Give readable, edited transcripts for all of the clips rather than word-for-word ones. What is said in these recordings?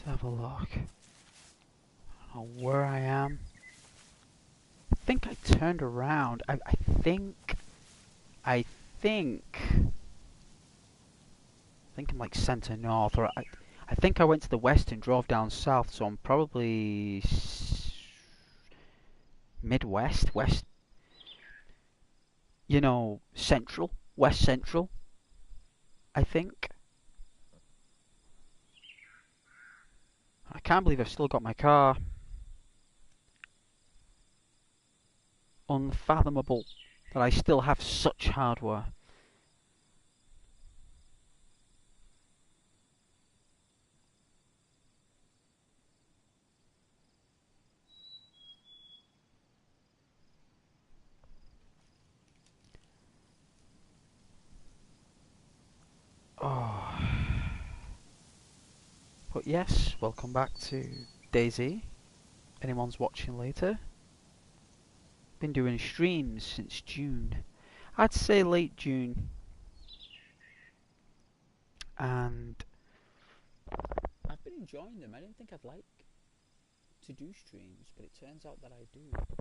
Have a look. I don't know where I am. I think I turned around. I think. I think. I think I'm like centre north, or I think I went to the west and drove down south, so I'm probably midwest, west. You know, central, west central. I think. I can't believe I've still got my car. Unfathomable that I still have such hardware. Oh. But yes, welcome back to DayZ. Anyone's watching later. Been doing streams since June. I'd say late June. And I've been enjoying them. I didn't think I'd like to do streams, but it turns out that I do.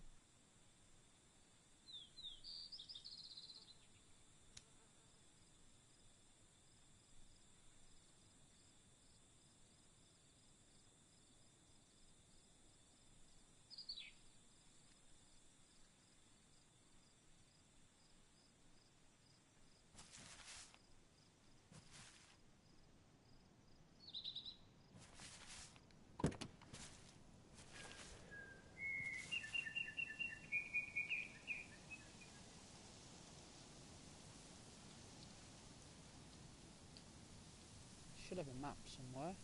Should have a map somewhere.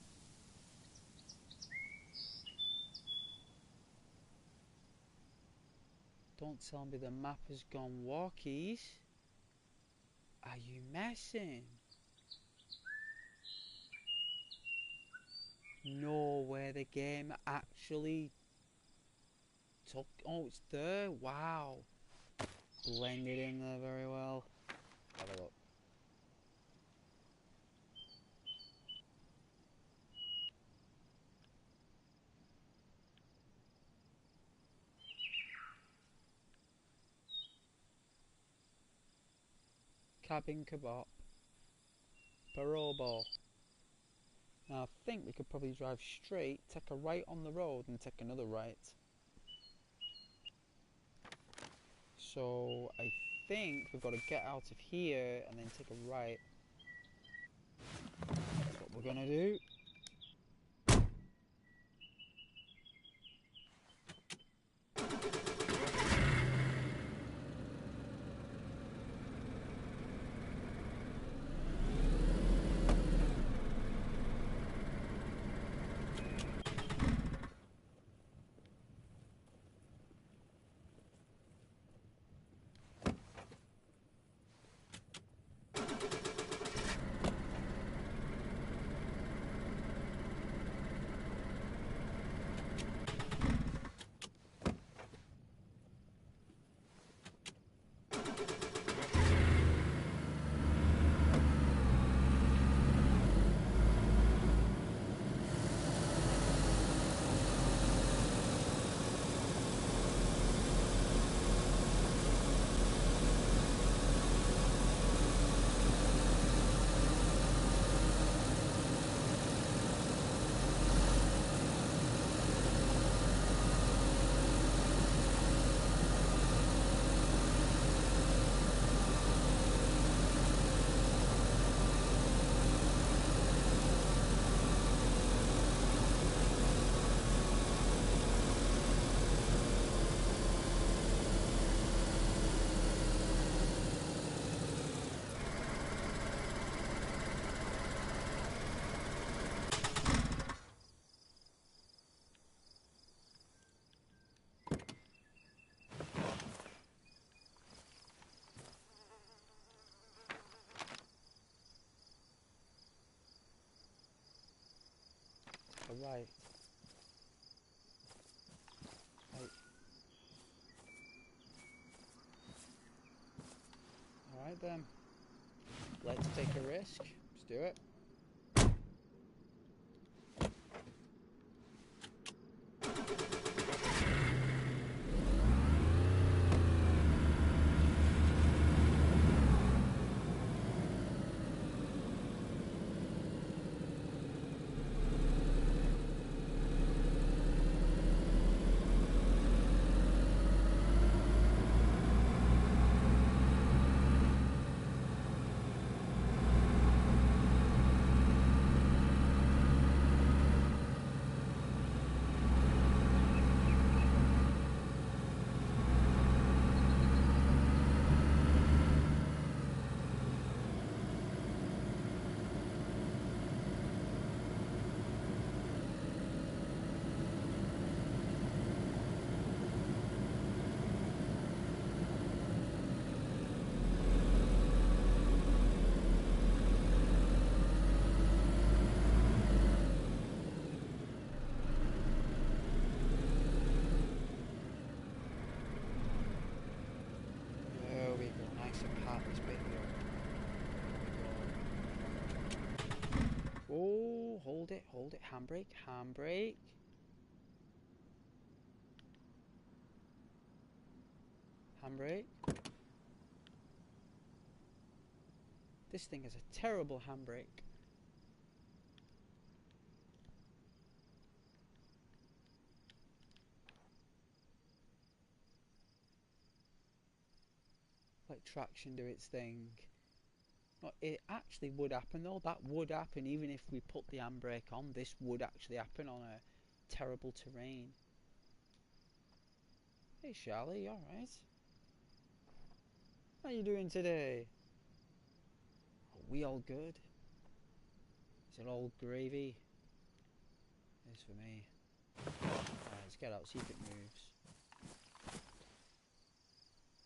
Don't tell me the map has gone walkies. Are you messing? No, where the game actually took. Oh, it's there. Wow. Blended in there very well. Have a look. Cabin kebab. Barobo. Now I think we could probably drive straight, take a right on the road and take another right. So I think we've got to get out of here and then take a right. That's what we're gonna do. Right. Alright then. Let's take a risk. Let's do it. hold it. Handbrake, handbrake. Handbrake. This thing has a terrible handbrake. Let traction do its thing. Well, it actually would happen though. That would happen even if we put the handbrake on. This would actually happen on a terrible terrain. Hey Charlie, you alright? How you doing today? Are we all good? Is it all gravy? It is for me. Alright, let's get out, see if it moves.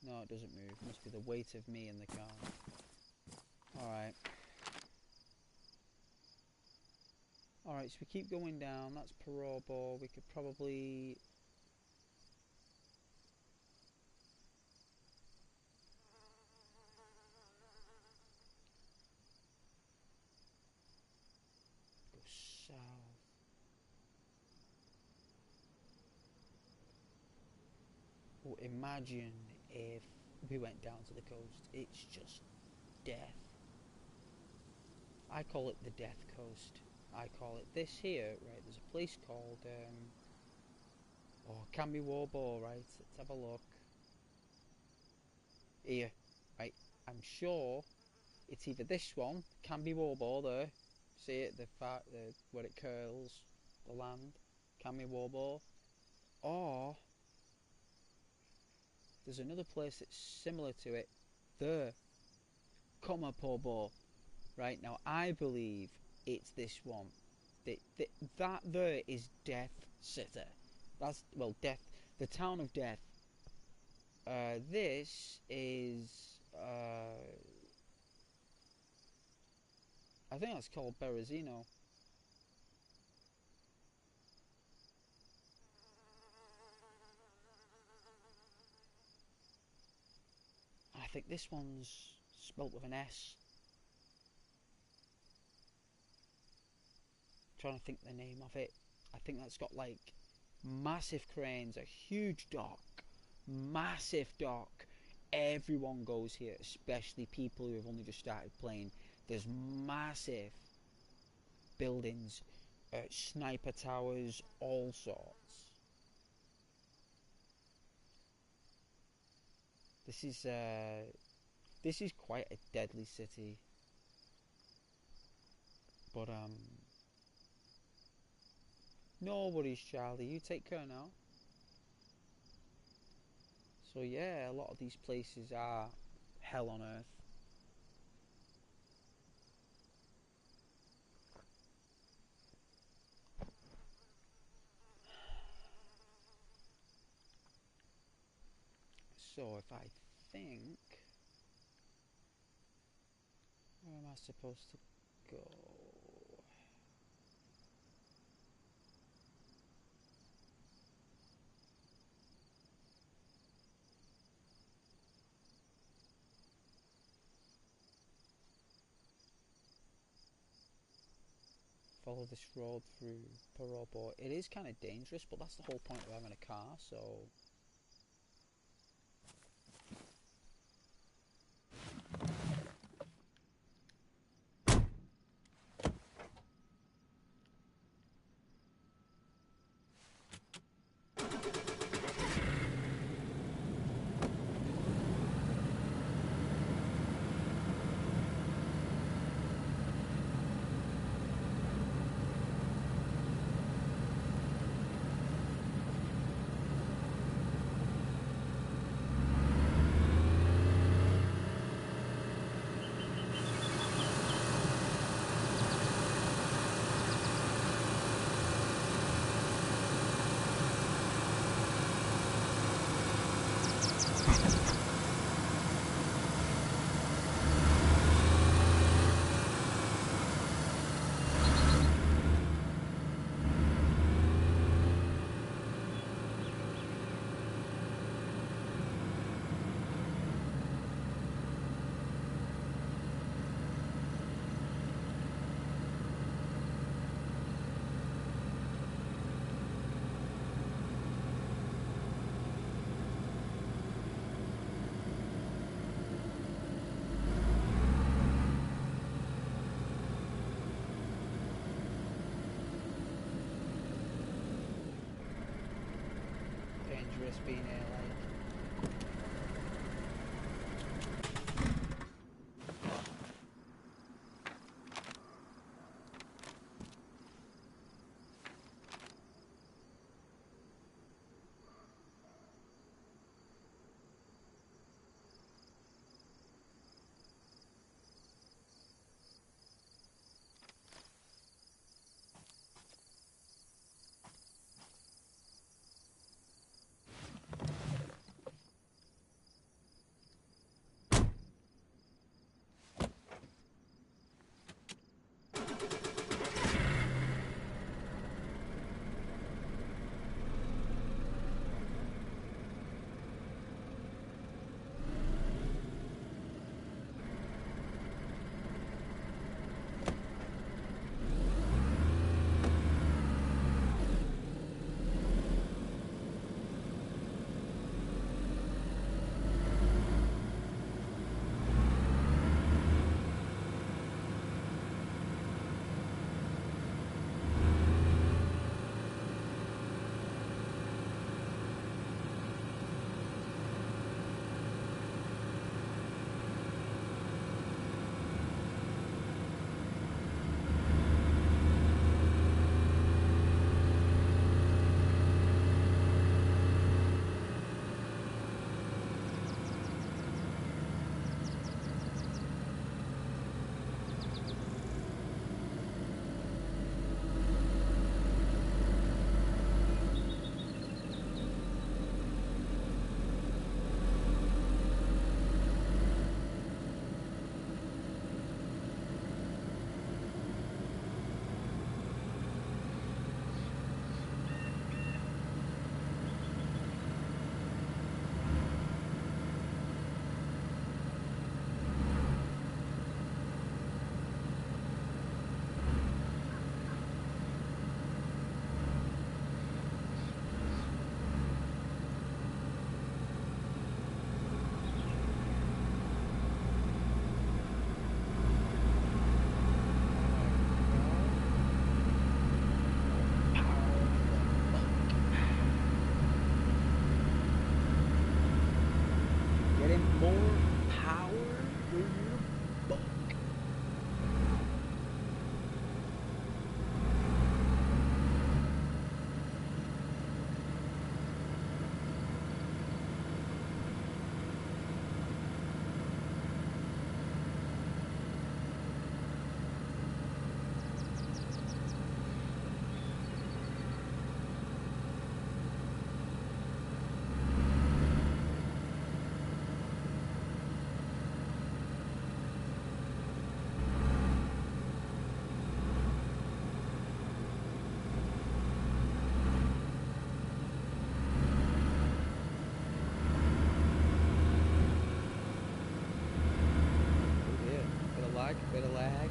No, it doesn't move. It must be the weight of me in the car. Alright. Alright, so we keep going down. That's Ps4. We could probably... go south. Oh, imagine if we went down to the coast. It's just death. I call it the Death Coast. I call it this here, right? There's a place called Canby Warbo, right? Let's have a look. Here, right? I'm sure it's either this one, Canby Warbo there. See it, the where it curls, the land, Canby Warbo, or there's another place that's similar to it, there, Comapobo. Right, now I believe it's this one. That there is Death City. That's, well, Death, the town of Death. This is, I think that's called Berezino. I think this one's spelt with an S. Trying to think the name of it. I think that's got like massive cranes, a huge dock, massive dock. Everyone goes here, especially people who have only just started playing. There's massive buildings, sniper towers, all sorts. This is quite a deadly city, but no worries, Charlie. You take care now. So yeah, a lot of these places are hell on earth. So if I think, where am I supposed to go? Follow this road through Ps4. It is kind of dangerous, but that's the whole point of having a car, so... dangerous being here, like. More power for your buck. Bit of lag.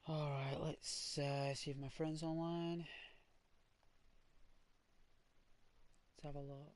Alright, let's see if my friend's online. Let's have a look.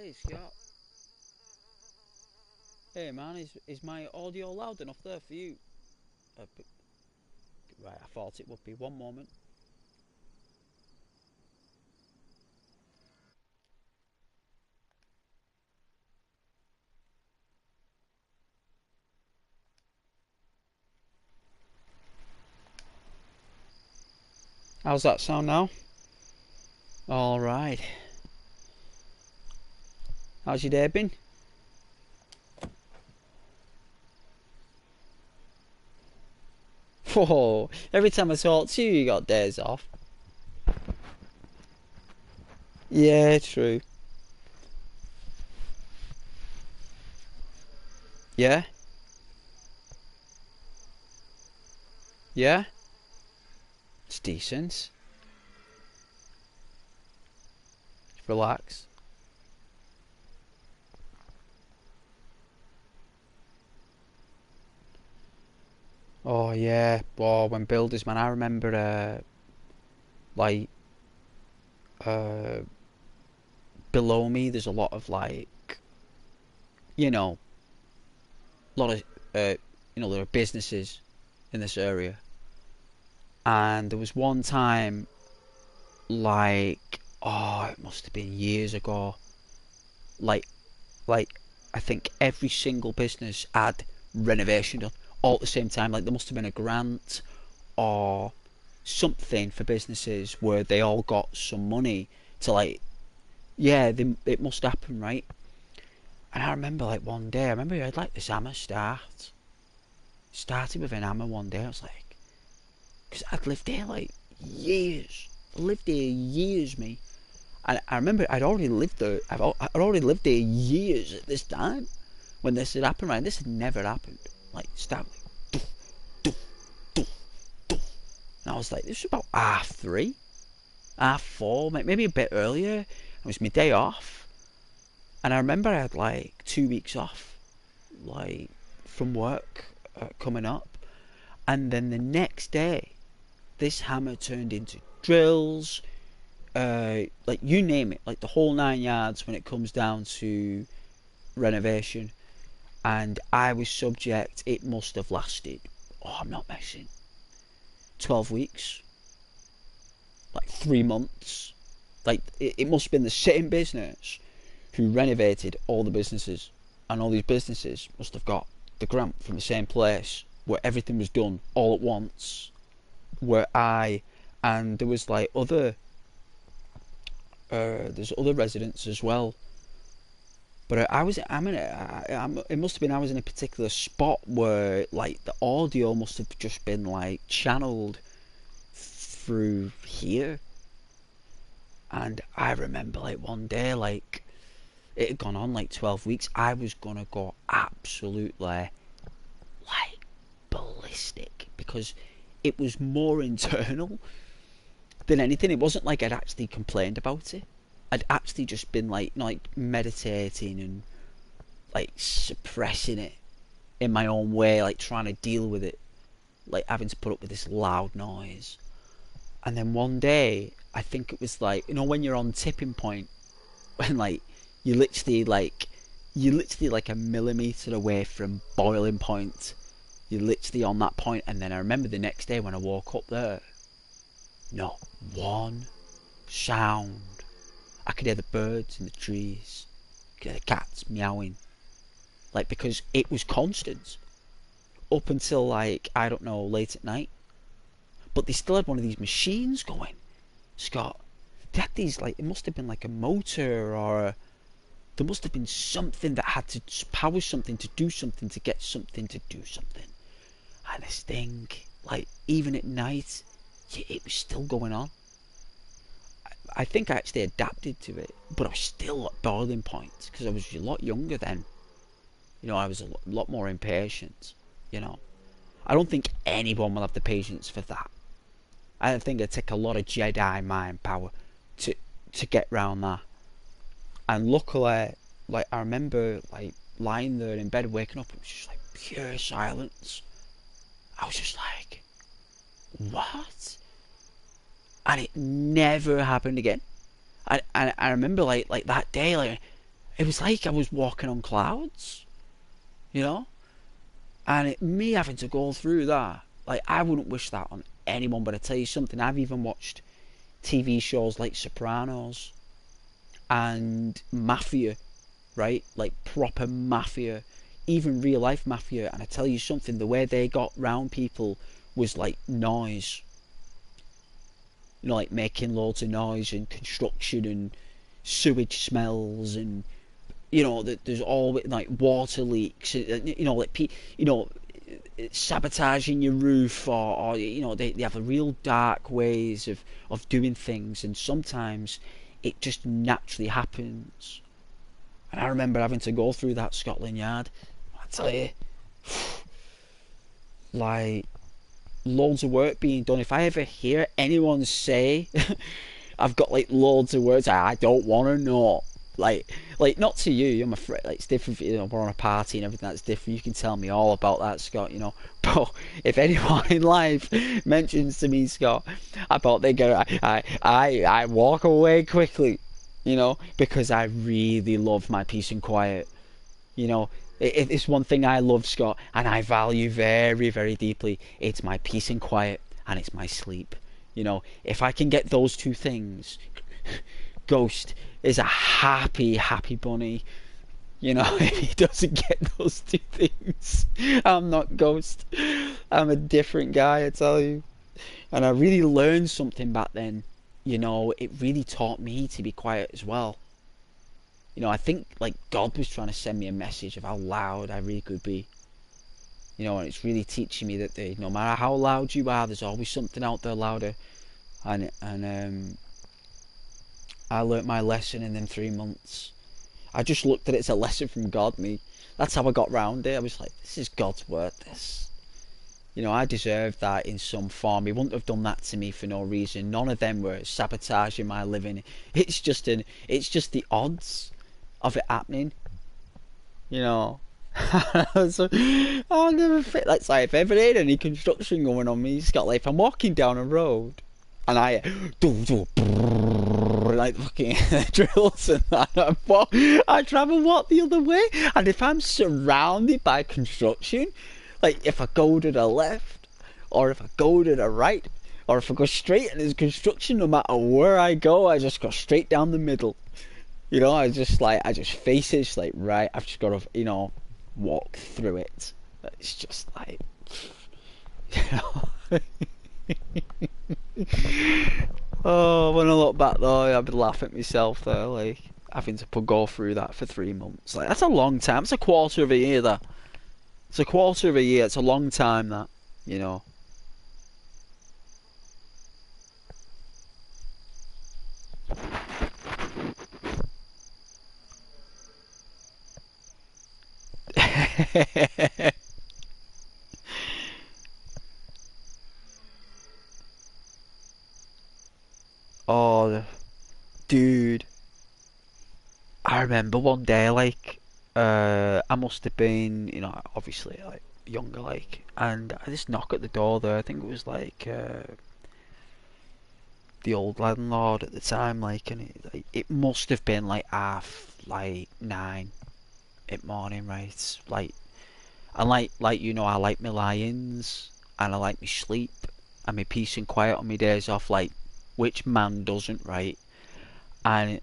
Hey Scott. Hey man, is my audio loud enough there for you? Right, I thought it would be. One moment. How's that sound now? Alright. How's your day been? Whoa, every time I talk to you, you got days off. Yeah, true. Yeah? Yeah? It's decent. Relax. Oh yeah, oh, when builders, man, I remember, like, uh, below me, there's a lot of like, you know, a lot of, there are businesses in this area, and there was one time, like, oh, it must have been years ago, like, like, I think every single business had renovation done all at the same time. Like, there must have been a grant or something for businesses where they all got some money to like, yeah, it must happen, right? And I remember like one day, I remember I had like this hammer started with an hammer one day. I was like, because I'd lived there like years, I lived there years, me. And I remember I'd already lived there. I'd already lived there years at this time when this had happened. Right, this had never happened. Like start like, doof, doof, doof, doof. And I was like, this was about half 3, half 4, maybe a bit earlier. It was my day off, and I remember I had like 2 weeks off, like from work coming up, and then the next day, this hammer turned into drills, like you name it, like the whole 9 yards when it comes down to renovation. And I was subject. It must have lasted. Oh, I'm not messing. 12 weeks, like 3 months. Like it must have been the same business who renovated all the businesses, and all these businesses must have got the grant from the same place where everything was done all at once. Where and there was like there's other residents as well. But it must have been I was in a particular spot where like the audio must have just been like channeled through here. And I remember like one day, like it had gone on like 12 weeks. I was gonna go absolutely like ballistic because it was more internal than anything. It wasn't like I'd actually complained about it. I'd actually just been like, like meditating and like suppressing it in my own way, like trying to deal with it, like having to put up with this loud noise. And then one day, I think it was like, when you're on tipping point, when like you literally like you're literally like a millimeter away from boiling point. You're literally on that point. And then I remember the next day when I woke up there, not one sound. I could hear the birds in the trees. I could hear the cats meowing. Like, because it was constant. Up until, like, I don't know, late at night. But they still had one of these machines going. Scott, they had these, like, it must have been like a motor there must have been something that had to power something to do something to get something to do something. And this thing, like, even at night, it was still going on. I think I actually adapted to it, but I was still at boiling point because I was a lot younger then. I was a lot more impatient. I don't think anyone will have the patience for that. I think it'd take a lot of Jedi mind power to get round that. And luckily, like I remember, like lying there in bed, waking up, it was just like pure silence. I was just like, what? And it never happened again. I remember like that day, like it was like I was walking on clouds, you know. And me having to go through that, like, I wouldn't wish that on anyone. But I tell you something, I've even watched TV shows like Sopranos and Mafia, right? Like proper mafia, even real life mafia. And I tell you something, the way they got round people was like noise. You know, like making loads of noise and construction and sewage smells, and you know, there's always like water leaks. You know, like you know, sabotaging your roof, or you know, they have a real dark ways of doing things, and sometimes it just naturally happens. And I remember having to go through that Scotland Yard. I tell you, like, loads of work being done. If I ever hear anyone say I've got like loads of words, I don't want to know. Like not to you, I'm afraid. Like, it's different. You know, we're on a party and everything. That's different. You can tell me all about that, Scott. You know, but if anyone in life mentions to me, Scott, about they go, I walk away quickly. You know, because I really love my peace and quiet. You know, it's one thing I love, Scott, and I value very, very deeply. It's my peace and quiet, and it's my sleep. You know, if I can get those two things, Ghost is a happy, happy bunny. You know, if he doesn't get those two things, I'm not Ghost. I'm a different guy, I tell you. And I really learned something back then. You know, it really taught me to be quiet as well. You know, I think like God was trying to send me a message of how loud I really could be. You know, and it's really teaching me that no matter how loud you are, there's always something out there louder. And I learnt my lesson in them 3 months. I just looked at it as a lesson from God. That's how I got round it. I was like, this is God's word. This, you know, I deserved that in some form. He wouldn't have done that to me for no reason. None of them were sabotaging my living. It's just the odds of it happening. You know. So I'll never fit. Like, sorry, if ever had any construction going on me, Scott, like if I'm walking down a road and I like fucking drills and that, I travel walk the other way, and if I'm surrounded by construction, like if I go to the left or if I go to the right or if I go straight and there's construction, no matter where I go, I just go straight down the middle. You know, I just face it. It's like, right, I've just got to, you know, walk through it. It's just like, you know. Oh, when I look back though, I'd be laughing at myself there, like having to go through that for 3 months. Like, that's a long time. It's a quarter of a year. That it's a quarter of a year. It's a long time. That, you know. Oh, dude, I remember one day, like, I must have been, you know, obviously, like, younger, like, and I just knock at the door there. I think it was, like, the old landlord at the time, like, and it must have been, like, 9:30 in the morning, right? Like, and, like, you know, I like my lions, and I like my sleep, and my peace and quiet on my days off, like, which man doesn't, right? And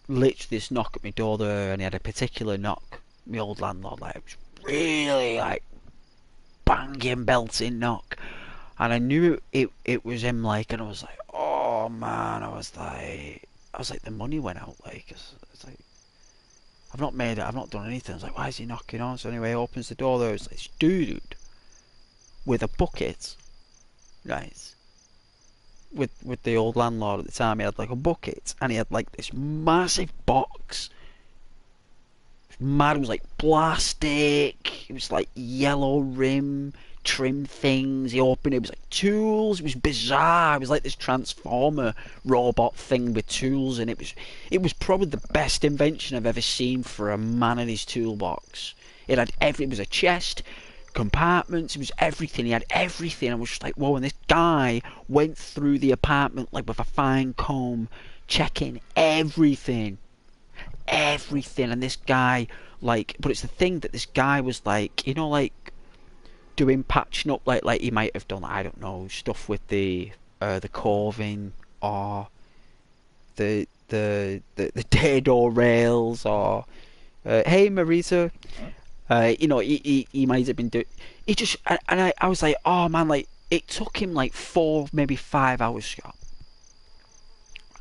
literally this knock at my door there, and he had a particular knock, my old landlord, like, it was really like banging, belting knock, and I knew it was him, like, and I was like, oh man, I was like, the money went out, like, it's like, I've not done anything. I was like, why is he knocking on? So anyway, he opens the door there, it's like this dude with a bucket, right? With the old landlord at the time, he had like a bucket, and he had like this massive box. Mad, it was like plastic. It was like yellow rim trim things. He opened it. It was like tools. It was bizarre. It was like this transformer robot thing with tools, and it was probably the best invention I've ever seen for a man in his toolbox. It was a chest, compartments, it was everything. He had everything. I was just like, whoa. And this guy went through the apartment like with a fine comb, checking everything. everything. And this guy, like, but it's the thing that this guy was like, you know, like doing patching up, like he might have done, I don't know, stuff with the carving, or the dead or rails, or hey Marisa, you know, he might have been doing. He just, and I was like, oh man, like it took him like 4, maybe 5 hours, Scott.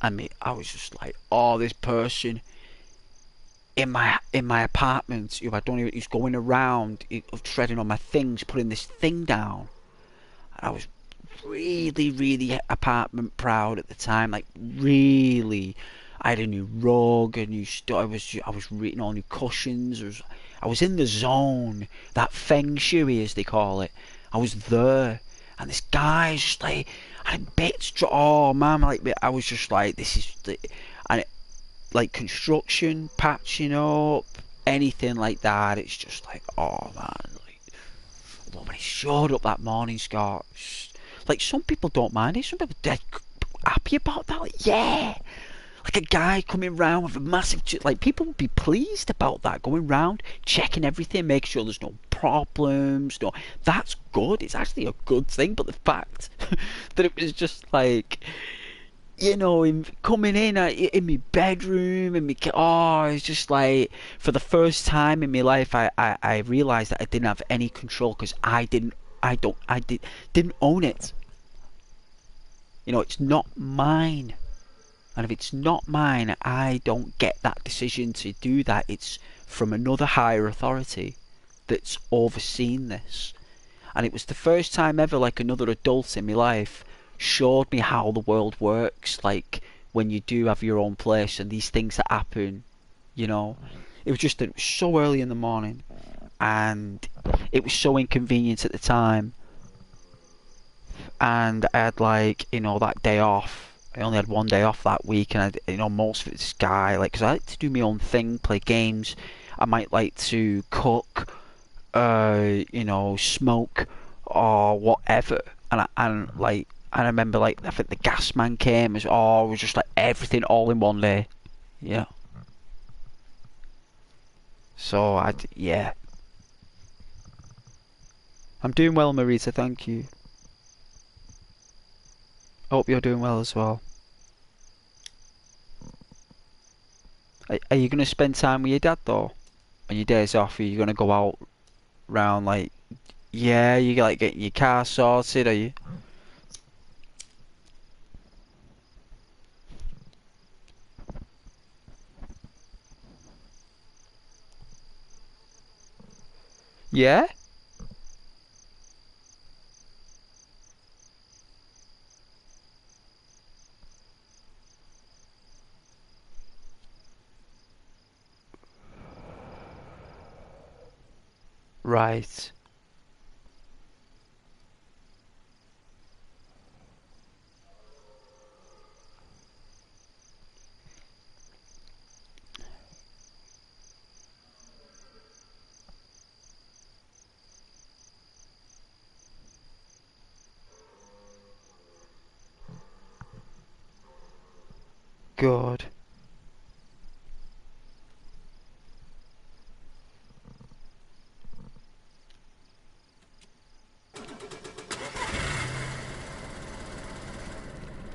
I mean, I was just like, oh, this person in my apartment, who I don't even, he's going around, treading on my things, putting this thing down, and I was really apartment proud at the time, like really. I had a new rug, a new stuff. I was reading all new cushions. I was in the zone, that feng shui as they call it. I was there, and this guy's just like, and bits. Oh man, like I was just like, this is the, and it, like construction, patching up, anything like that. It's just like, oh man, like when he showed up that morning, Scott. Like some people don't mind it. Some people are dead happy about that. Like, yeah. Like a guy coming round with a massive, like people would be pleased about that, going round, checking everything, making sure there's no problems. No, that's good. It's actually a good thing. But the fact that it was just like, you know, him coming in my bedroom, and oh, it's just like, for the first time in my life, I realised that I didn't have any control, because I didn't own it. You know, it's not mine. And if it's not mine, I don't get that decision to do that. It's from another higher authority that's overseen this. And it was the first time ever, like, another adult in my life showed me how the world works. Like, when you do have your own place and these things that happen, you know. It was just that it was so early in the morning, and it was so inconvenient at the time. And I had, like, you know, that day off. I only had 1 day off that week, and you know, most of it's Sky, like, because I like to do my own thing, play games. I might like to cook, you know, smoke or whatever. And I remember, like, I think the gas man came. It was just like everything all in 1 day. Yeah. So yeah. I'm doing well, Marita. Thank you. Hope you're doing well as well. Are you going to spend time with your dad, though? On your days off, are you going to go out round, like, yeah, you like getting your car sorted, are you? Yeah? Right. Good.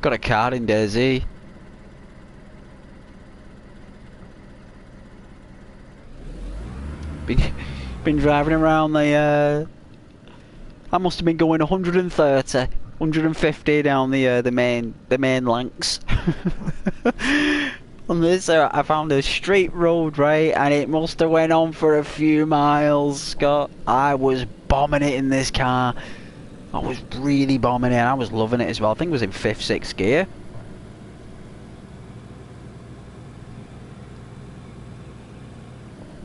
Got a car in DayZ. Been driving around the I must have been going 130, 150 down the main lanks. On this, I found a straight road, right, and it must have went on for a few miles, Scott. I was bombing it in this car. I was really bombing it. I was loving it as well. I think it was in 5th, 6th gear.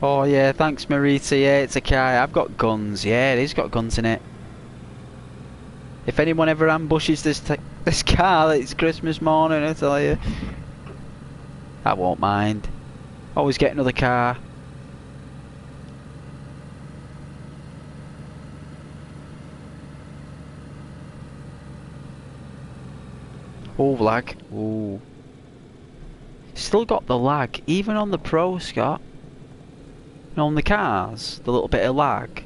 Oh yeah, thanks Marita. Yeah, it's a car. I've got guns. Yeah, it has got guns in it. If anyone ever ambushes this car, it's Christmas morning, I tell you. I won't mind. Always get another car. Oh, lag. Ooh. Still got the lag, even on the Pro, Scott. And on the cars, the little bit of lag.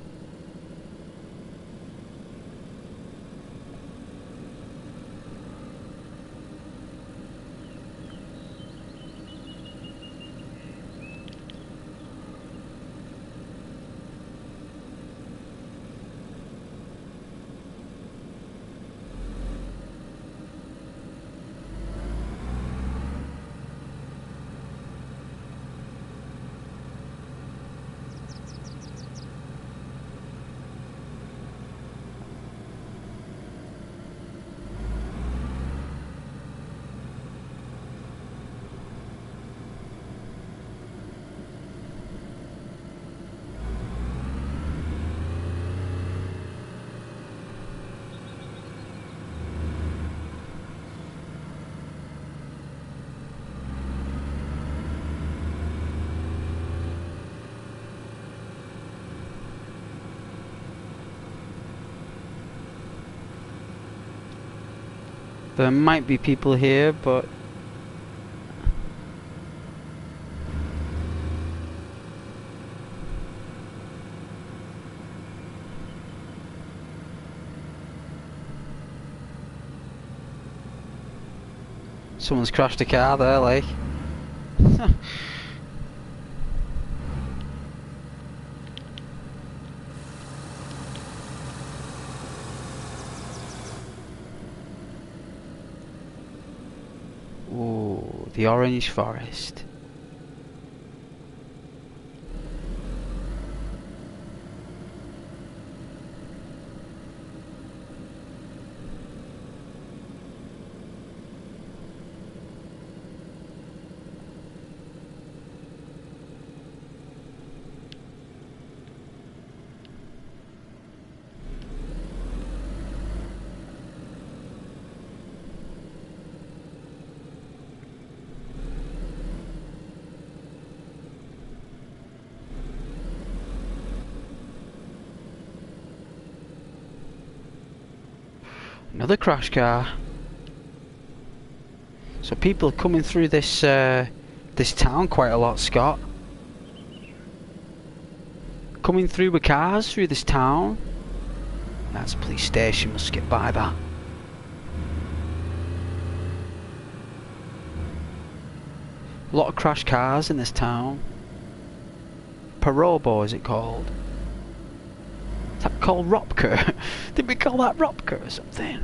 There might be people here, but someone's crashed a car there, like. Ooh, the orange forest. Another crash car. So people are coming through this this town quite a lot, Scott. Coming through with cars through this town. That's a police station, must get by that. A lot of crash cars in this town. Parobo is it called? Is that called Ropker? Did we call that Ropker or something?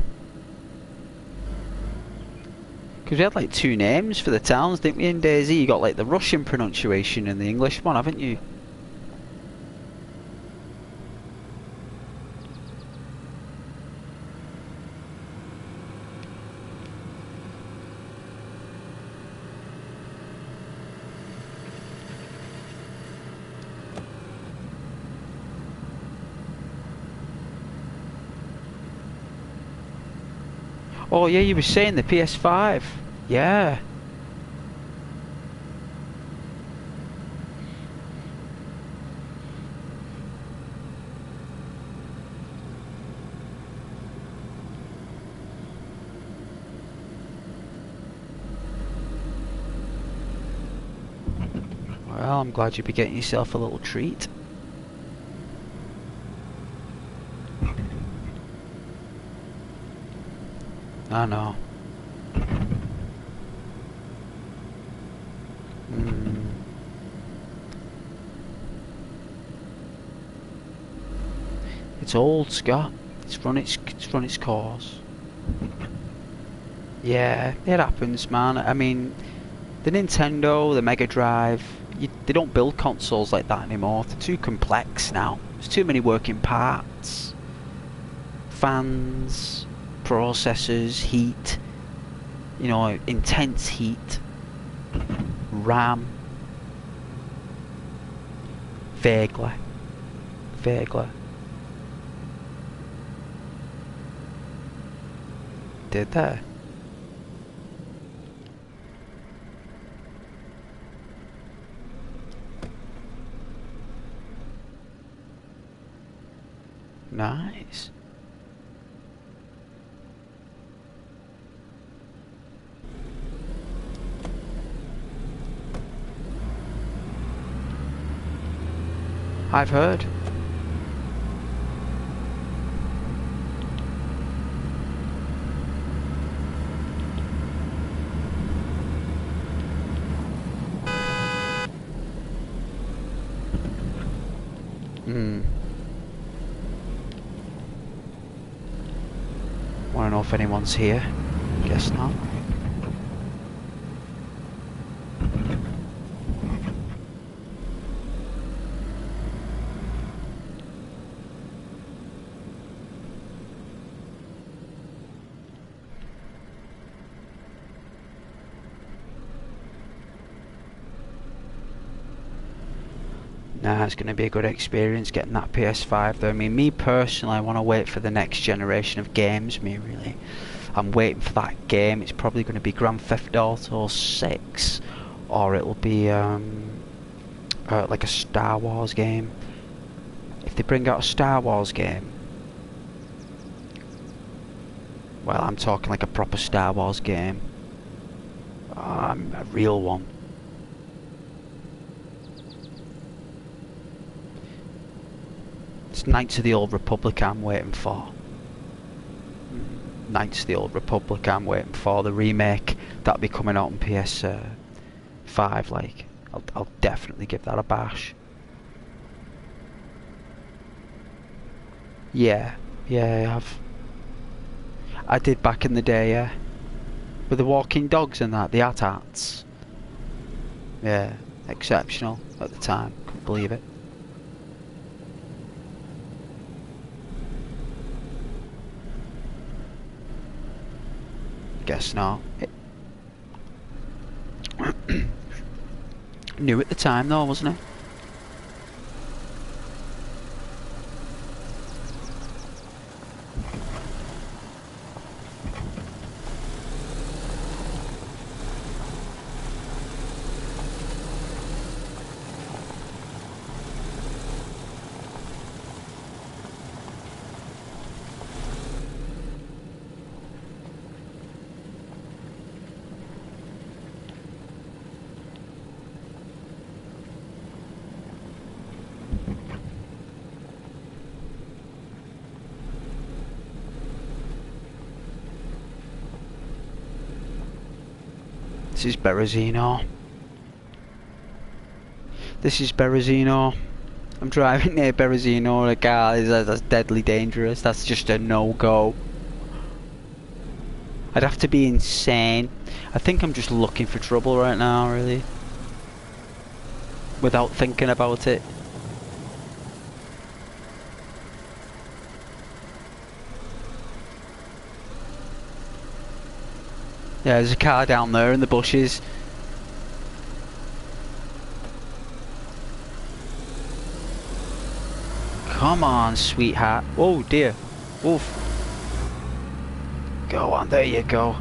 Because we had like two names for the towns, didn't we, in DayZ? You got like the Russian pronunciation and the English one, haven't you? Oh yeah, you were saying the PS5. Yeah. Well, I'm glad you'll be getting yourself a little treat. I know. It's old, Scott. It's run its course. Yeah, it happens, man. I mean, the Nintendo, the Mega Drive, they don't build consoles like that anymore. They're too complex now. There's too many working parts. Fans, processors, heat, you know, intense heat, RAM, vaguely. Did they? Nice. I've heard. Wanna know if anyone's here? Guess not. Nah, it's going to be a good experience getting that PS5 though. I mean, me personally, I want to wait for the next generation of games, really. I'm waiting for that game. It's probably going to be Grand Theft Auto 6, or it'll be like a Star Wars game. If they bring out a Star Wars game, well, I'm talking like a proper Star Wars game. A real one. It's Knights of the Old Republic I'm waiting for. Knights of the Old Republic I'm waiting for. The remake that'll be coming out on PS5. Like, I'll definitely give that a bash. Yeah, I have. I did back in the day, yeah. With the walking dogs and that, the AT-ATs. Yeah, exceptional at the time. Couldn't believe it. Guess not. New at the time though, wasn't it? This is Berezino. I'm driving near Berezino in a car. That's deadly dangerous. That's just a no-go. I'd have to be insane. I think I'm just looking for trouble right now, really. Without thinking about it. Yeah, there's a car down there in the bushes. Come on, sweetheart. Oh dear. Oof. Go on, there you go.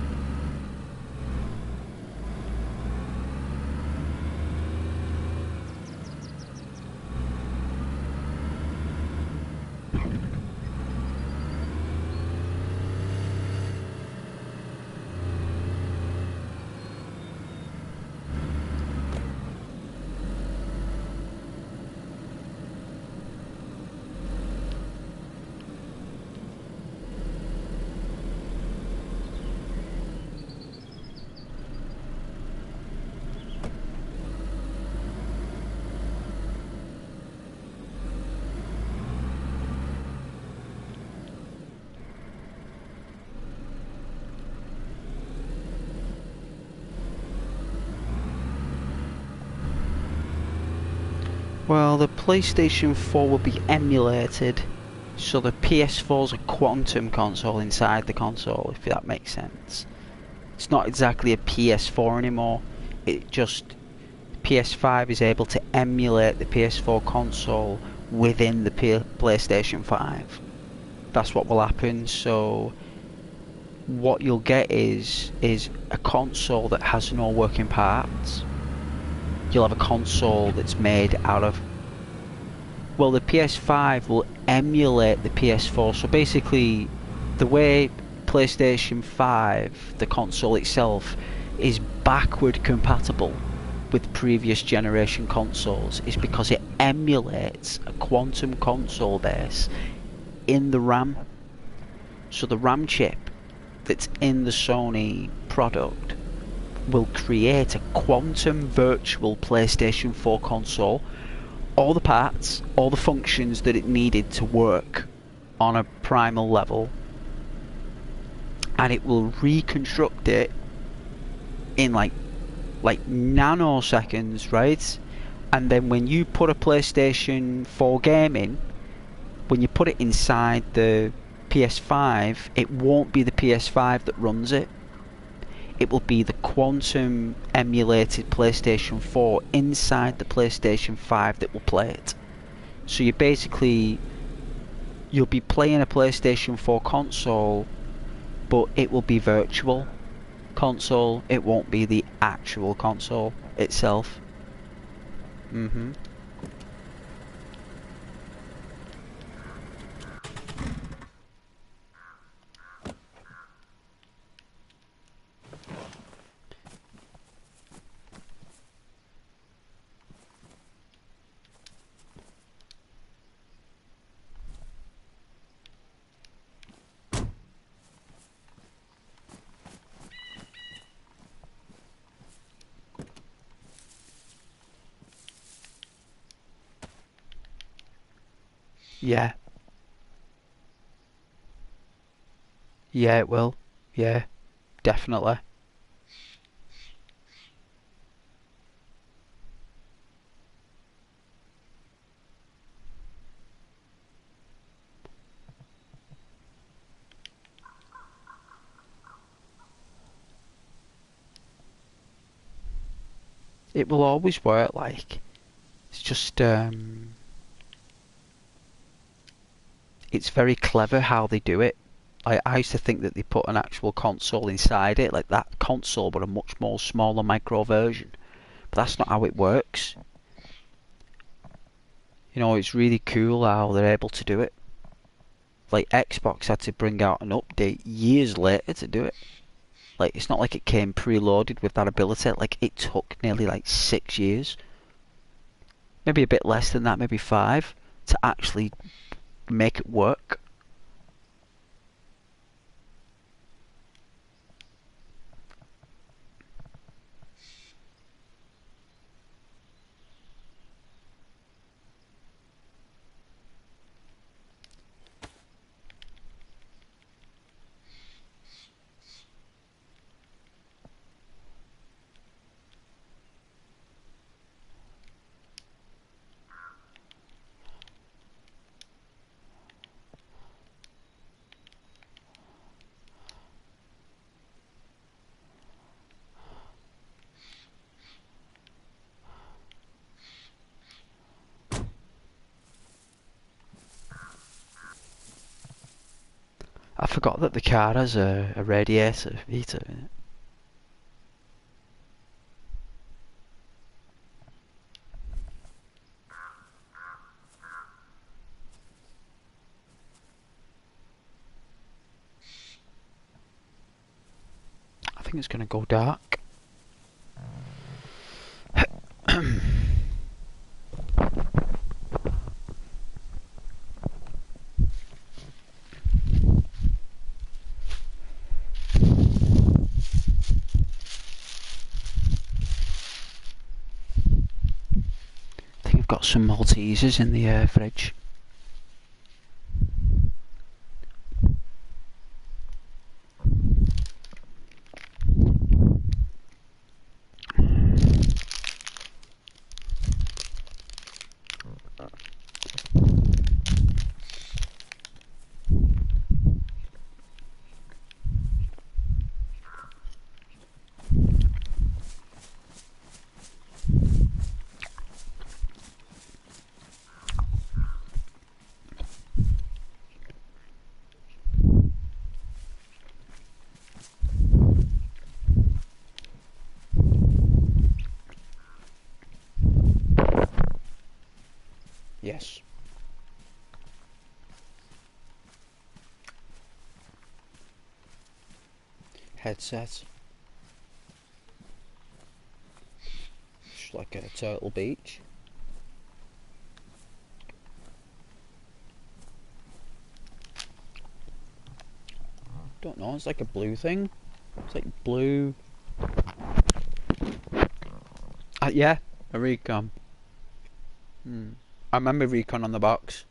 Well, the PlayStation 4 will be emulated, so the PS4's a quantum console inside the console, if that makes sense. It's not exactly a PS4 anymore, it just... PS5 is able to emulate the PS4 console within the PlayStation 5. That's what will happen, so... what you'll get is a console that has no working parts. You'll have a console that's made out of... well, the PS5 will emulate the PS4, so basically the way PlayStation 5, the console itself, is backward compatible with previous generation consoles is because it emulates a quantum console base in the RAM. So the RAM chip that's in the Sony product will create a quantum virtual PlayStation 4 console. All the parts, all the functions that it needed to work on a primal level, and it will reconstruct it in like nanoseconds, right? And then when you put a PlayStation 4 game in, when you put it inside the PS5, it won't be the PS5 that runs it. It will be the quantum emulated PlayStation 4 inside the PlayStation 5 that will play it. So you'll be playing a PlayStation 4 console, but it will be virtual console. It won't be the actual console itself. Yeah. Yeah, it will. Yeah, definitely. It will always work. Like, it's just it's very clever how they do it. I used to think that they put an actual console inside it, like that console, but a much more smaller micro version. But that's not how it works. You know, it's really cool how they're able to do it. Like, Xbox had to bring out an update years later to do it. Like, it's not like it came preloaded with that ability. Like, it took nearly like 6 years, maybe a bit less than that, maybe 5, to actually make it work. I forgot that the car has a radiator heater in it. I think it's going to go dark. I think I've got some Maltesers in the fridge. Yes. Headset. beach, like a turtle beach. Don't know, it's like a blue thing. It's like blue. Yeah, a recon. I remember recon on the box.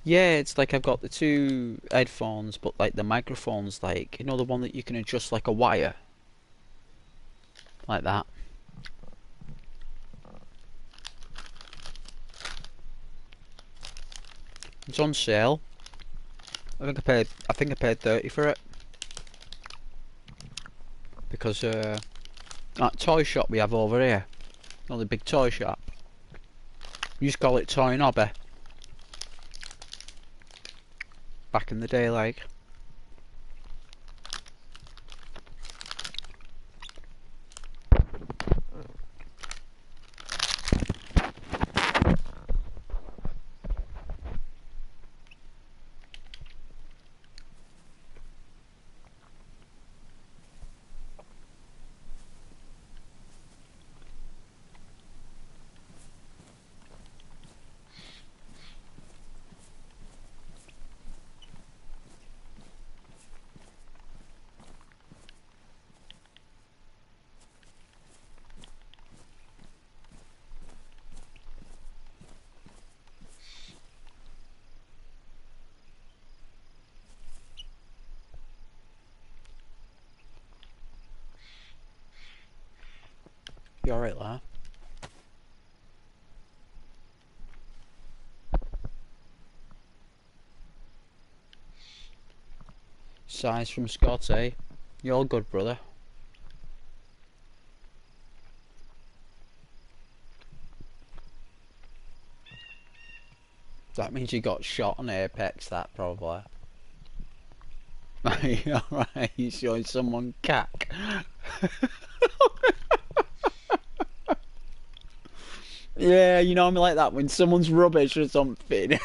Yeah, it's like I've got the two headphones, but like the microphone's like, you know, the one that you can adjust like a wire? Like that. It's on sale. I think I paid 30 for it. Because that toy shop we have over here, you know, the big toy shop, we used to call it Toy and Hobby back in the day, like. You alright there? Size from Scott, eh? You all good, brother? That means you got shot on Apex, that probably. Alright, you showing someone cack. Yeah, you know, I'm like that when someone's rubbish or something.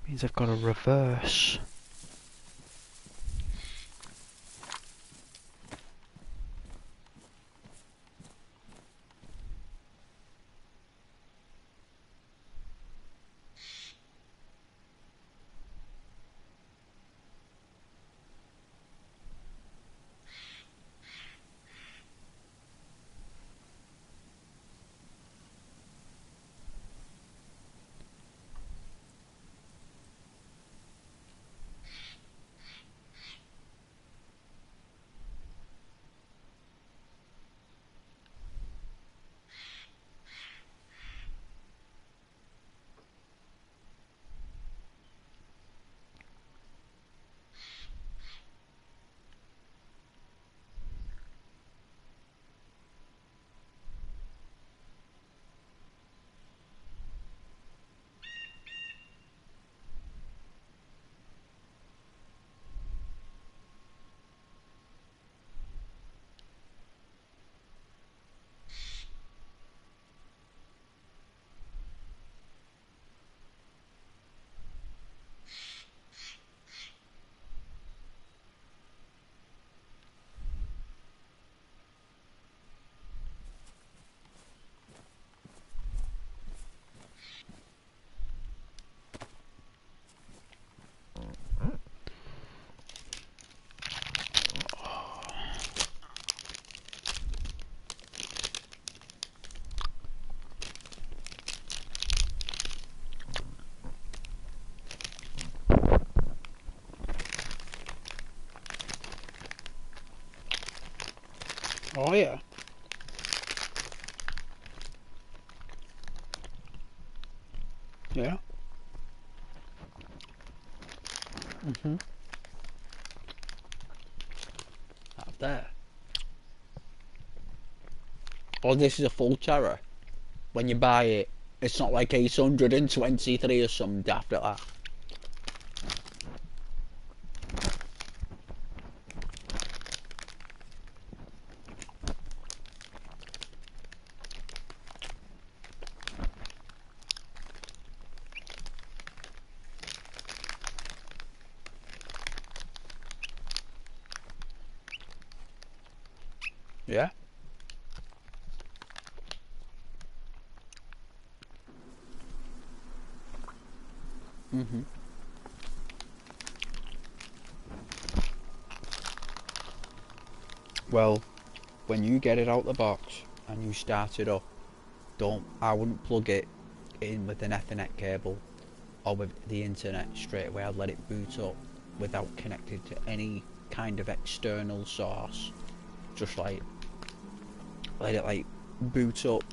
Means I've got to reverse. Oh yeah. Yeah. Mhm. Out there. Oh, this is a full terror. When you buy it, it's not like 823 or something daft like that. Yeah. Mhm. Well, when you get it out the box and you start it up, I wouldn't plug it in with an Ethernet cable or with the internet straight away. I'd let it boot up without connecting to any kind of external source. Just like let it like boot up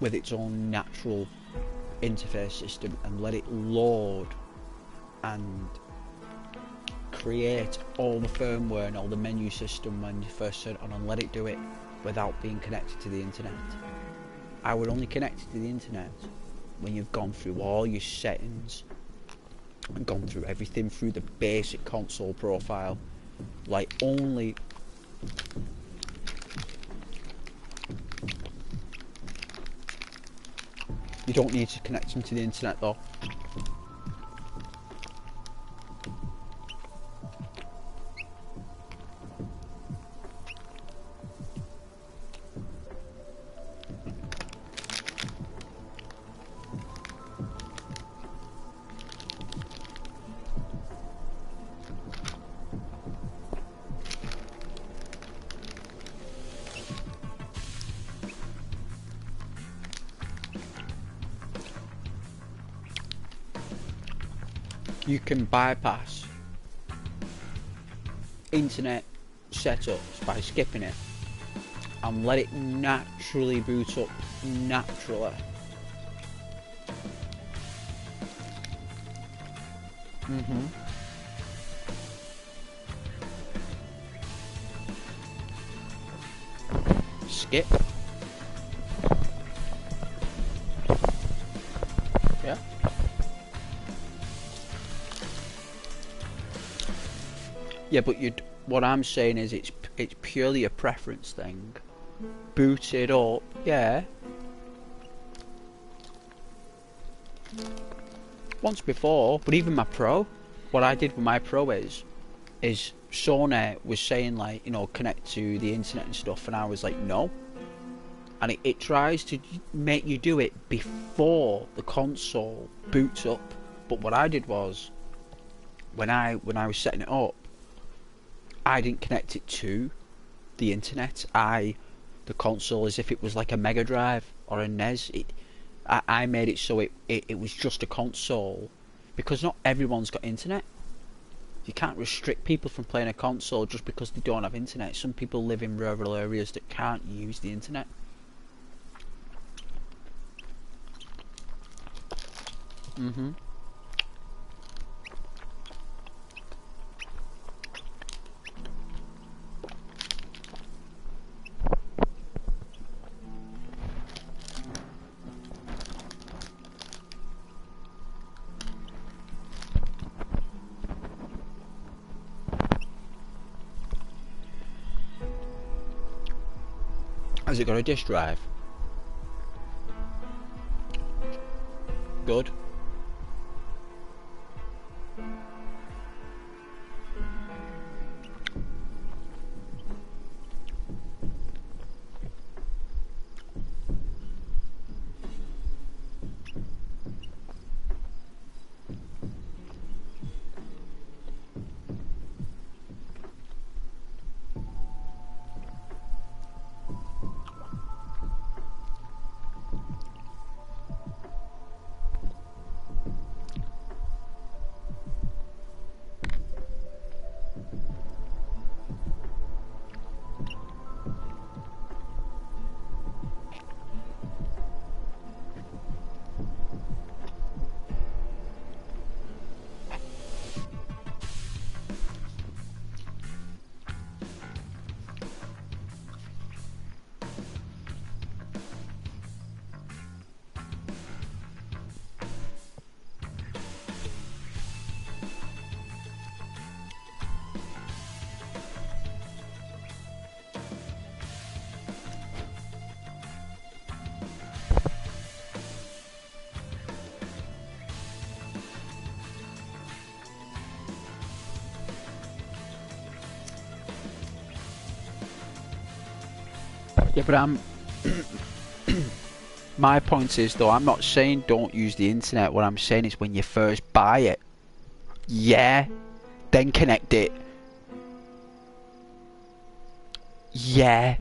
with its own natural interface system and let it load and create all the firmware and all the menu system when you first turn it on, and let it do it without being connected to the internet. I would only connect it to the internet when you've gone through all your settings and gone through everything through the basic console profile. Like only you don't need to connect them to the internet though. You can bypass internet setups by skipping it and let it naturally boot up naturally. Mhm. Skip. Yeah. Yeah, but what I'm saying is it's purely a preference thing. Boot it up. Yeah. Once before, but even my Pro, what I did with my Pro is Sony was saying like, you know, connect to the internet and stuff, and I was like, no. And it tries to make you do it before the console boots up. But what I did was, when I was setting it up, I didn't connect it to the internet. The console, as if it was like a Mega Drive or a NES. I made it so it was just a console, because not everyone's got internet. You can't restrict people from playing a console just because they don't have internet. Some people live in rural areas that can't use the internet. Mhm. Has it got a disk drive? Good. Yeah, but my point is though, I'm not saying don't use the internet. What I'm saying is when you first buy it, yeah, then connect it. Yeah,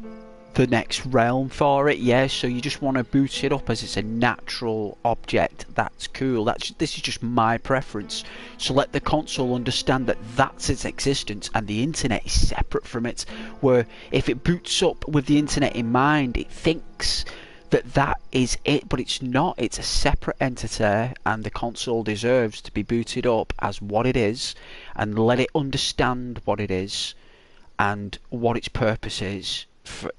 the next realm for it, yeah. So you just want to boot it up as it's a natural object. That's cool. This is just my preference. So let the console understand that that's its existence and the internet is separate from it. Where if it boots up with the internet in mind, it thinks that is it, but it's not. It's a separate entity, and the console deserves to be booted up as what it is, and let it understand what it is and what its purpose is, for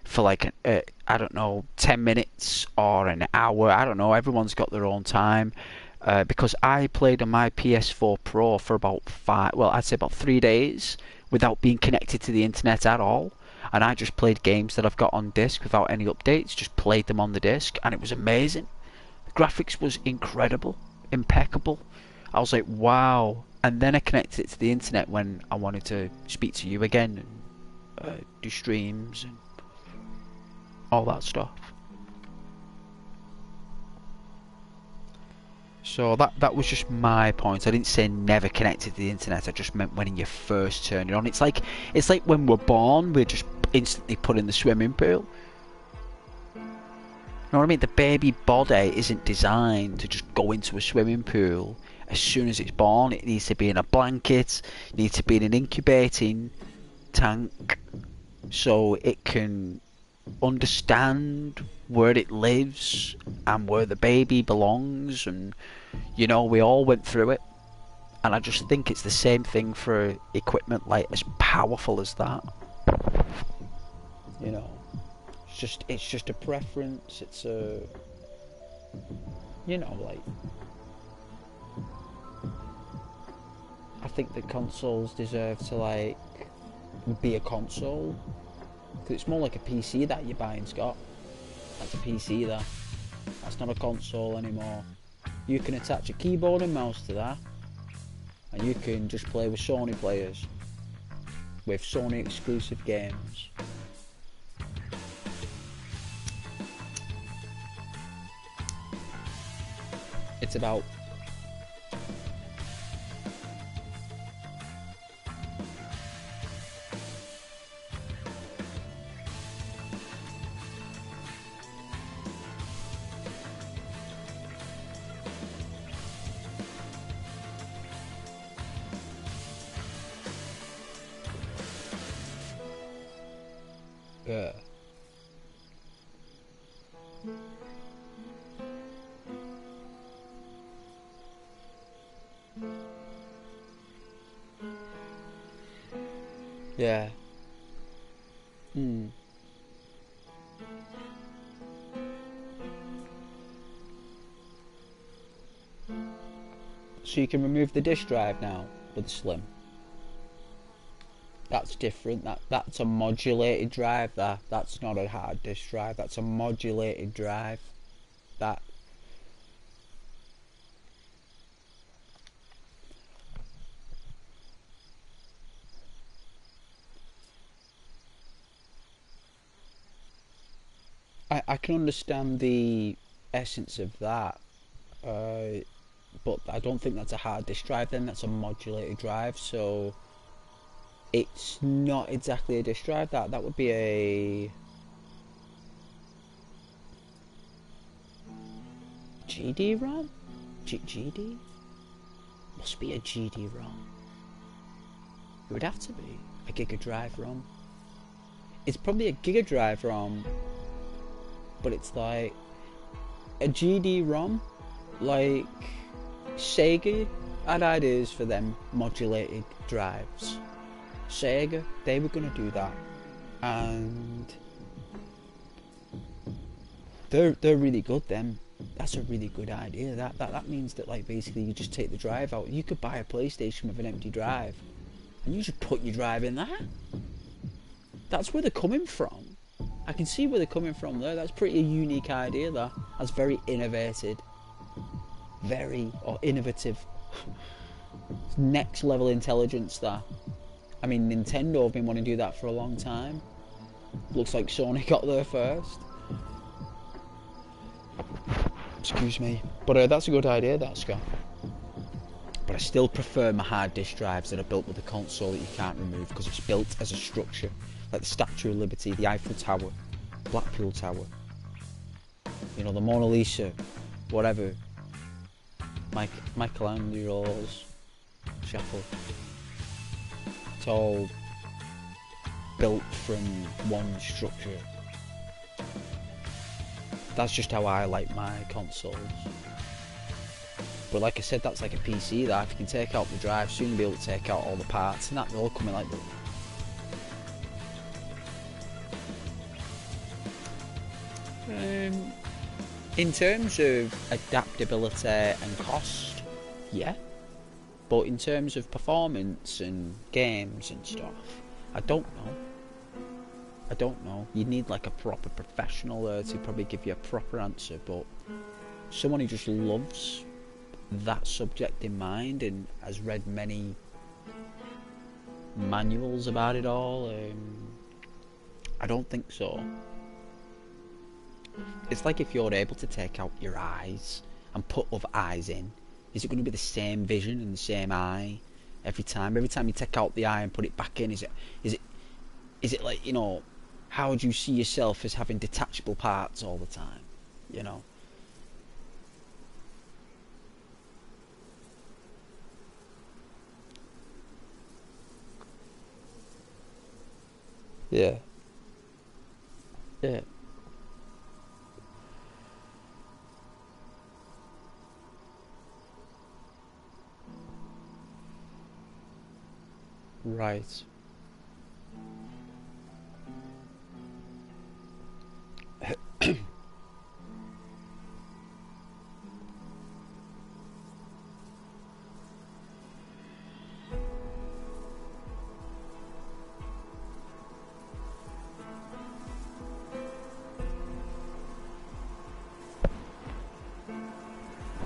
for like I don't know, 10 minutes or an hour. I don't know, everyone's got their own time. Because I played on my PS4 Pro for about I'd say about 3 days without being connected to the internet at all, and I just played games that I've got on disc without any updates, just played them on the disc, and it was amazing. The graphics was incredible, impeccable. I was like, wow. And then I connected it to the internet when I wanted to speak to you again and do streams and all that stuff. So that was just my point. I didn't say never connected to the internet. I just meant when you first turn it on. It's like when we're born, we're just instantly put in the swimming pool. You know what I mean? The baby body isn't designed to just go into a swimming pool as soon as it's born. It needs to be in a blanket, it needs to be in an incubating tank, so it can understand where it lives and where the baby belongs. And we all went through it, and I just think it's the same thing for equipment like as powerful as that. It's just a preference. It's a like, I think the consoles deserve to like be a console, because it's more like a PC that you're buying, Scott. That's a PC there. That's not a console anymore. You can attach a keyboard and mouse to that, and you can just play with Sony players, with Sony exclusive games. It's about yeah. Yeah. So you can remove the disk drive now with the Slim. That's different. That's a modulated drive. That's not a hard disk drive. That's a modulated drive. That. I can understand the essence of that, but I don't think that's a hard disk drive. Then that's a modulated drive. So it's not exactly a disk drive. That would be a GD-ROM? GD? Must be a GD-ROM. It would have to be a Giga Drive ROM. It's probably a Giga Drive ROM, but it's like a GD-ROM. Like Sega had ideas for them modulated drives. Sega, they were going to do that, and they're really good. Them, that's a really good idea. That means that like basically you just take the drive out. You could buy a PlayStation with an empty drive, and you just put your drive in there. That's where they're coming from. I can see where they're coming from there. That's pretty unique idea there. That's very innovative. Innovative. Next level intelligence there. I mean, Nintendo have been wanting to do that for a long time. Looks like Sony got there first. Excuse me. But that's a good idea, that, Scott. But I still prefer my hard disk drives that are built with a console that you can't remove, because it's built as a structure, like the Statue of Liberty, the Eiffel Tower, Blackpool Tower, you know, the Mona Lisa, whatever, Michelangelo's chapel. It's all built from one structure. That's just how I like my consoles. But like I said, that's like a PC, that if you can take out the drive, soon you'll be able to take out all the parts, and that they'll all come in like that. In terms of adaptability and cost, yeah. But in terms of performance and games and stuff, I don't know. You need like a proper professional there to probably give you a proper answer, but someone who just loves that subject in mind and has read many manuals about it all, I don't think so. It's like if you're able to take out your eyes and put other eyes in, is it going to be the same vision and the same eye every time? Every time you take out the eye and put it back in, is it like, you know, how would you see yourself as having detachable parts all the time, you know? Yeah. Yeah. Right.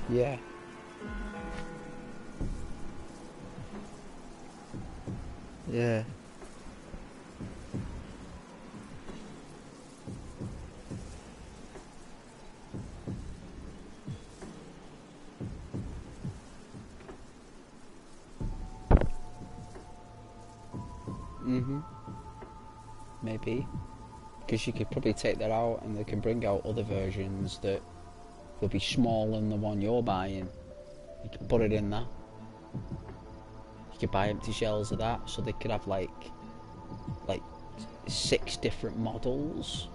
Yeah. Yeah. Maybe. Because you could probably take that out and they can bring out other versions that will be smaller than the one you're buying. You could put it in there. You could buy empty shells of that, so they could have like 6 different models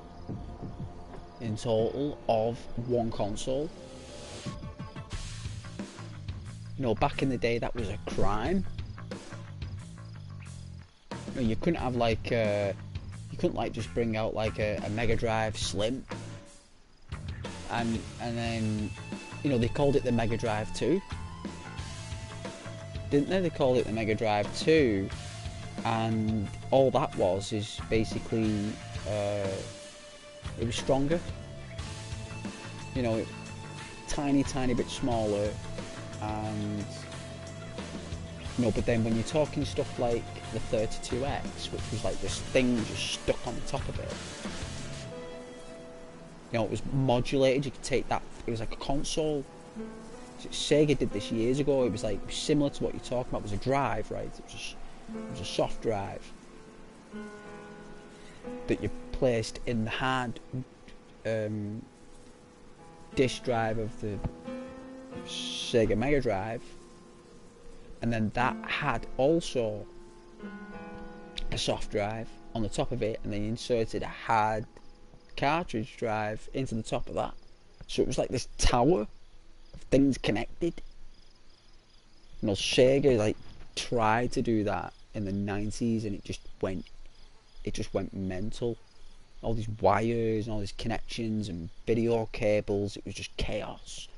in total of one console. You know, back in the day that was a crime. You know, you couldn't have like you couldn't like just bring out like a Mega Drive Slim and then, you know, they called it the Mega Drive 2, didn't they? They called it the Mega Drive 2, and all that was is basically it was stronger, you know, tiny bit smaller, and you know, but then when you're talking stuff like the 32X, which was like this thing just stuck on the top of it, you know, it was modulated, you could take that, it was like a console. Sega did this years ago. It was like similar to what you're talking about. It was a drive, right? It was a soft drive that you placed in the hard disk drive of the Sega Mega Drive, and then that had also a soft drive on the top of it, and then you inserted a hard cartridge drive into the top of that, so it was like this tower of things connected. You know, Sega like tried to do that in the 90s, and it just went mental. All these wires and all these connections and video cables, it was just chaos.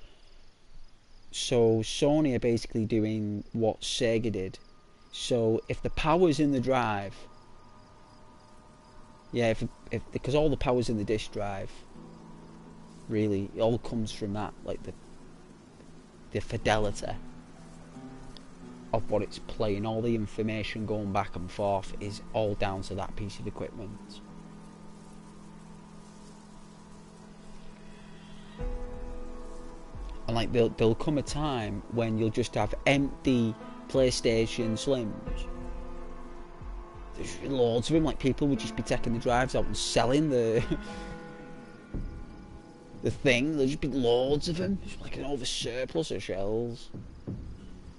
So Sony are basically doing what Sega did. So if the power's in the drive, yeah, if because all the power's in the disk drive, really, it all comes from that, like the fidelity of what it's playing, all the information going back and forth is all down to that piece of equipment. And like there'll come a time when you'll just have empty PlayStation Slims. There's loads of them. Like people would just be taking the drives out and selling the the thing. There'll just be loads of them. It's like an over surplus of shells.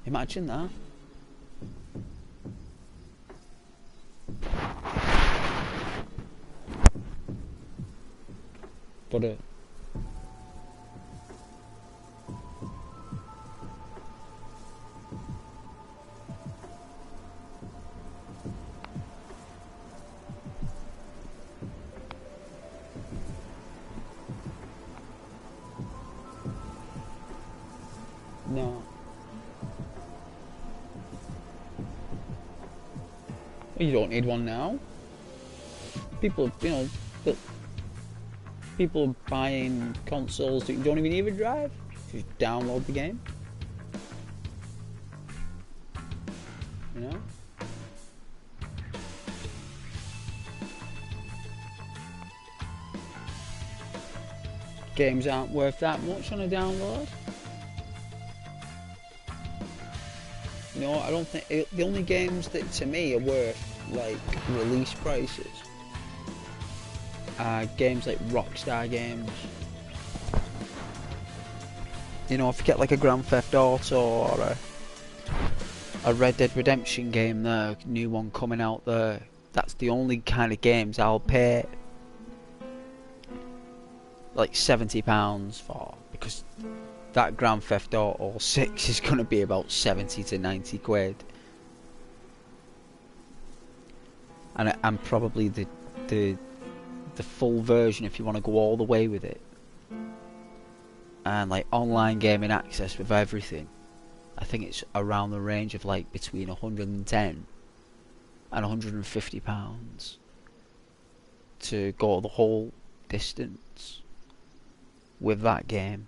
Imagine that. But no. You don't need one now. People, people are buying consoles that you don't even need a drive. Just download the game. You know? Games aren't worth that much on a download. You know, I don't think the only games that to me are worth like release prices are games like Rockstar games. You know, if you get like a Grand Theft Auto or a Red Dead Redemption game, the new one coming out there, that's the only kind of games I'll pay like £70 for, because that Grand Theft Auto 6 is going to be about 70 to 90 quid. And probably the full version, if you want to go all the way with it. And like online gaming access with everything, I think it's around the range of like between 110 and £150 to go the whole distance with that game.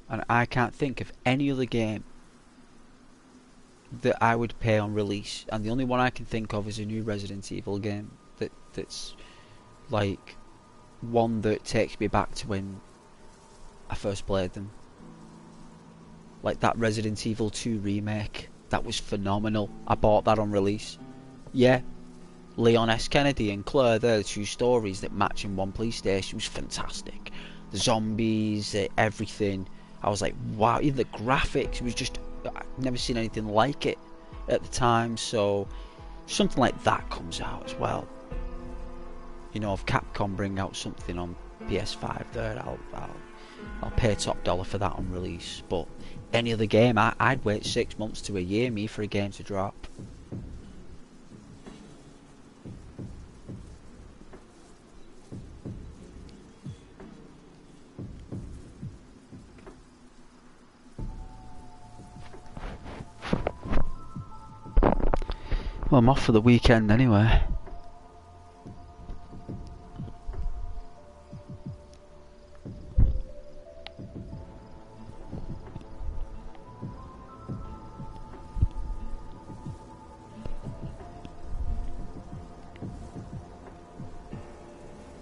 And I can't think of any other game that I would pay on release. And the only one I can think of is a new Resident Evil game that's like one that takes me back to when I first played them. Like that Resident Evil 2 remake, that was phenomenal. I bought that on release. Yeah, Leon S. Kennedy and Claire, they're the two stories that match in one PlayStation. It was fantastic. The zombies, everything. I was like, wow, even the graphics, it was just, I've never seen anything like it at the time. So something like that comes out as well. You know, if Capcom bring out something on PS5 there, I'll pay top dollar for that on release. But any other game, I'd wait 6 months to a year, for a game to drop. Well, I'm off for the weekend anyway.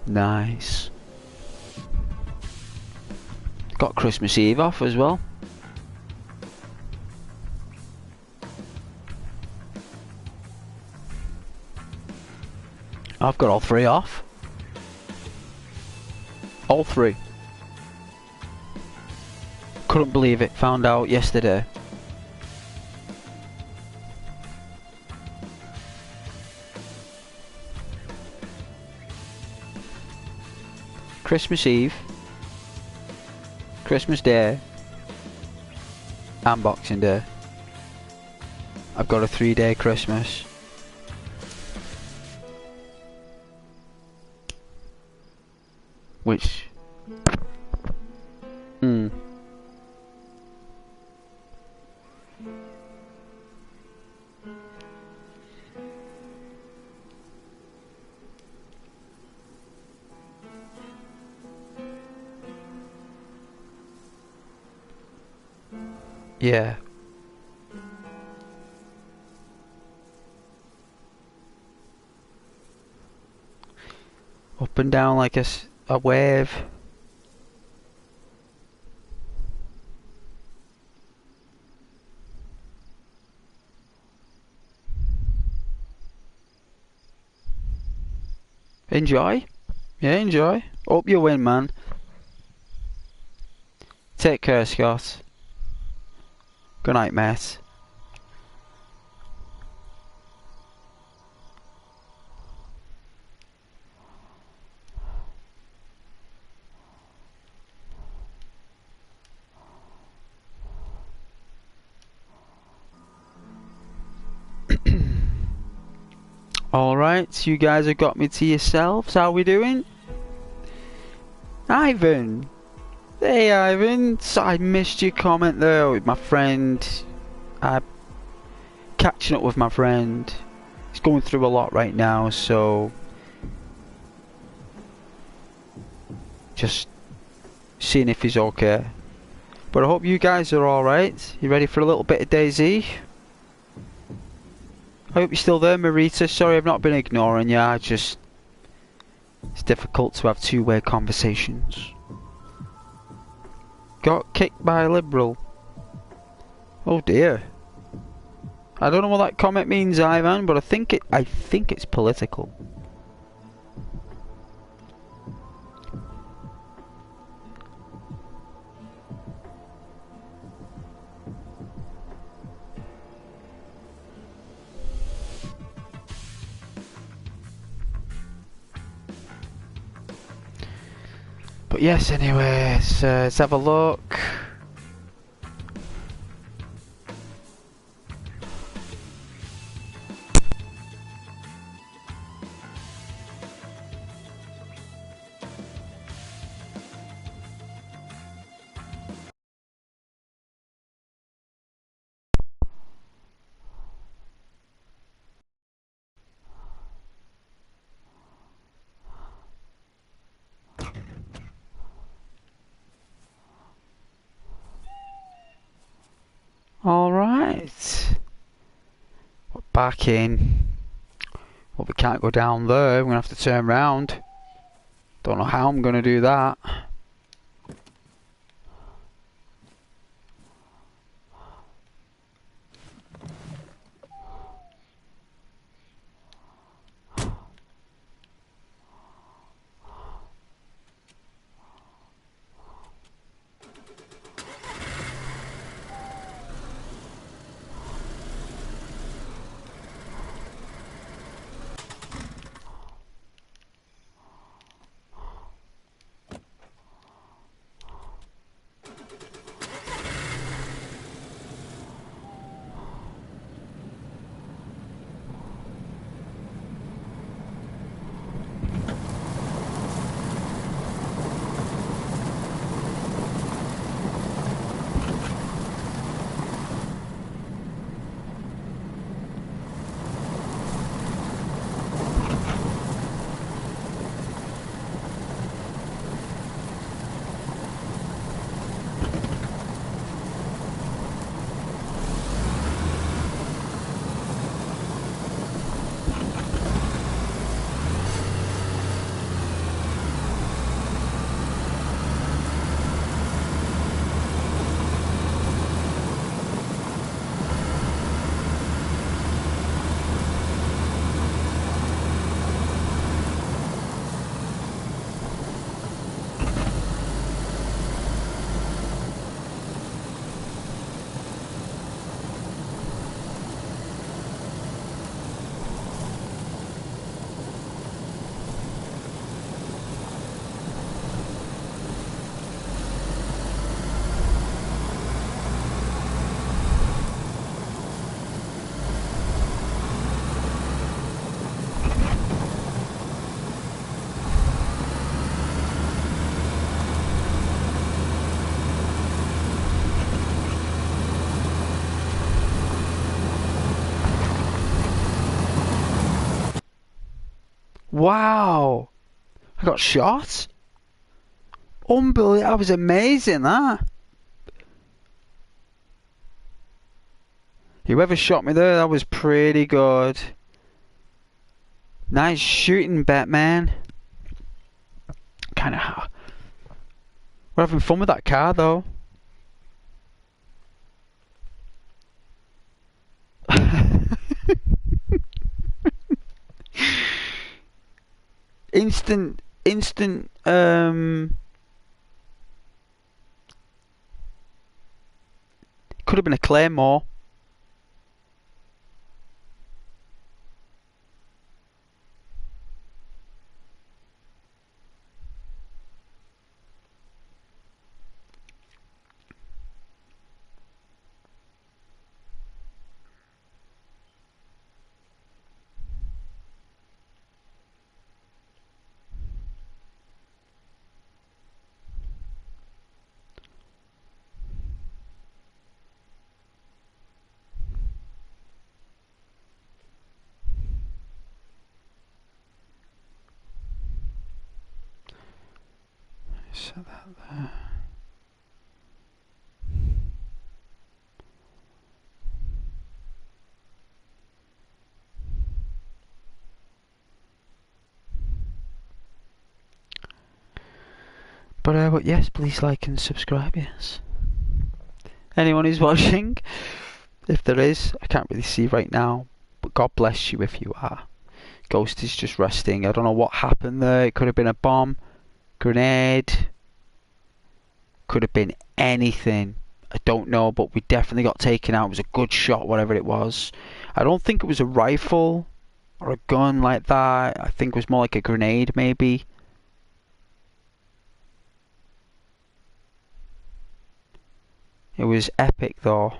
Nice. Got Christmas Eve off as well. I've got all three off. All three. Couldn't believe it. Found out yesterday. Christmas Eve, Christmas Day, and Boxing Day. I've got a 3-day Christmas. Which... yeah. Up and down like a wave. Enjoy. Yeah, enjoy. Hope you win, man. Take care, Scott. Good night, mate. Alright, you guys have got me to yourselves. How we doing? Ivan! Hey, Ivan. So I missed your comment there with my friend. Catching up with my friend. He's going through a lot right now, so just seeing if he's okay. But I hope you guys are alright. You ready for a little bit of DayZ? I hope you're still there, Marita. Sorry I've not been ignoring you. It's difficult to have two-way conversations. Got kicked by a liberal. Oh dear. I don't know what that comment means, Ivan, but I think it's political. But yes, anyways, let's have a look. Alright. We're back in. Well, we can't go down there. We're going to have to turn round. Don't know how I'm going to do that. Wow! I got shot? Unbelievable, that was amazing, that! Whoever shot me there, that was pretty good. Nice shooting, Batman. kind of... We're having fun with that car, though. Instant, could have been a Claymore. Set that there. But yes, please like and subscribe, yes. Anyone who's watching, if there is, I can't really see right now, but God bless you if you are. Ghost is just resting. I don't know what happened there. It could have been a bomb, grenade, could have been anything. I don't know, but we definitely got taken out. It was a good shot, whatever it was. I don't think it was a rifle or a gun like that. I think it was more like a grenade, maybe. It was epic, though.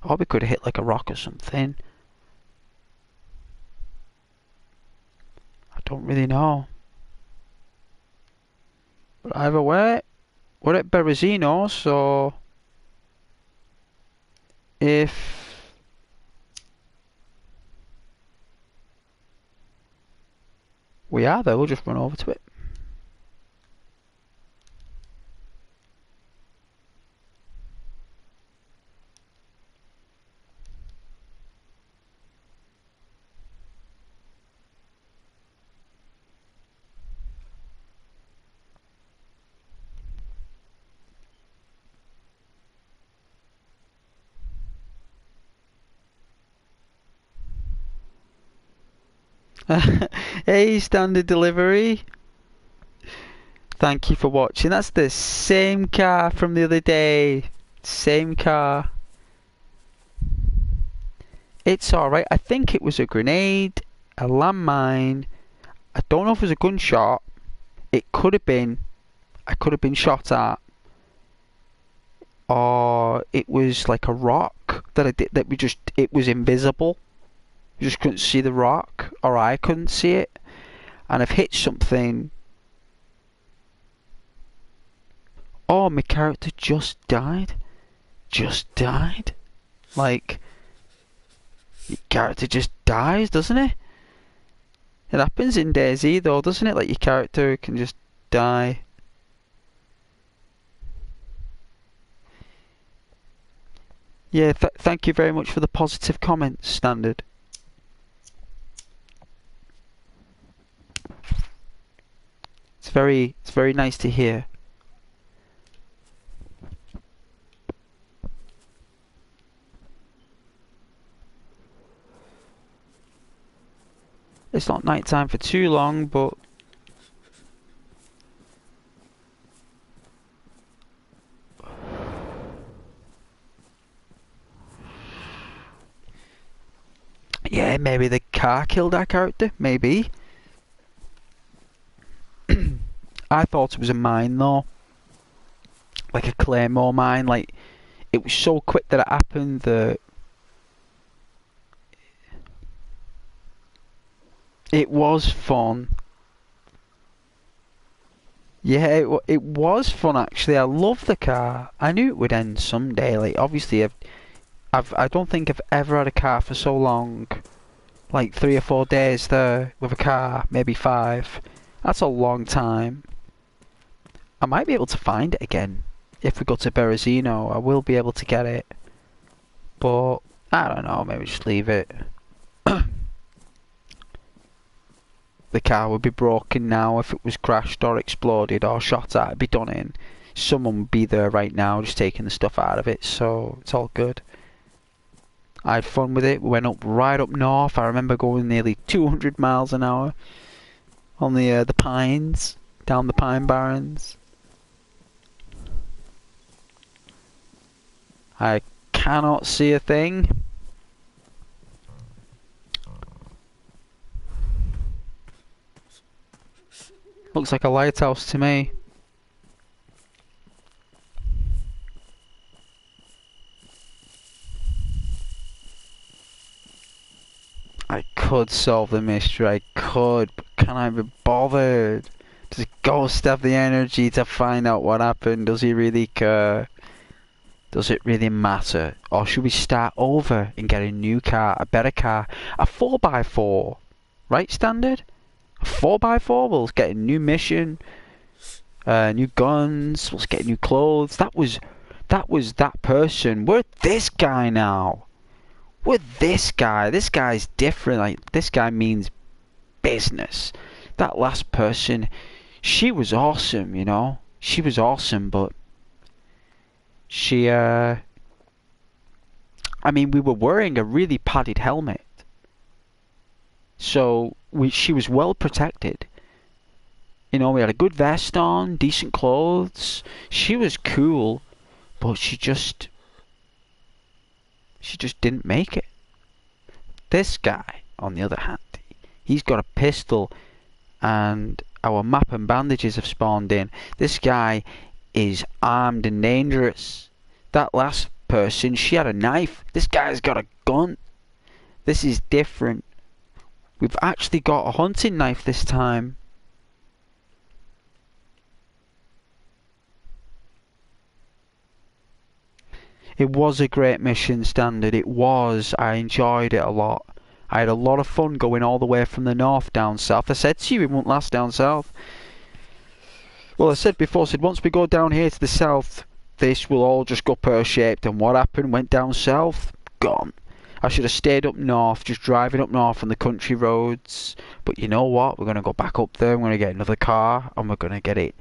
I hope it could have hit like a rock or something. I don't really know. But either way, we're at Berezino, so if we are there, we'll just run over to it. Hey, standard delivery. Thank you for watching. That's the same car from the other day. Same car. It's alright. I think it was a grenade, a landmine. I don't know if it was a gunshot. It could have been. I could have been shot at. Or it was like a rock that I did, that we just, it was invisible. You just couldn't see the rock, or I couldn't see it. And I've hit something. Oh, my character just died. Just died. Like, your character just dies, doesn't it? It happens in DayZ though, doesn't it? Like your character can just die. Yeah, thank you very much for the positive comments, Standard. It's very nice to hear. It's not night time for too long, but yeah, maybe the car killed our character, maybe. I thought it was a mine though. Like a Claymore mine, like it was so quick that it happened that it was fun. Yeah, it was fun actually. I love the car. I knew it would end someday. Like obviously, I don't think I've ever had a car for so long. Like 3 or 4 days there with a car, maybe 5. That's a long time. I might be able to find it again if we go to Berezino. I will be able to get it, but I don't know. Maybe just leave it. the car would be broken now if it was crashed or exploded or shot at. It'd be done in. Someone would be there right now just taking the stuff out of it, so it's all good. I had fun with it. We went right up north. I remember going nearly 200 miles an hour on the pines, down the pine barrens. I cannot see a thing. Looks like a lighthouse to me. I could solve the mystery, I could, but can I be bothered? Does Ghost have the energy to find out what happened? Does he really care? Does it really matter? Or should we start over and get a new car, a better car? A 4x4, right, Standard? A 4x4, we'll get a new mission, new guns, we'll get new clothes. That was that person. We're this guy now. We're this guy. This guy's different. Like, this guy means business. That last person, she was awesome, you know? She was awesome, but she, I mean, we were wearing a really padded helmet. So, she was well protected. You know, we had a good vest on, decent clothes. She was cool, but she just didn't make it. This guy, on the other hand, he's got a pistol and our map and bandages have spawned in. This guy is armed and dangerous. That last person, she had a knife. This guy's got a gun. This is different. We've actually got a hunting knife this time. It was a great mission, Standard. It was. I enjoyed it a lot. I had a lot of fun going all the way from the north down south. I said to you, it won't last down south. Well, I said before, once we go down here to the south, this will all just go pear-shaped. And what happened? Went down south, gone. I should have stayed up north, just driving up north on the country roads. But you know what? We're going to go back up there. We're going to get another car, and we're going to get it.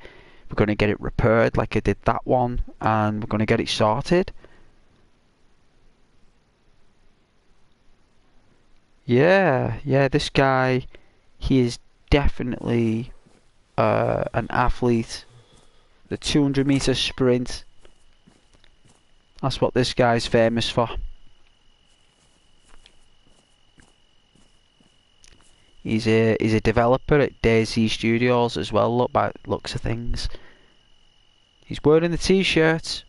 We're going to get it repaired like I did that one, and we're going to get it sorted. Yeah, this guy, he is definitely an athlete. The 200-meter sprint, that's what this guy's famous for. He's a developer at DayZ Studios as well, look by looks of things. He's wearing the t-shirt.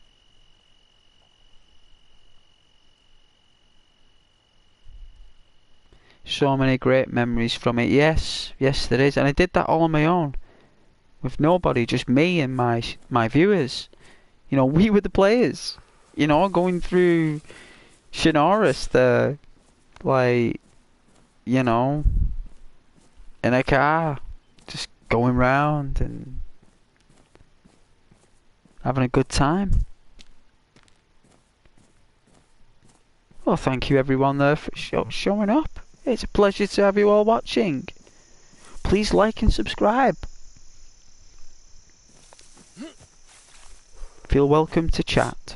So many great memories from it. Yes, there is. And I did that all on my own. With nobody, just me and my viewers. You know, we were the players. You know, going through Shinoris, like, you know, in a car. Just going round and having a good time. Well, thank you everyone there for showing up. It's a pleasure to have you all watching. Please like and subscribe. Feel welcome to chat.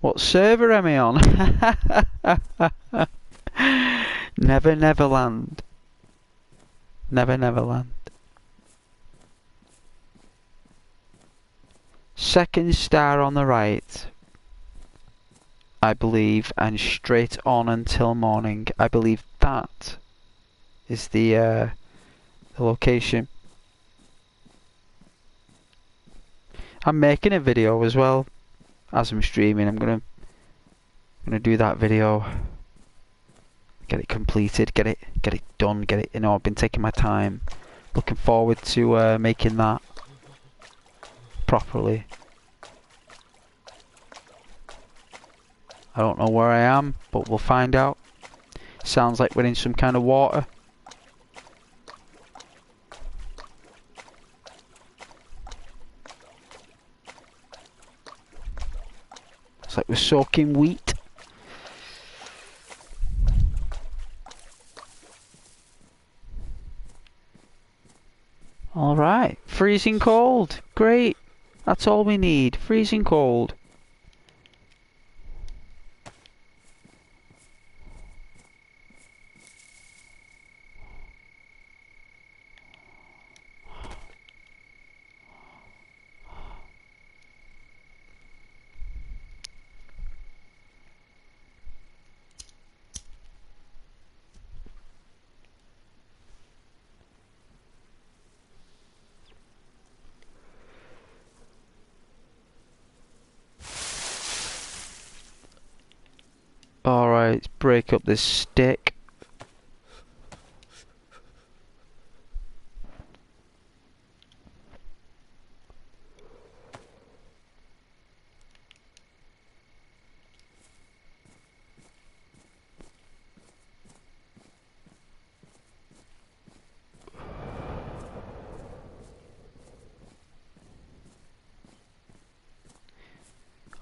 What server am I on? Never Neverland. Never Neverland. Second star on the right, I believe, and straight on until morning. I believe that is the location. I'm making a video as well as I'm streaming. I'm gonna do that video, get it completed, get it done, get it. You know, I've been taking my time, looking forward to making that properly. I don't know where I am, but we'll find out. Sounds like we're in some kind of water. It's like we're soaking wheat. freezing cold. Great. That's all we need. Freezing cold. Alright, let's break up this stick.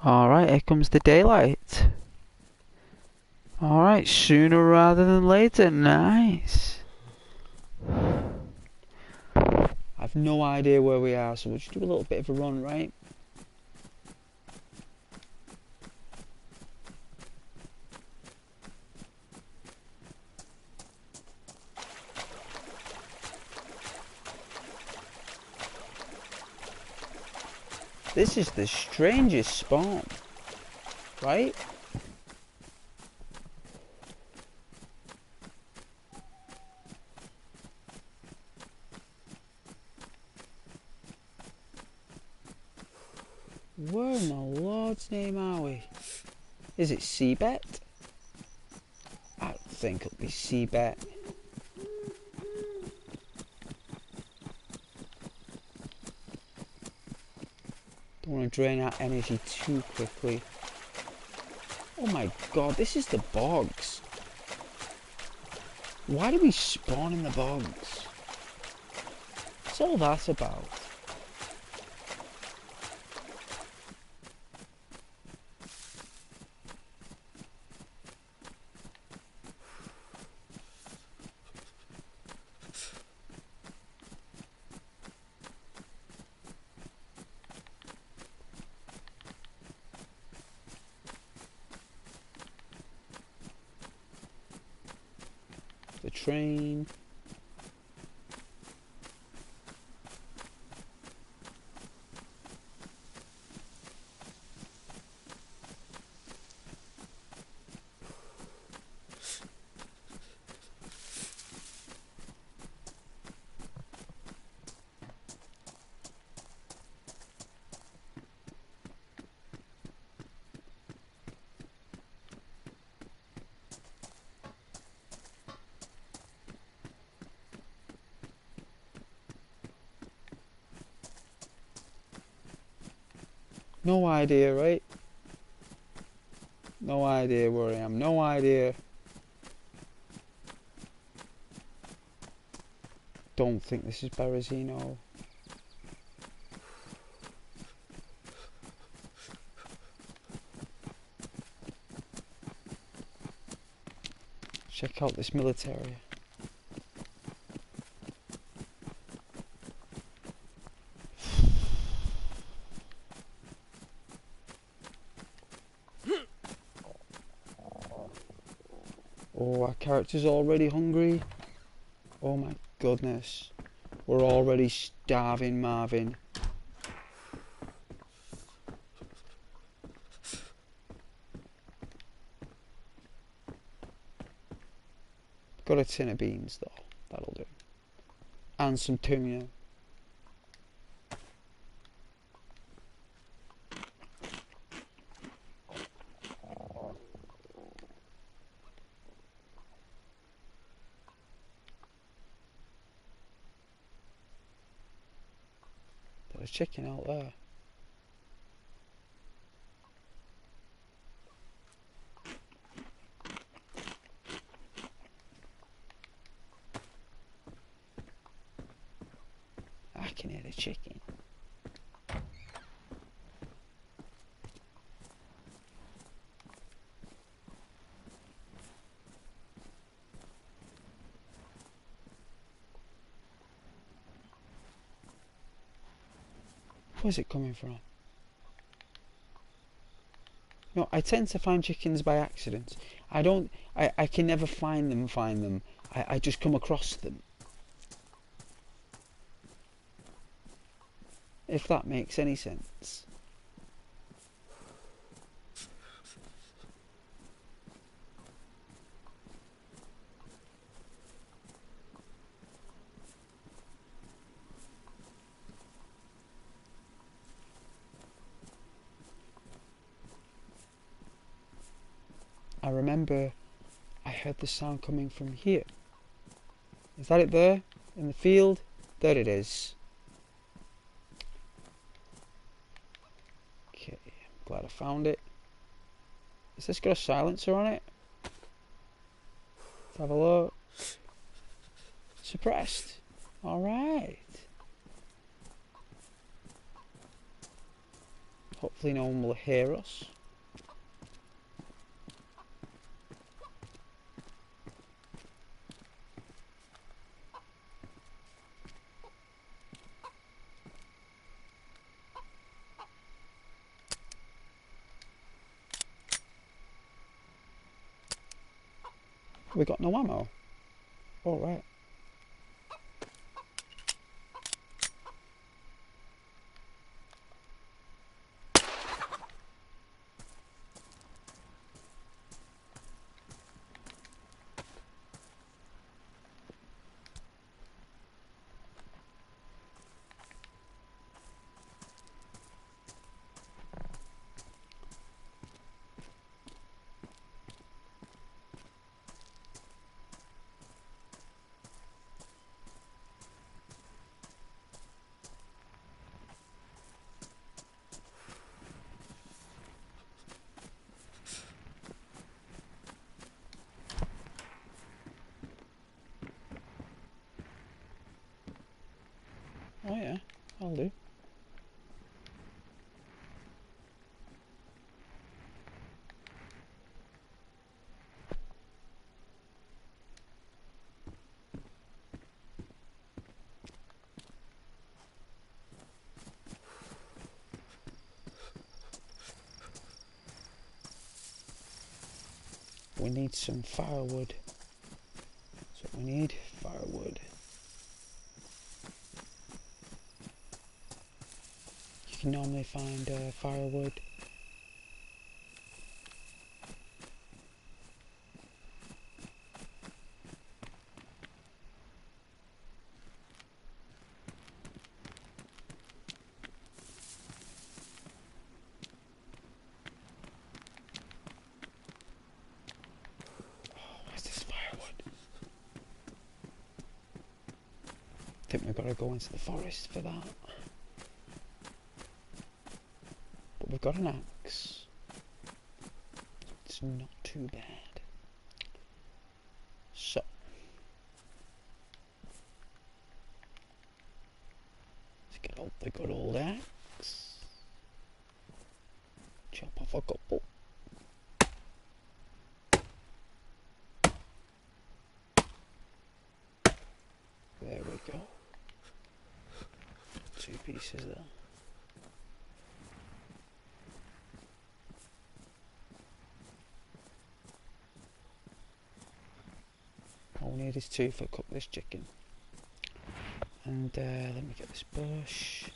Alright, here comes the daylight. Alright, sooner rather than later. Nice. I've no idea where we are, so we'll just do a little bit of a run, right? This is the strangest spawn, right? Where in the Lord's name are we? Is it Seabet? I think it'll be Seabet. Don't want to drain our energy too quickly. Oh my god, this is the bogs. Why do we spawn in the bogs? What's all that about? The train. No idea, right? No idea where I am. No idea. Don't think this is Berezino. Check out this military. Oh, our character's already hungry. Oh my goodness. We're already starving, Marvin. Got a tin of beans though. That'll do. And some tuna. There's a chicken out there. I can hear the chicken. was it coming from? No, I tend to find chickens by accident. I can never find them. I just come across them. If that makes any sense. I remember I heard the sound coming from here. Is that it there? In the field? There it is. Okay, I'm glad I found it. Has this got a silencer on it? Let's have a look. Suppressed. Alright. Hopefully no one will hear us. We got no ammo. All right. Oh yeah, I'll do. We need some firewood. That's what we need, firewood. You can normally find firewood. I think we've got to go into the forest for that. But we've got an axe. It's not too bad. So. Let's get out the good old axe. Chop off a couple. There we go. 2 pieces there. All we need is 2 for cook this chicken. And let me get this bush.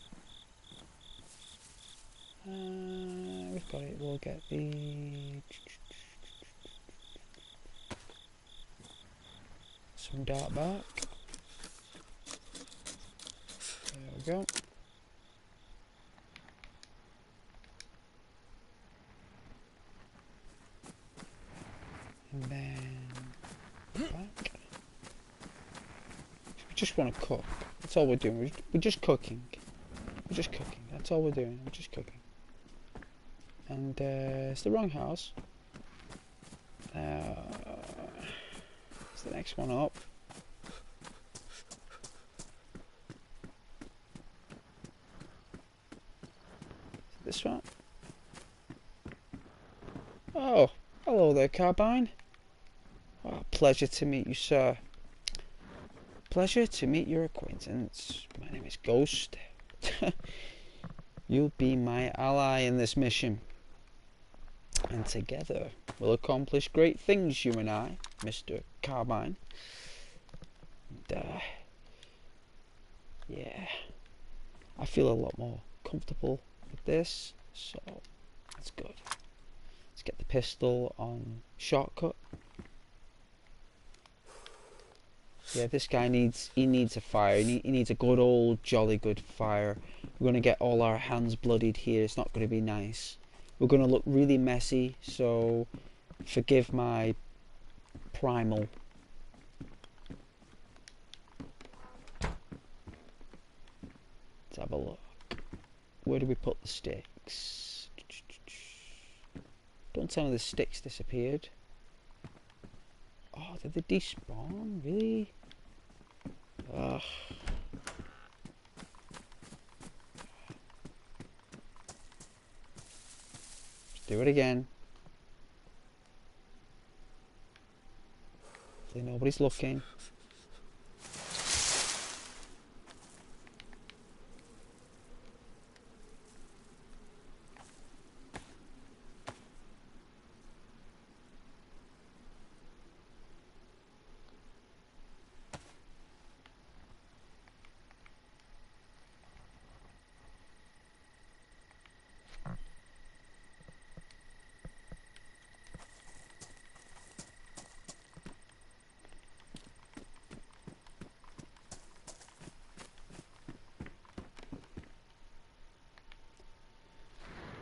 We've got it. We'll get the some dark bark. There we go. And then back. We just want to cook. That's all we're doing. We're just cooking. We're just cooking. That's all we're doing. We're just cooking. And it's the wrong house. It's the next one up. This one. Oh, hello there, Carbine. Oh, pleasure to meet you, sir. Pleasure to meet your acquaintance. My name is Ghost. You'll be my ally in this mission. And together we'll accomplish great things, you and I, Mr. Carbine. And, yeah, I feel a lot more comfortable with this, so that's good. Let's get the pistol on shortcut. Yeah, this guy needs a fire. He needs a good old jolly good fire. We're going to get all our hands bloodied here. It's not going to be nice. We're going to look really messy, so forgive my primal. Let's have a look. Where do we put the sticks? Don't tell me the sticks disappeared. Oh, did they despawn? Really? Ugh. Let's do it again. Hopefully nobody's looking.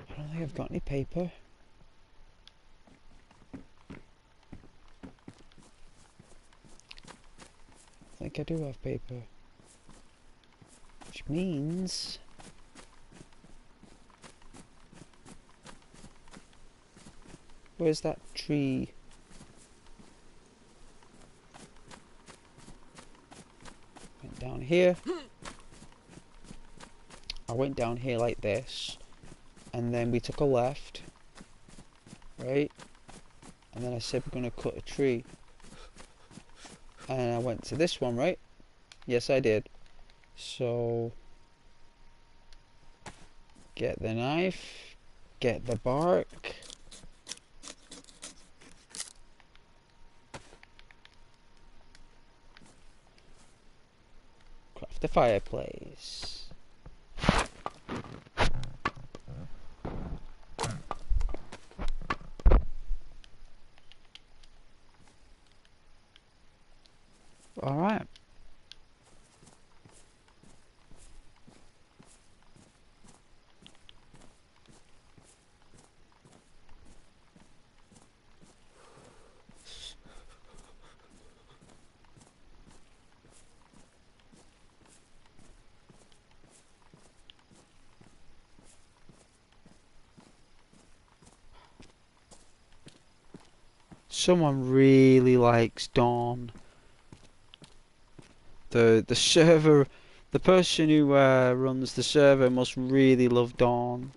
I don't think I've got any paper. I think I do have paper. Which means... where's that tree? Went down here. I went down here like this. And then we took a left. Right? And then I said we're going to cut a tree. And I went to this one, right? Yes, I did. So... get the knife. Get the bark. Craft the fireplace. Alright. Someone really likes Dawn. The server, the person who runs the server must really love Dawn.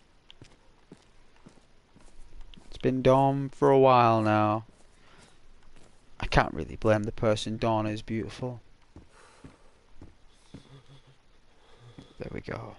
It's been Dawn for a while now. I can't really blame the person. Dawn is beautiful. There we go.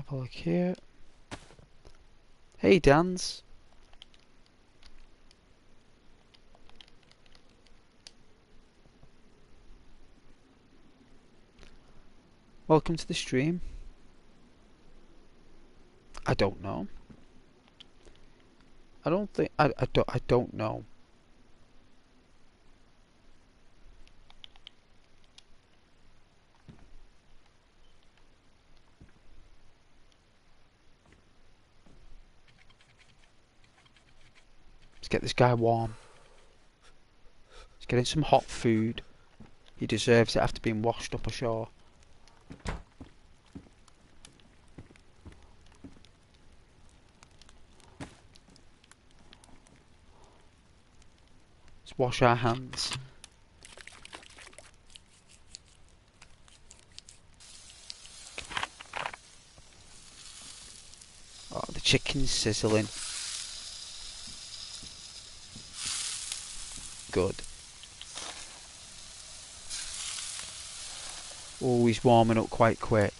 Have a look here. Hey, Dans. Welcome to the stream. I don't know. I don't know. Let's get this guy warm. He's getting some hot food. He deserves it after being washed up ashore. Let's wash our hands. Oh, the chicken's sizzling. Good. Oh, he's warming up quite quick.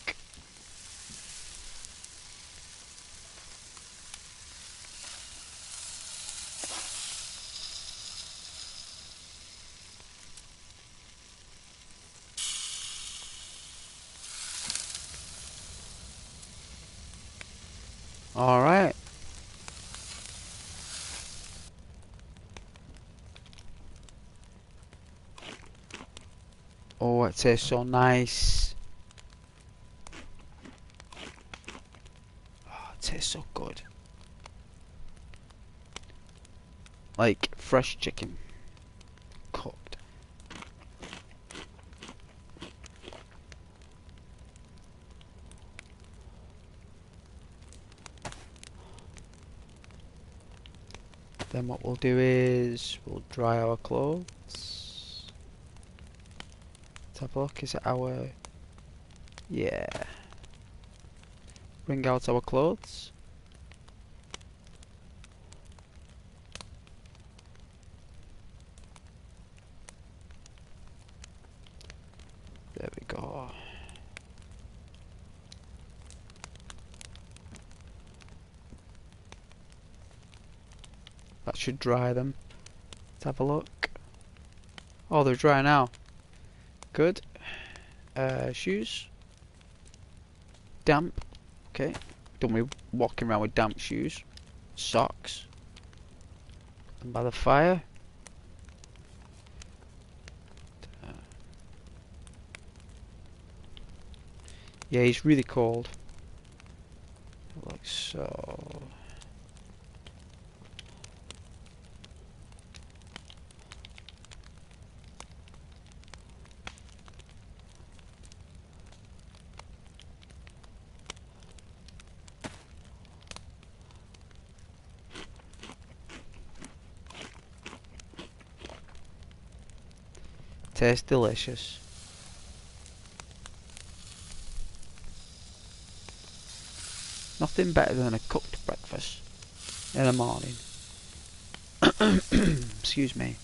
Alright. Oh, it tastes so nice. Oh, it tastes so good. Like fresh chicken. Cooked. Then what we'll do is we'll dry our clothes. Let's have a look. Is it our... Yeah. Bring out our clothes. There we go. That should dry them. Let's have a look. Oh, they're dry now. Good. Shoes. Damp. Okay. Don't be walking around with damp shoes. Socks. And by the fire. Yeah, he's really cold. Like so. Tastes delicious. Nothing better than a cooked breakfast in the morning. Excuse me.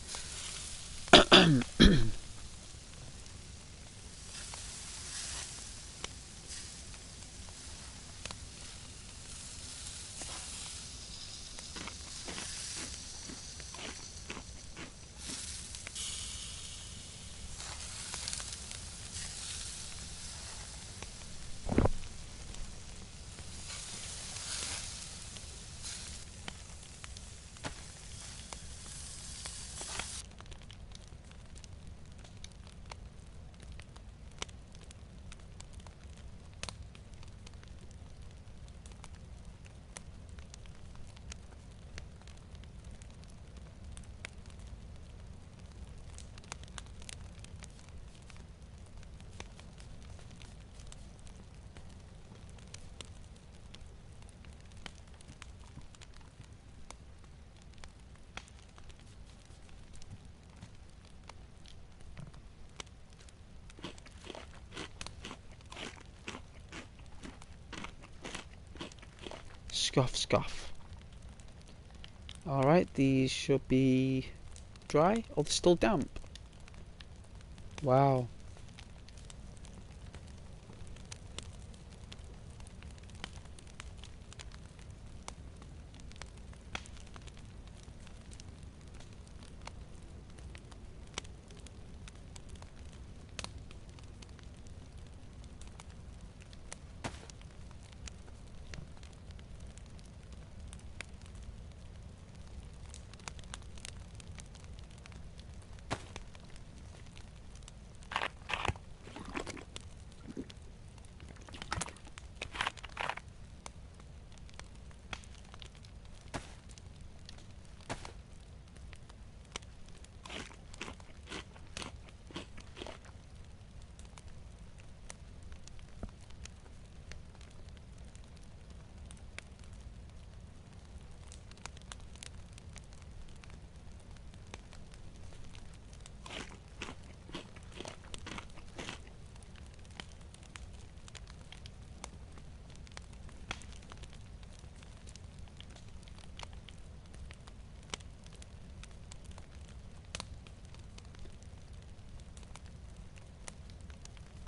Scoff, scoff. Alright, these should be dry. Oh, they're still damp. Wow.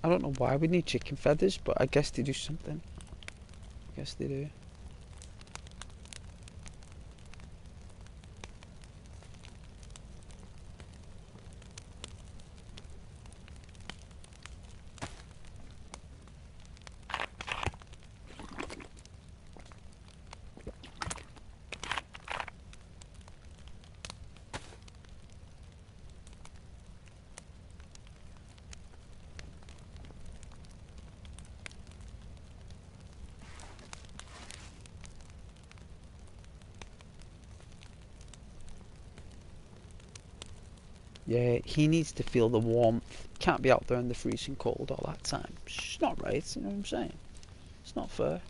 I don't know why we need chicken feathers, but I guess they do something. I guess they do. Yeah, he needs to feel the warmth. Can't be out there in the freezing cold all that time. It's not right, you know what I'm saying? It's not fair.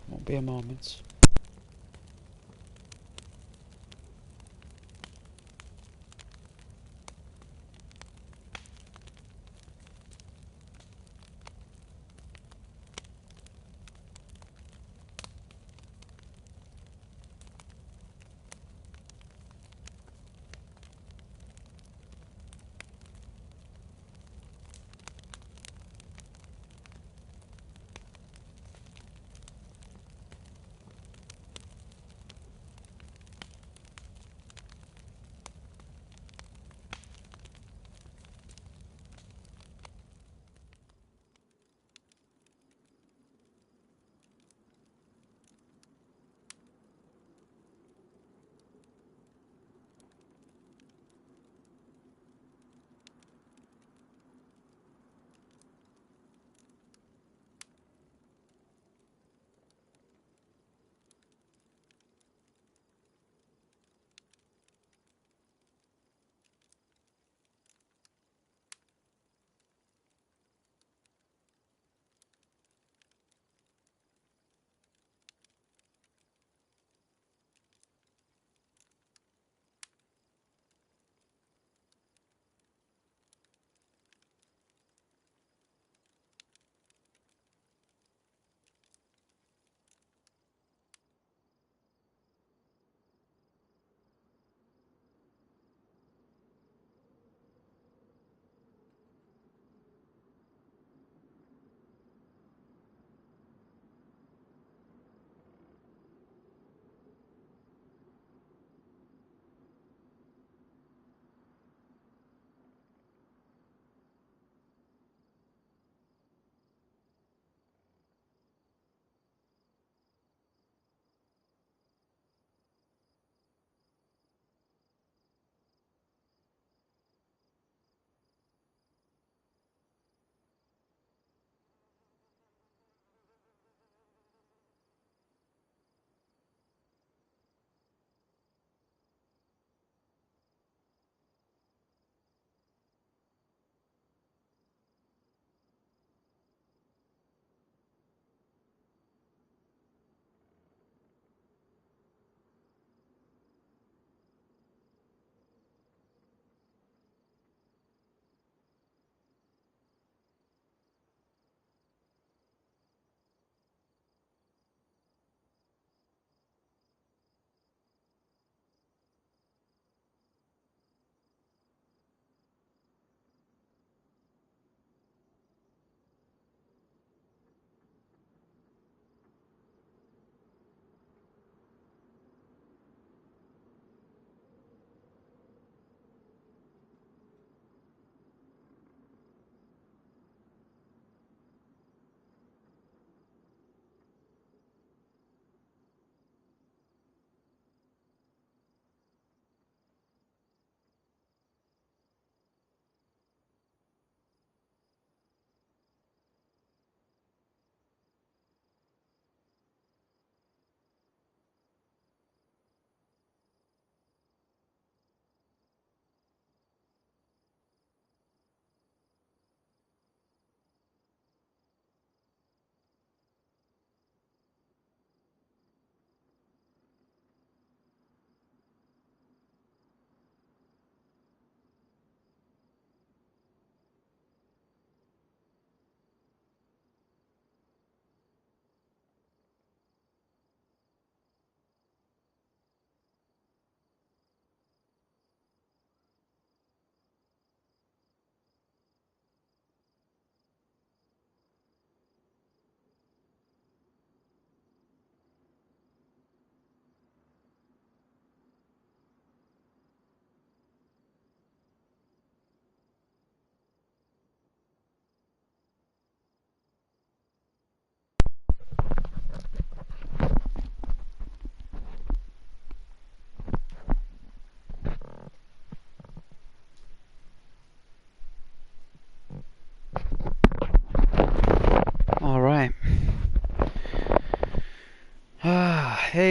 Won't be a moment.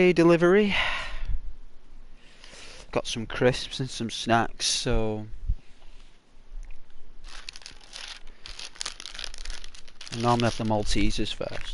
Thursday delivery. Got some crisps and some snacks, so I normally have the Maltesers first.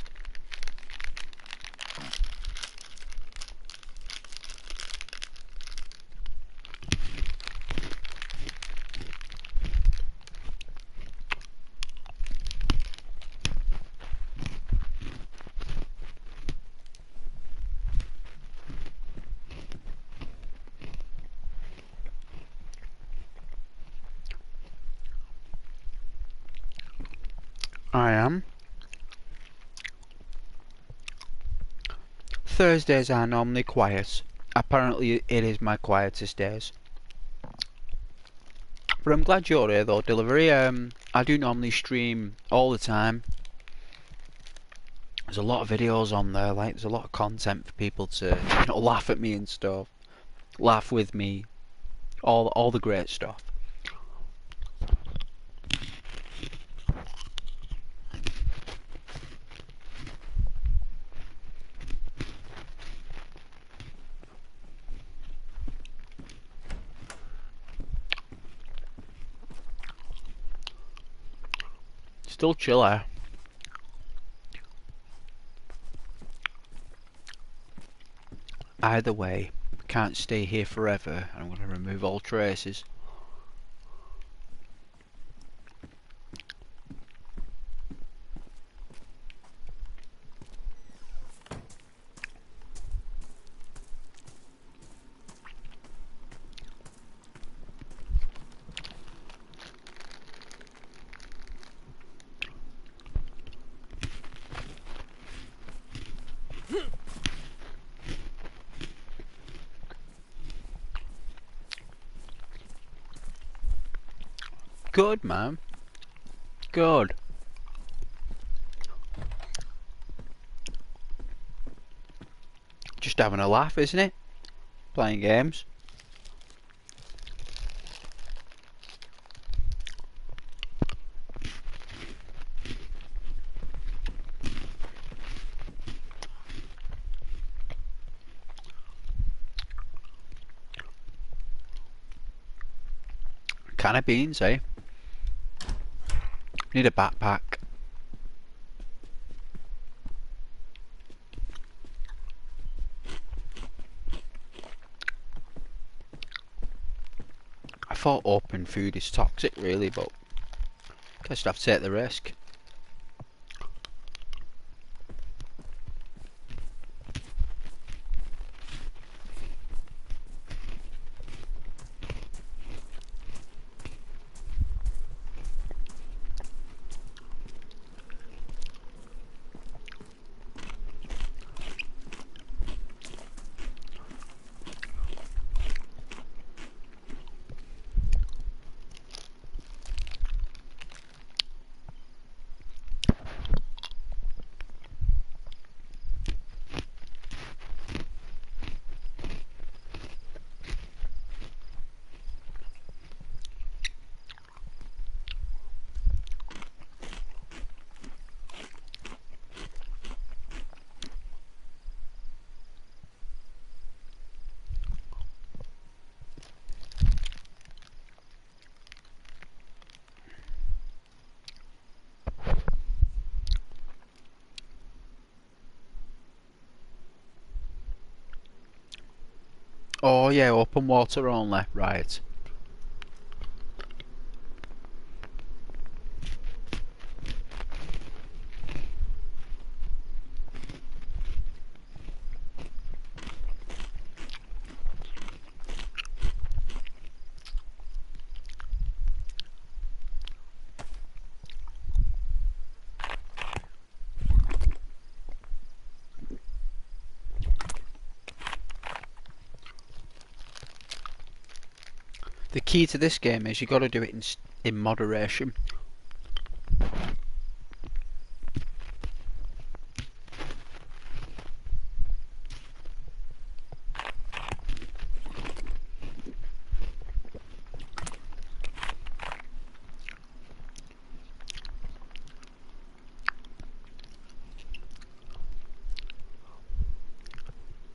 I am. Thursdays are normally quiet. Apparently it is my quietest days. But I'm glad you're here though, Delivery. I do normally stream all the time. There's a lot of videos on there, like there's a lot of content for people to laugh at me and stuff. Laugh with me. All the great stuff. Still chiller. Either way, can't stay here forever. I'm going to remove all traces. Good, man. Good. Just having a laugh, isn't it? Playing games. Can of beans, eh? Need a backpack. I thought open food is toxic really, but guess I'd have to take the risk. Oh yeah, open water only, right. The key to this game is you got to do it in moderation.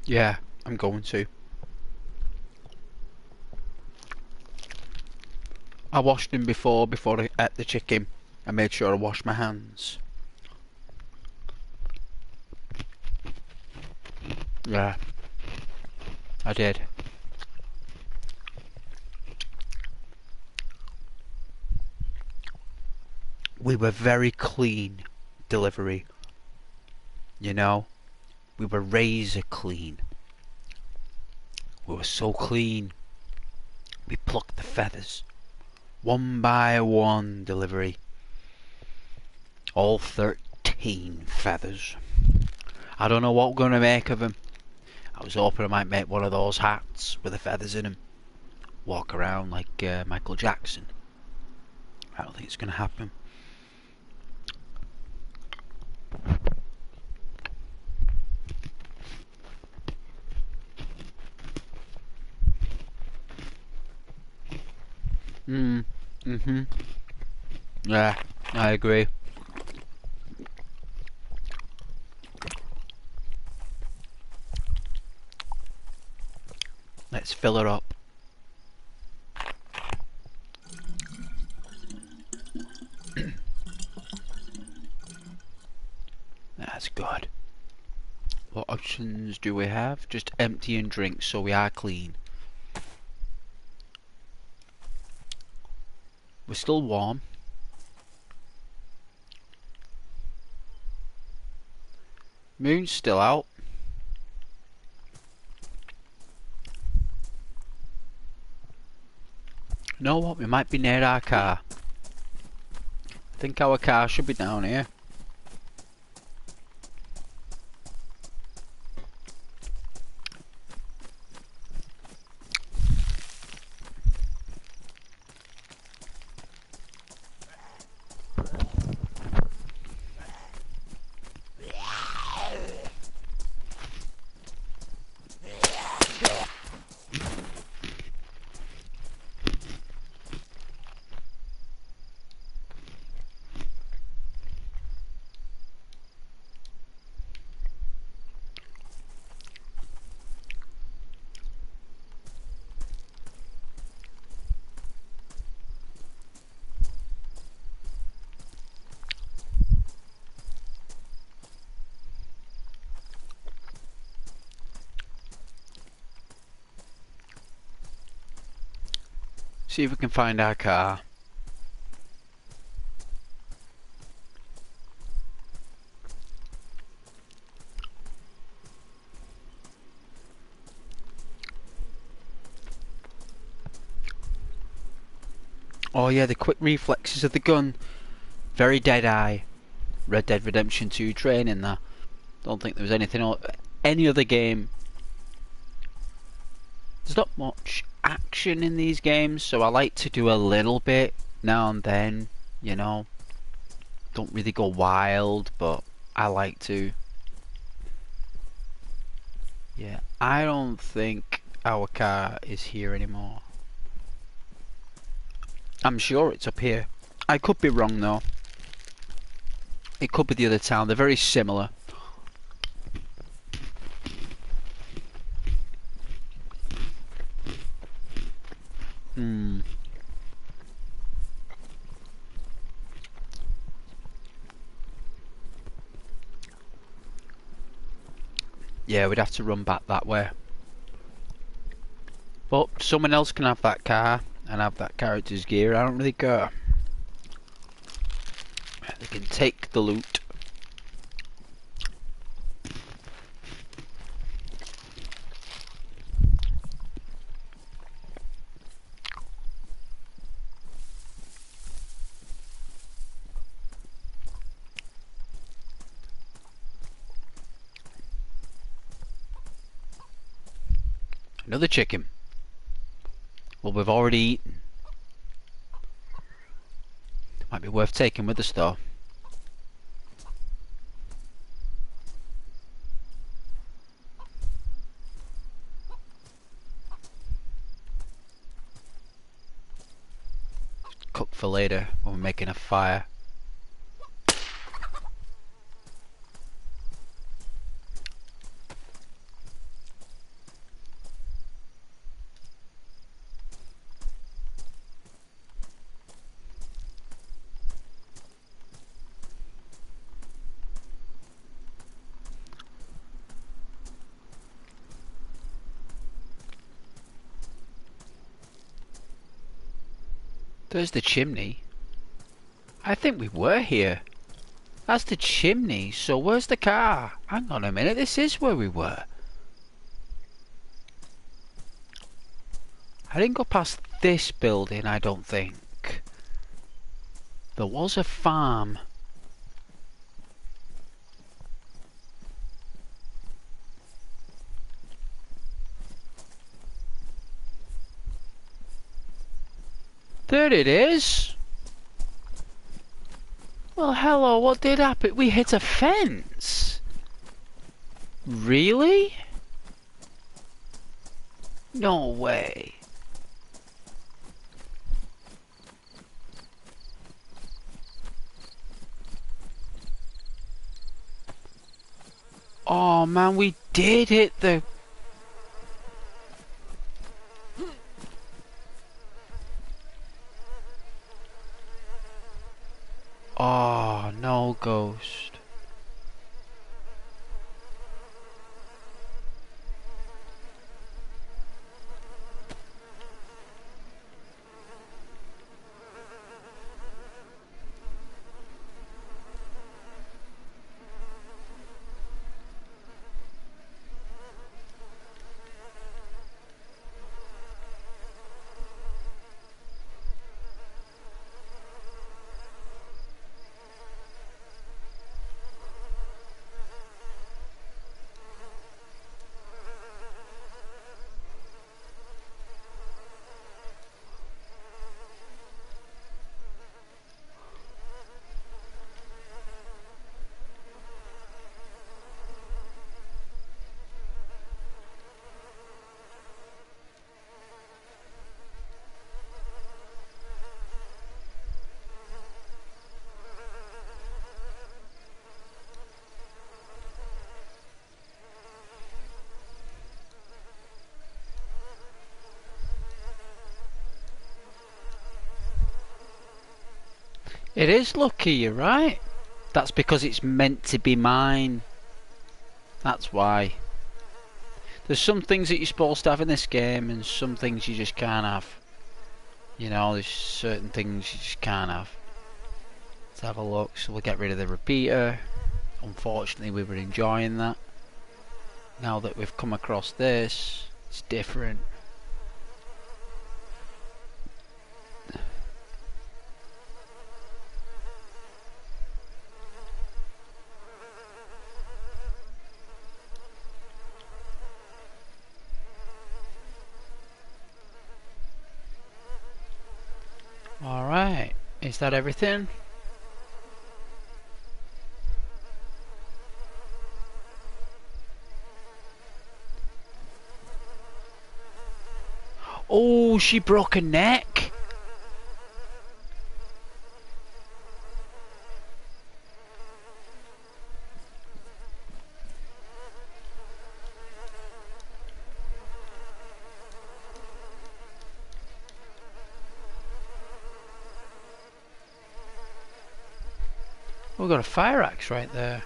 Yeah, I'm going to. I washed them before I ate the chicken. I made sure I washed my hands. Yeah, I did. We were very clean delivery. You know, we were razor clean. We were so clean. We plucked the feathers. One by one delivery. All 13 feathers. I don't know what we're going to make of them. I was hoping I might make one of those hats with the feathers in them. Walk around like Michael Jackson. I don't think it's going to happen. Yeah, I agree. Let's fill her up. That's good. What options do we have? Just empty and drink, so we are clean. We're still warm. Moon's still out. You know what? We might be near our car. I think our car should be down here. See if we can find our car. Oh yeah, the quick reflexes of the gun. Very Dead-Eye. Red Dead Redemption 2 training there. Don't think there was anything any other game. There's not much action in these games, so I like to do a little bit now and then, you know. Don't really go wild, but I like to. Yeah, I don't think our car is here anymore. I'm sure it's up here. I could be wrong though. It could be the other town. They're very similar. Yeah, we'd have to run back that way. But someone else can have that car and have that character's gear. I don't really care. They can take the loot. Another chicken. Well, we've already eaten. Might be worth taking with us though. Cook for later when we're making a fire. There's the chimney. I think we were here. That's the chimney, so where's the car? Hang on a minute, this is where we were. I didn't go past this building, I don't think. There was a farm. There it is. Well, hello, what did happen? We hit a fence. Really? No way. Oh man, we did hit the... Oh, no ghost. It is lucky, you're right. That's because it's meant to be mine. That's why. There's some things that you're supposed to have in this game and some things you just can't have. You know, there's certain things you just can't have. Let's have a look. So we'll get rid of the repeater. Unfortunately, we were enjoying that. Now that we've come across this, it's different. Alright, is that everything? Oh, she broke her neck. We've got a fire axe right there.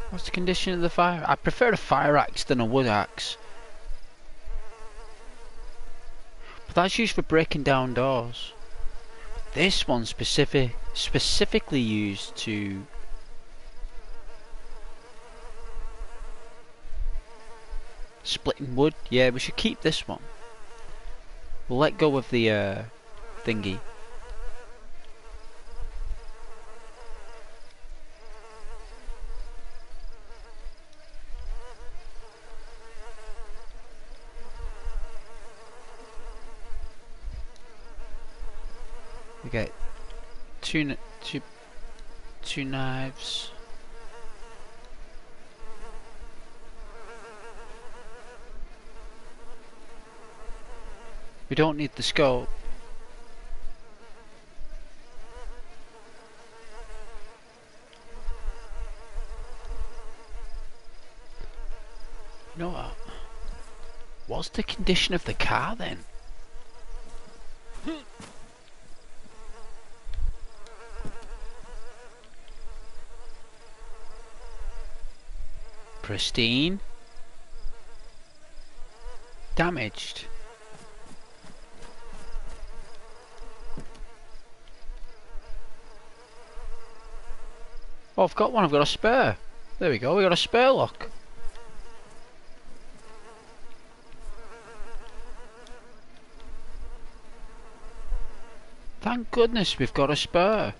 What's the condition of the fire? I prefer a fire axe than a wood axe. But that's used for breaking down doors. This one's specifically used to splitting wood. Yeah, we should keep this one. We'll let go of the thingy. We get two knives. We don't need the scope. You know what? What's the condition of the car then? Pristine. Damaged. Oh, I've got one. I've got a spare. There we go. We got a spare lock. Thank goodness we've got a spare.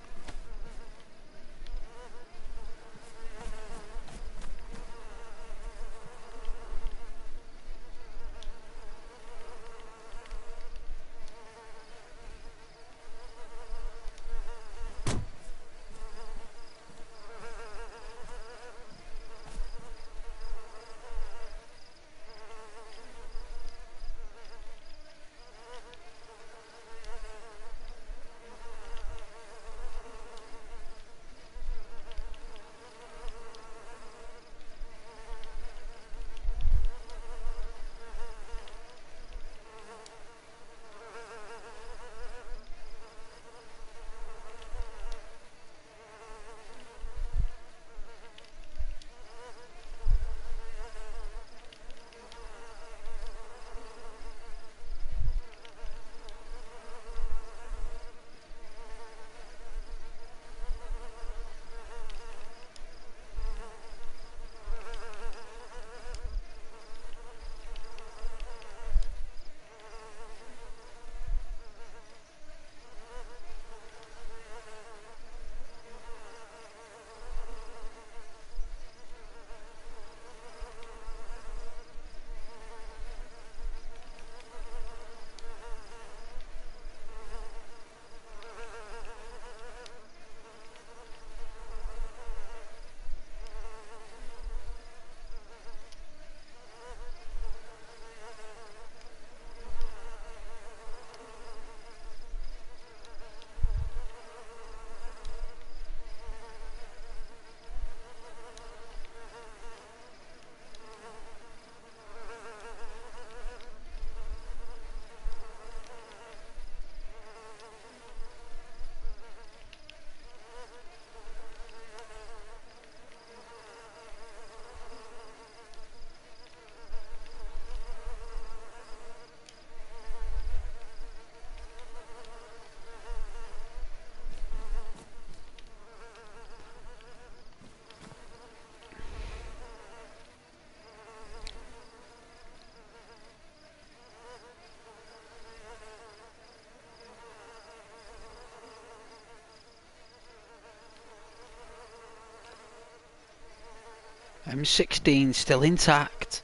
M16 still intact.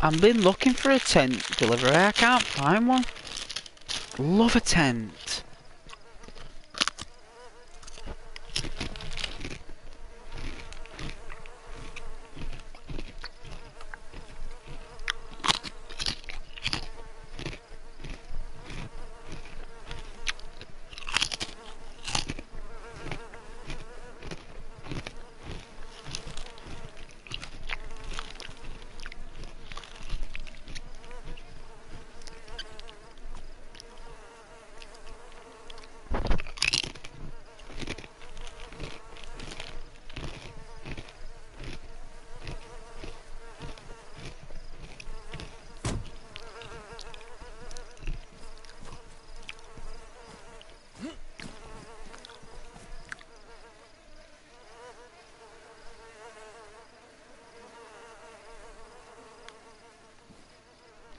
I've been looking for a tent delivery. I can't find one. Love a tent.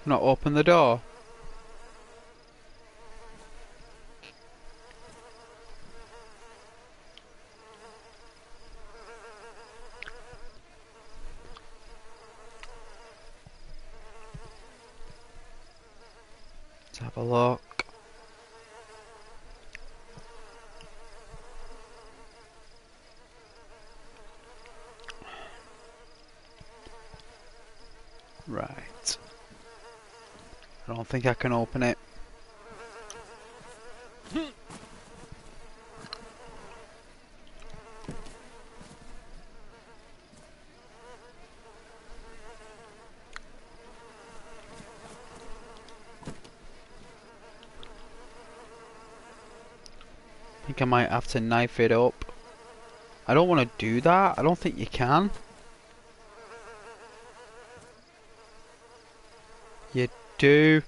Not open the door. Let's have a look. Right. I don't think I can open it. I think I might have to knife it up. I don't want to do that. I don't think you can. You do.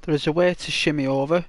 There is a way to shimmy over.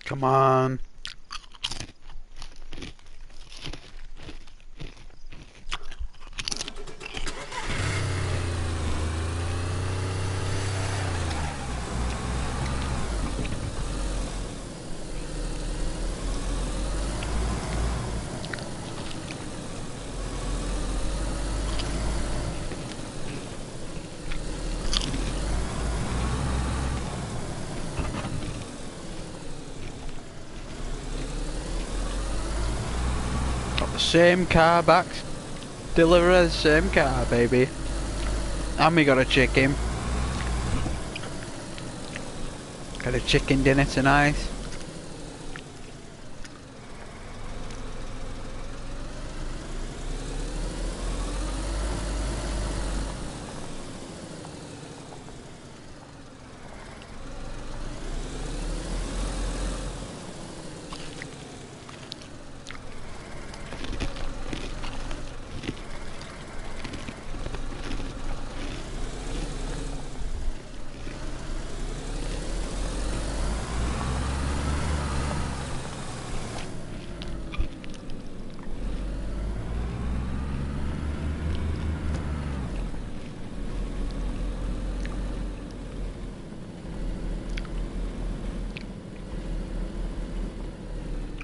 Come on. Got the same car back. Deliver the same car, baby. And we got a chicken. Got a chicken dinner tonight.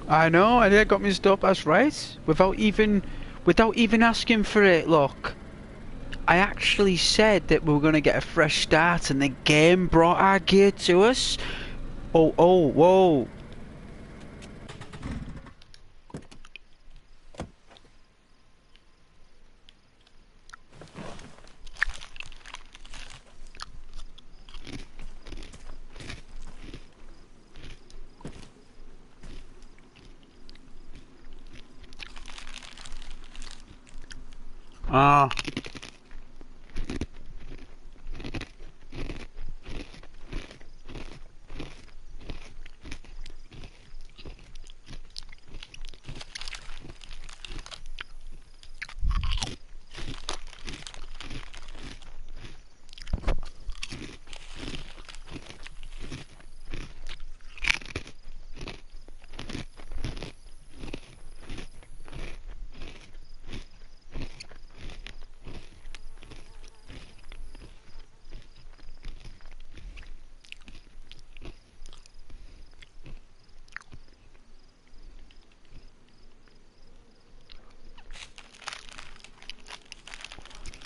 I know, I got my stuff, that's right. Without even asking for it, look. I actually said that we were gonna get a fresh start and the game brought our gear to us. Oh, whoa. Ah.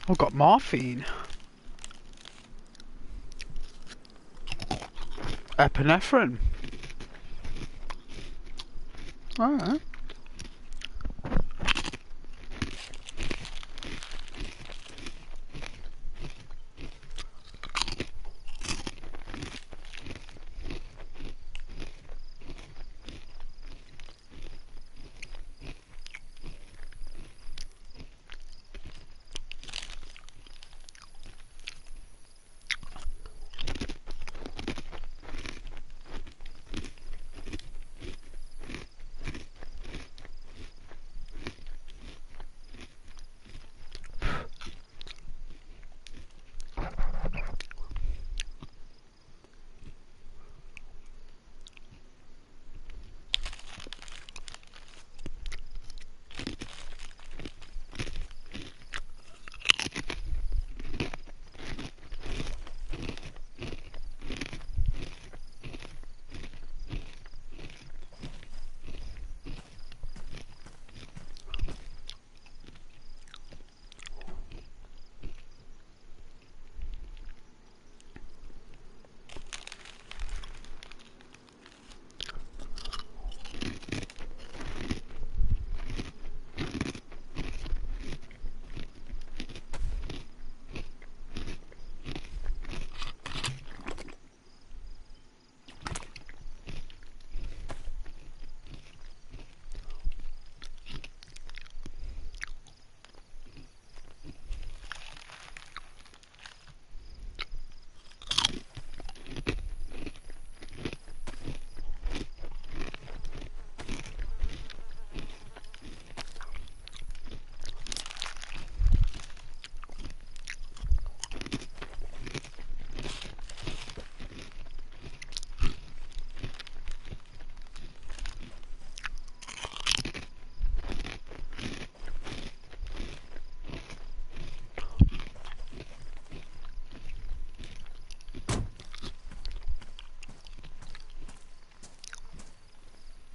I've got morphine. Epinephrine. Alright.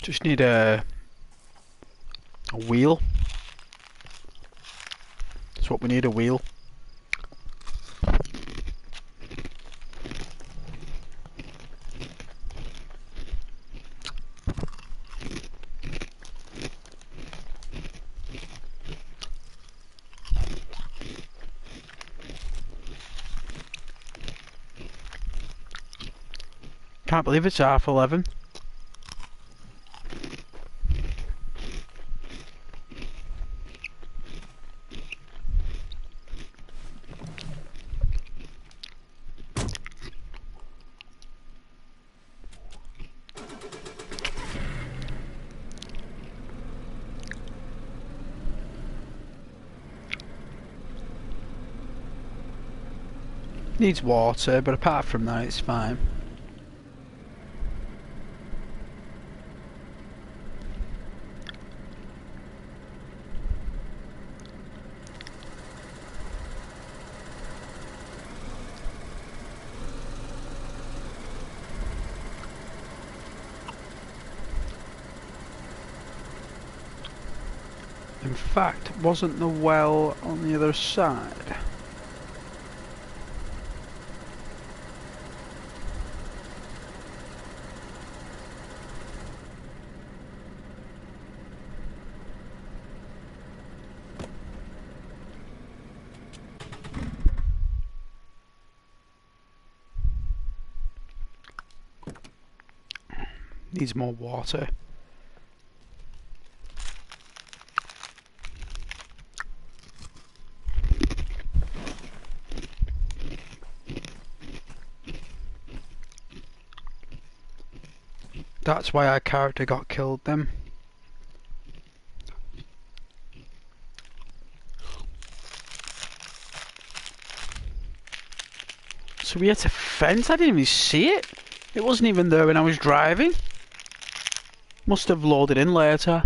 Just need a wheel. That's what we need, a wheel. Can't believe it's 11:30. Needs water, but apart from that it's fine. In fact, wasn't the well on the other side? Needs more water. That's why our character got killed then. So we hit a fence? I didn't even see it. It wasn't even there when I was driving. Must have loaded in later.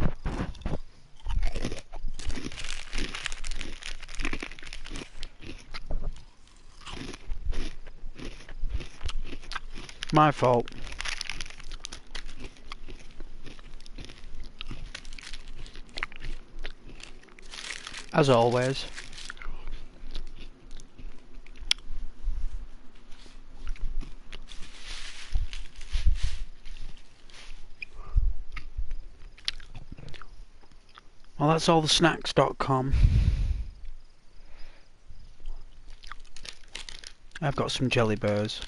My fault. As always. Well, that's all the snacks.com. I've got some jelly bears.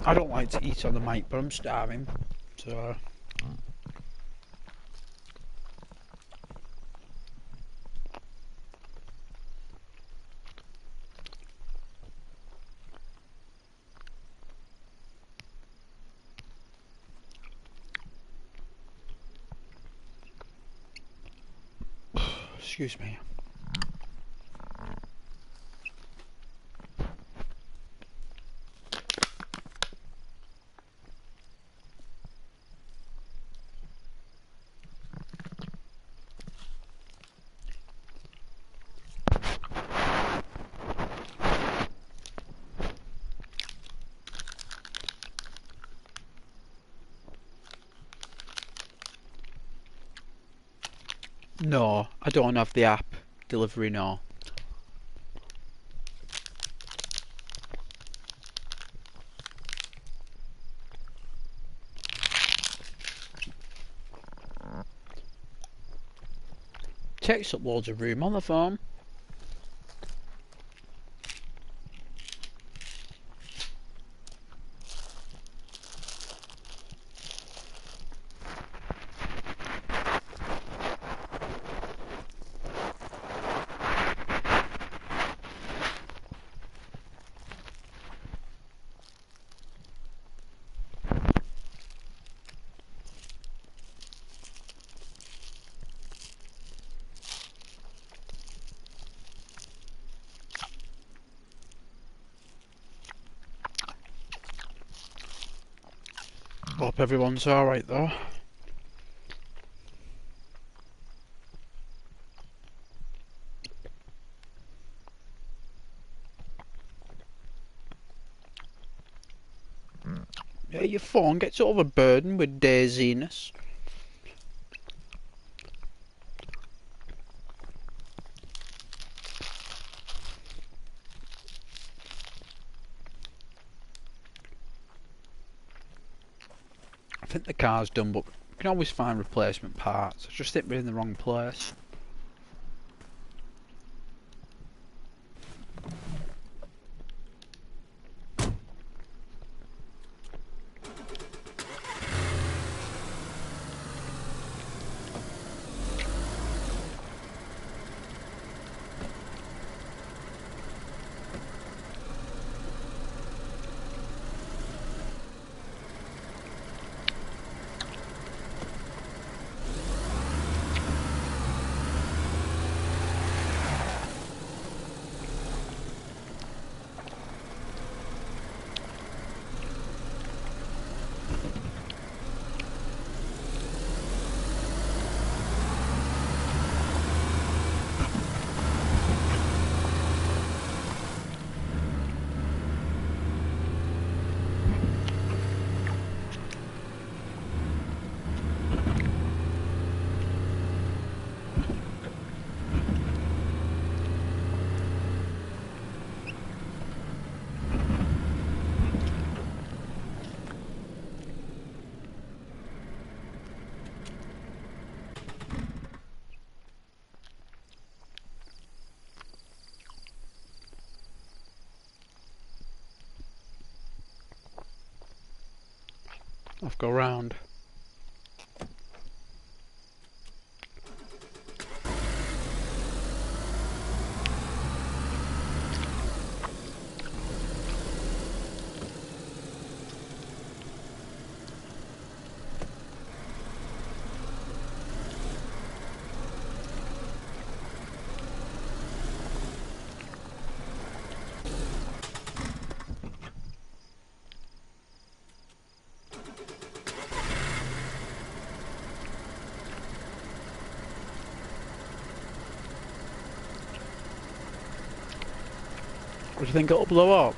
I don't like to eat on the mic, but I'm starving, so... Excuse me. No, I don't have the app. Delivery, no. Takes up loads of room on the phone. Hope everyone's alright though. Yeah, your phone gets overburdened with DayZ-ness. I think the car's done, but you can always find replacement parts. I just think we're in the wrong place. I've go round. Do you think it'll blow up?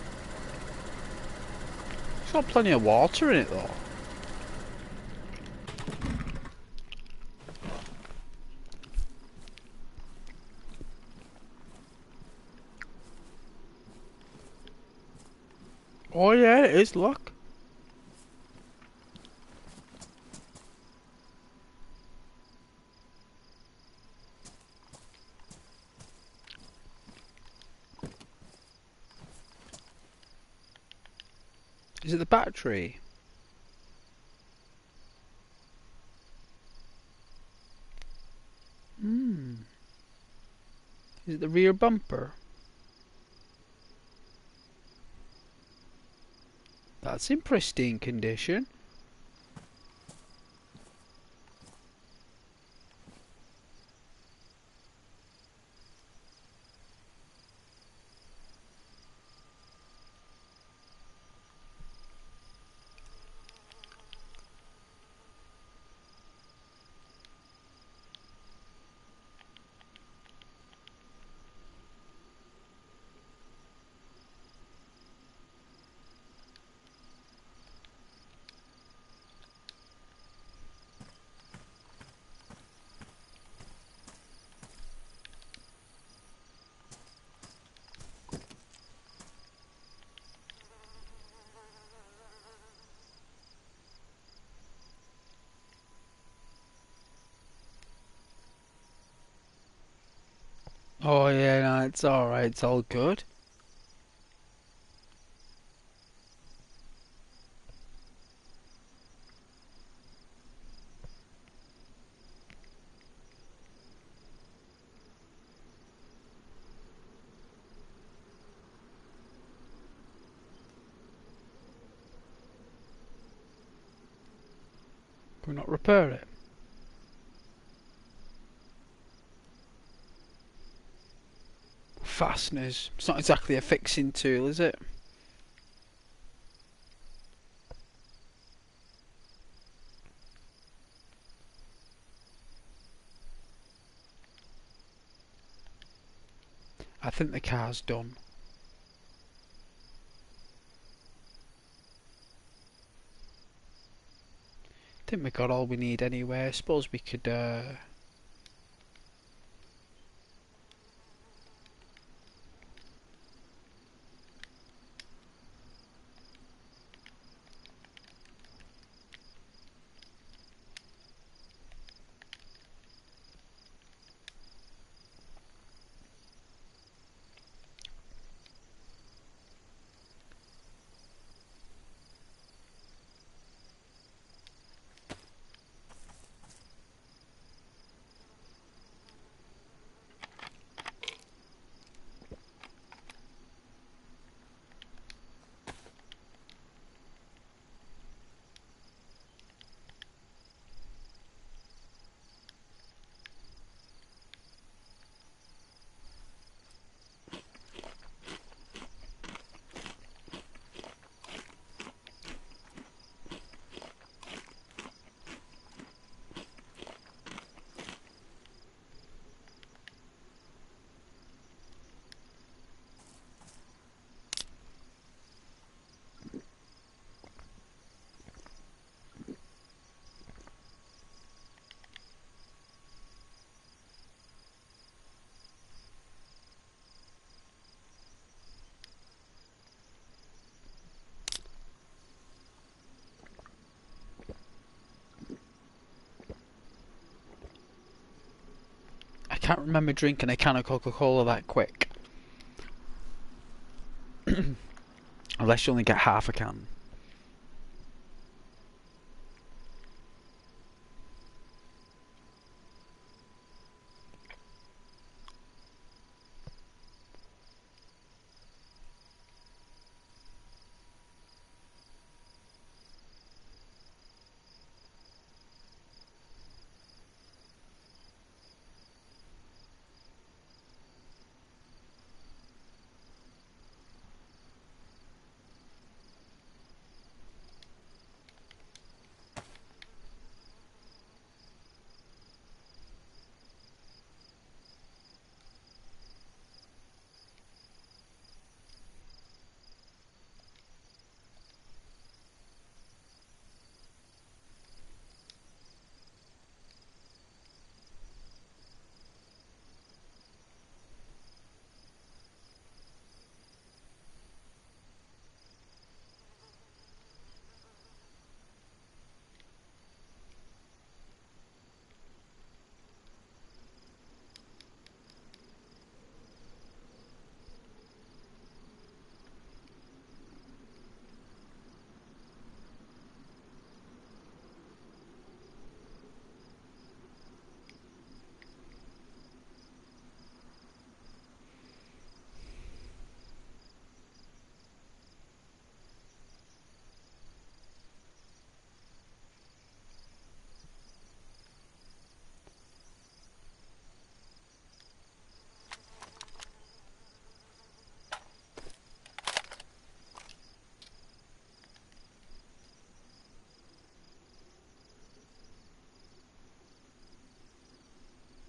It's got plenty of water in it though. Oh yeah, it is, look. Is it the battery? Is it the rear bumper? That's in pristine condition. Oh yeah, no, it's alright, it's all good. Can we not repair it? Fasteners. It's not exactly a fixing tool, is it? I think the car's done. I think we got all we need anyway. I suppose we could I can't remember drinking a can of Coca-Cola that quick. Unless you only get half a can.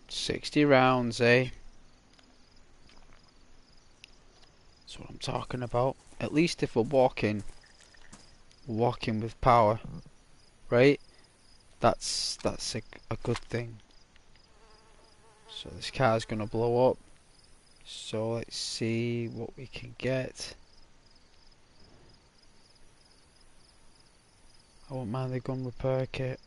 £60, eh? That's what I'm talking about. At least if we're walking with power, right? That's a good thing. So this car's gonna blow up. So let's see what we can get. I won't mind the gun repair kit.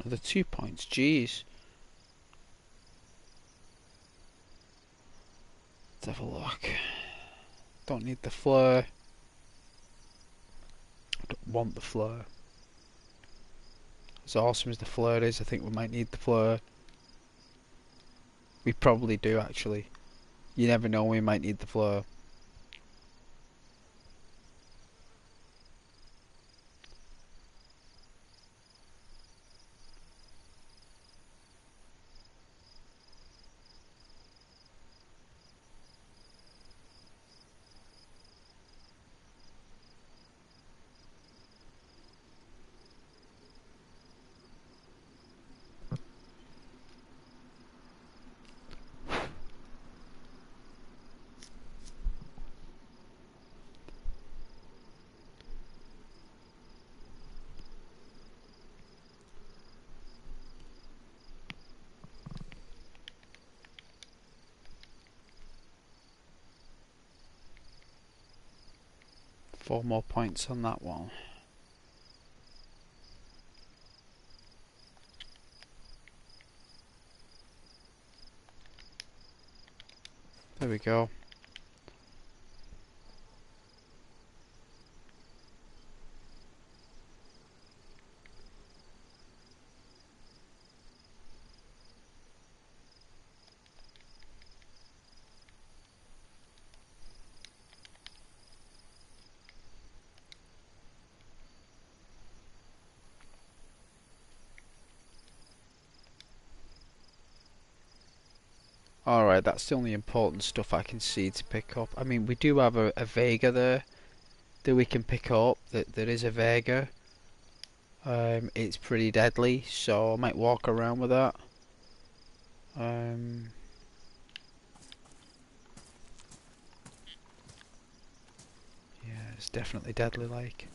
Another 2 points. Jeez. Let's have a look. Don't need the flare. I don't want the flare. As awesome as the flare is, I think we might need the flare. We probably do, actually. You never know, we might need the flare. Four more points on that one. There we go. Alright, that's the only important stuff I can see to pick up. I mean, we do have a Vega there that we can pick up. There is a Vega. It's pretty deadly, so I might walk around with that. Yeah, it's definitely deadly like.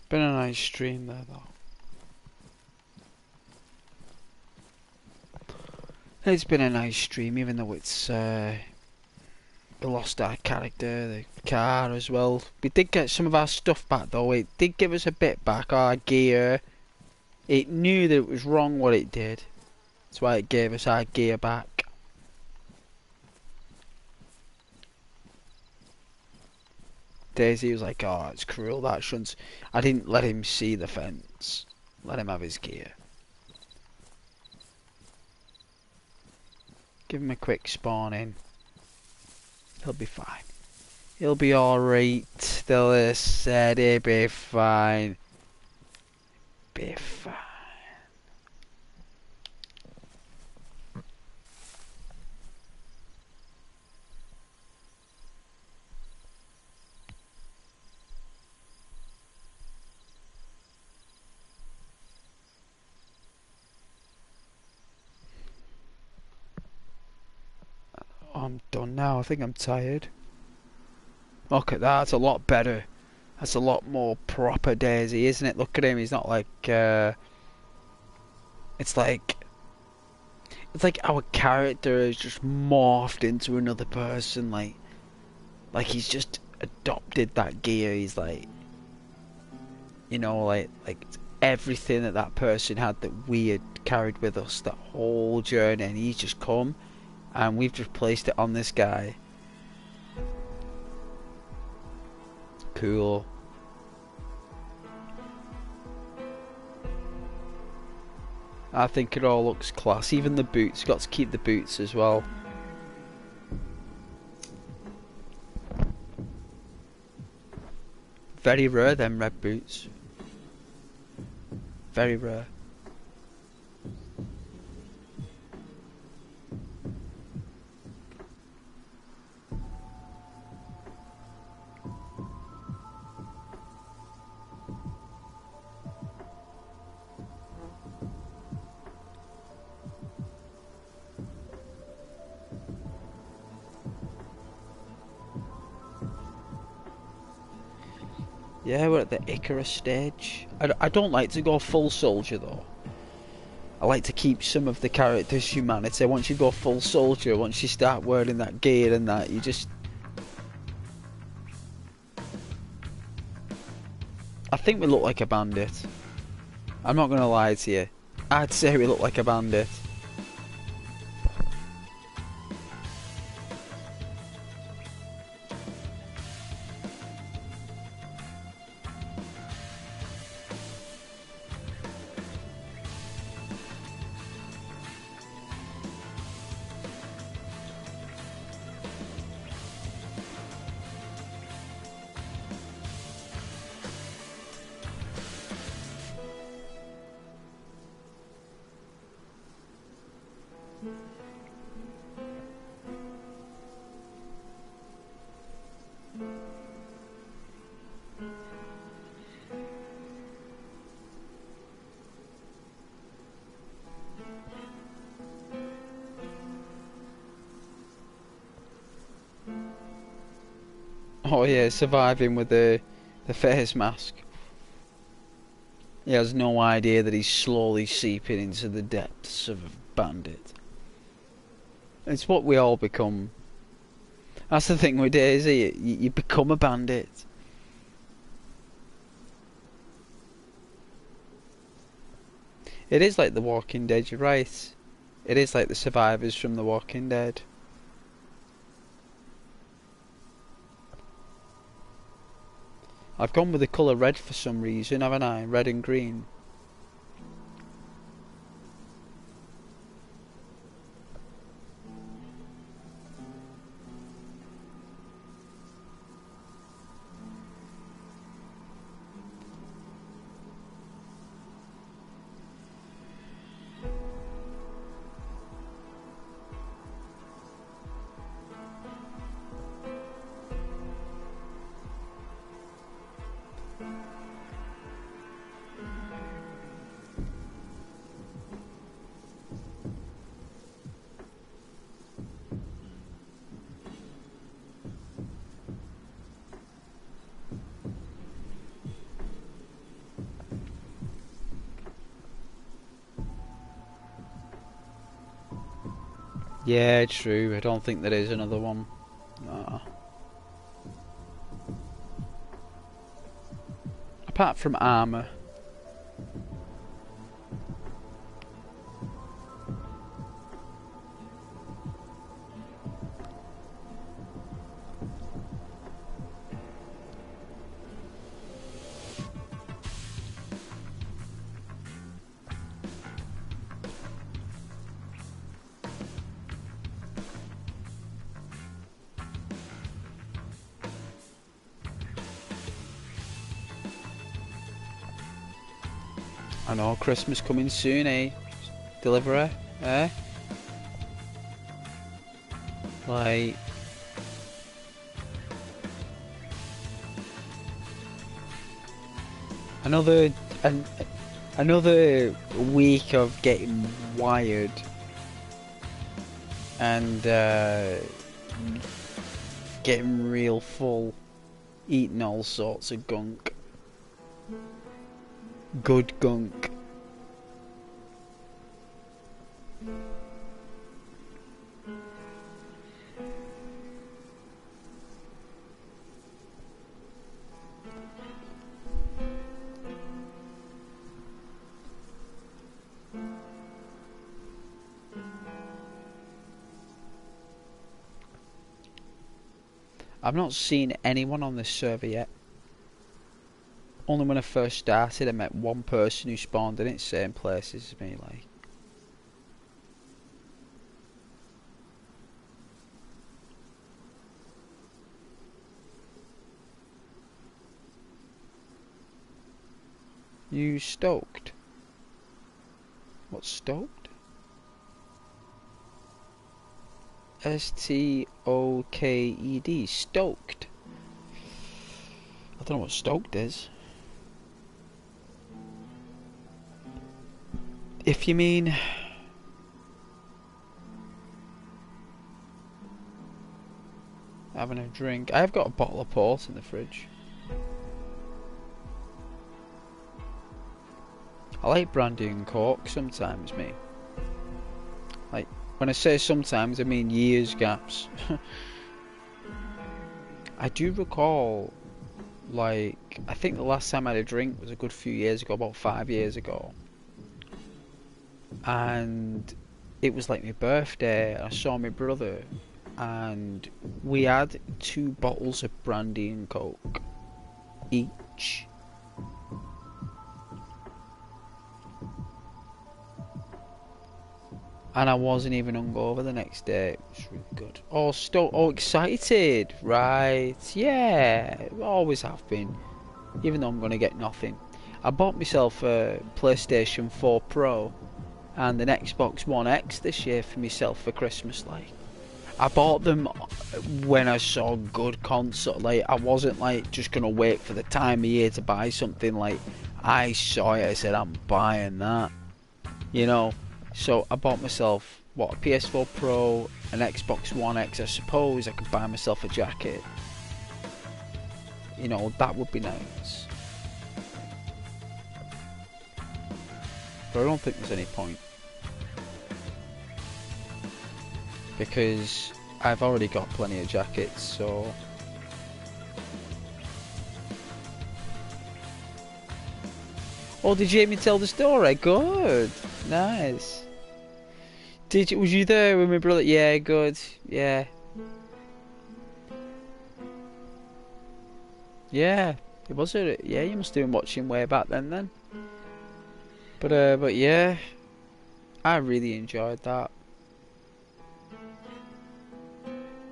Been a nice stream there though. It's been a nice stream, even though it's we lost our character, the car as well. We did get some of our stuff back though. It did give us a bit back, our gear. It knew that it was wrong what it did. That's why it gave us our gear back. DayZ was like, oh, it's cruel, that shouldn't... I didn't let him see the fence. Let him have his gear. Give him a quick spawn in. He'll be fine. He'll be alright. They'll said he'll be fine. Be fine. I'm done now. I think I'm tired. Look at that. That's a lot better. That's a lot more proper DayZ, isn't it? Look at him. He's not like... It's like our character has just morphed into another person. Like he's just adopted that gear. He's like... You know, like everything that person had that we had carried with us that whole journey. And he's just come... And we've just placed it on this guy. Cool. I think it all looks class. Even the boots. Got to keep the boots as well. Very rare, them red boots. Very rare. Yeah, we're at the Icarus stage. I don't like to go full soldier though. I like to keep some of the character's humanity. Once you go full soldier, once you start wearing that gear and that, you just... I think we look like a bandit. I'm not gonna lie to you. I'd say we look like a bandit. Oh yeah, surviving with the face mask. He has no idea that he's slowly seeping into the depths of a bandit. It's what we all become. That's the thing with DayZ, you become a bandit. It is like The Walking Dead, you're right. It is like the survivors from The Walking Dead. I've gone with the colour red for some reason, haven't I? Red and green. Yeah, true. I don't think there is another one. Nah. Apart from armour. I know, Christmas coming soon, eh? Delivery, eh? Like... Another... another week of getting wired. And, getting real full. Eating all sorts of gunk. Good gunk. I've not seen anyone on this server yet. Only when I first started I met one person who spawned in it, same place as me, like. You stoked? What's stoked? S-T-O-K-E-D, stoked. I don't know what stoked is. If you mean... having a drink, I've got a bottle of port in the fridge. I like brandy and coke sometimes, mate. Like, when I say sometimes, I mean years gaps. I do recall, like, I think the last time I had a drink was a good few years ago, about 5 years ago. And it was like my birthday, and I saw my brother, and we had 2 bottles of brandy and coke each. And I wasn't even hungover the next day. It was really good. Oh, excited! Right, yeah, always have been. Even though I'm going to get nothing. I bought myself a PlayStation 4 Pro and an Xbox One X this year for myself for Christmas. Like, I bought them when I saw good console. Like, I wasn't like just going to wait for the time of year to buy something. Like, I saw it, I said, I'm buying that. You know? So I bought myself, what, a PS4 Pro, an Xbox One X. I suppose I could buy myself a jacket. You know, that would be nice. But I don't think there's any point. Because I've already got plenty of jackets, so... Oh, did Jamie tell the story? Good. Nice. Was you there with my brother? Yeah, good. Yeah. Yeah. It was it. Yeah, you must have been watching way back then. But yeah, I really enjoyed that.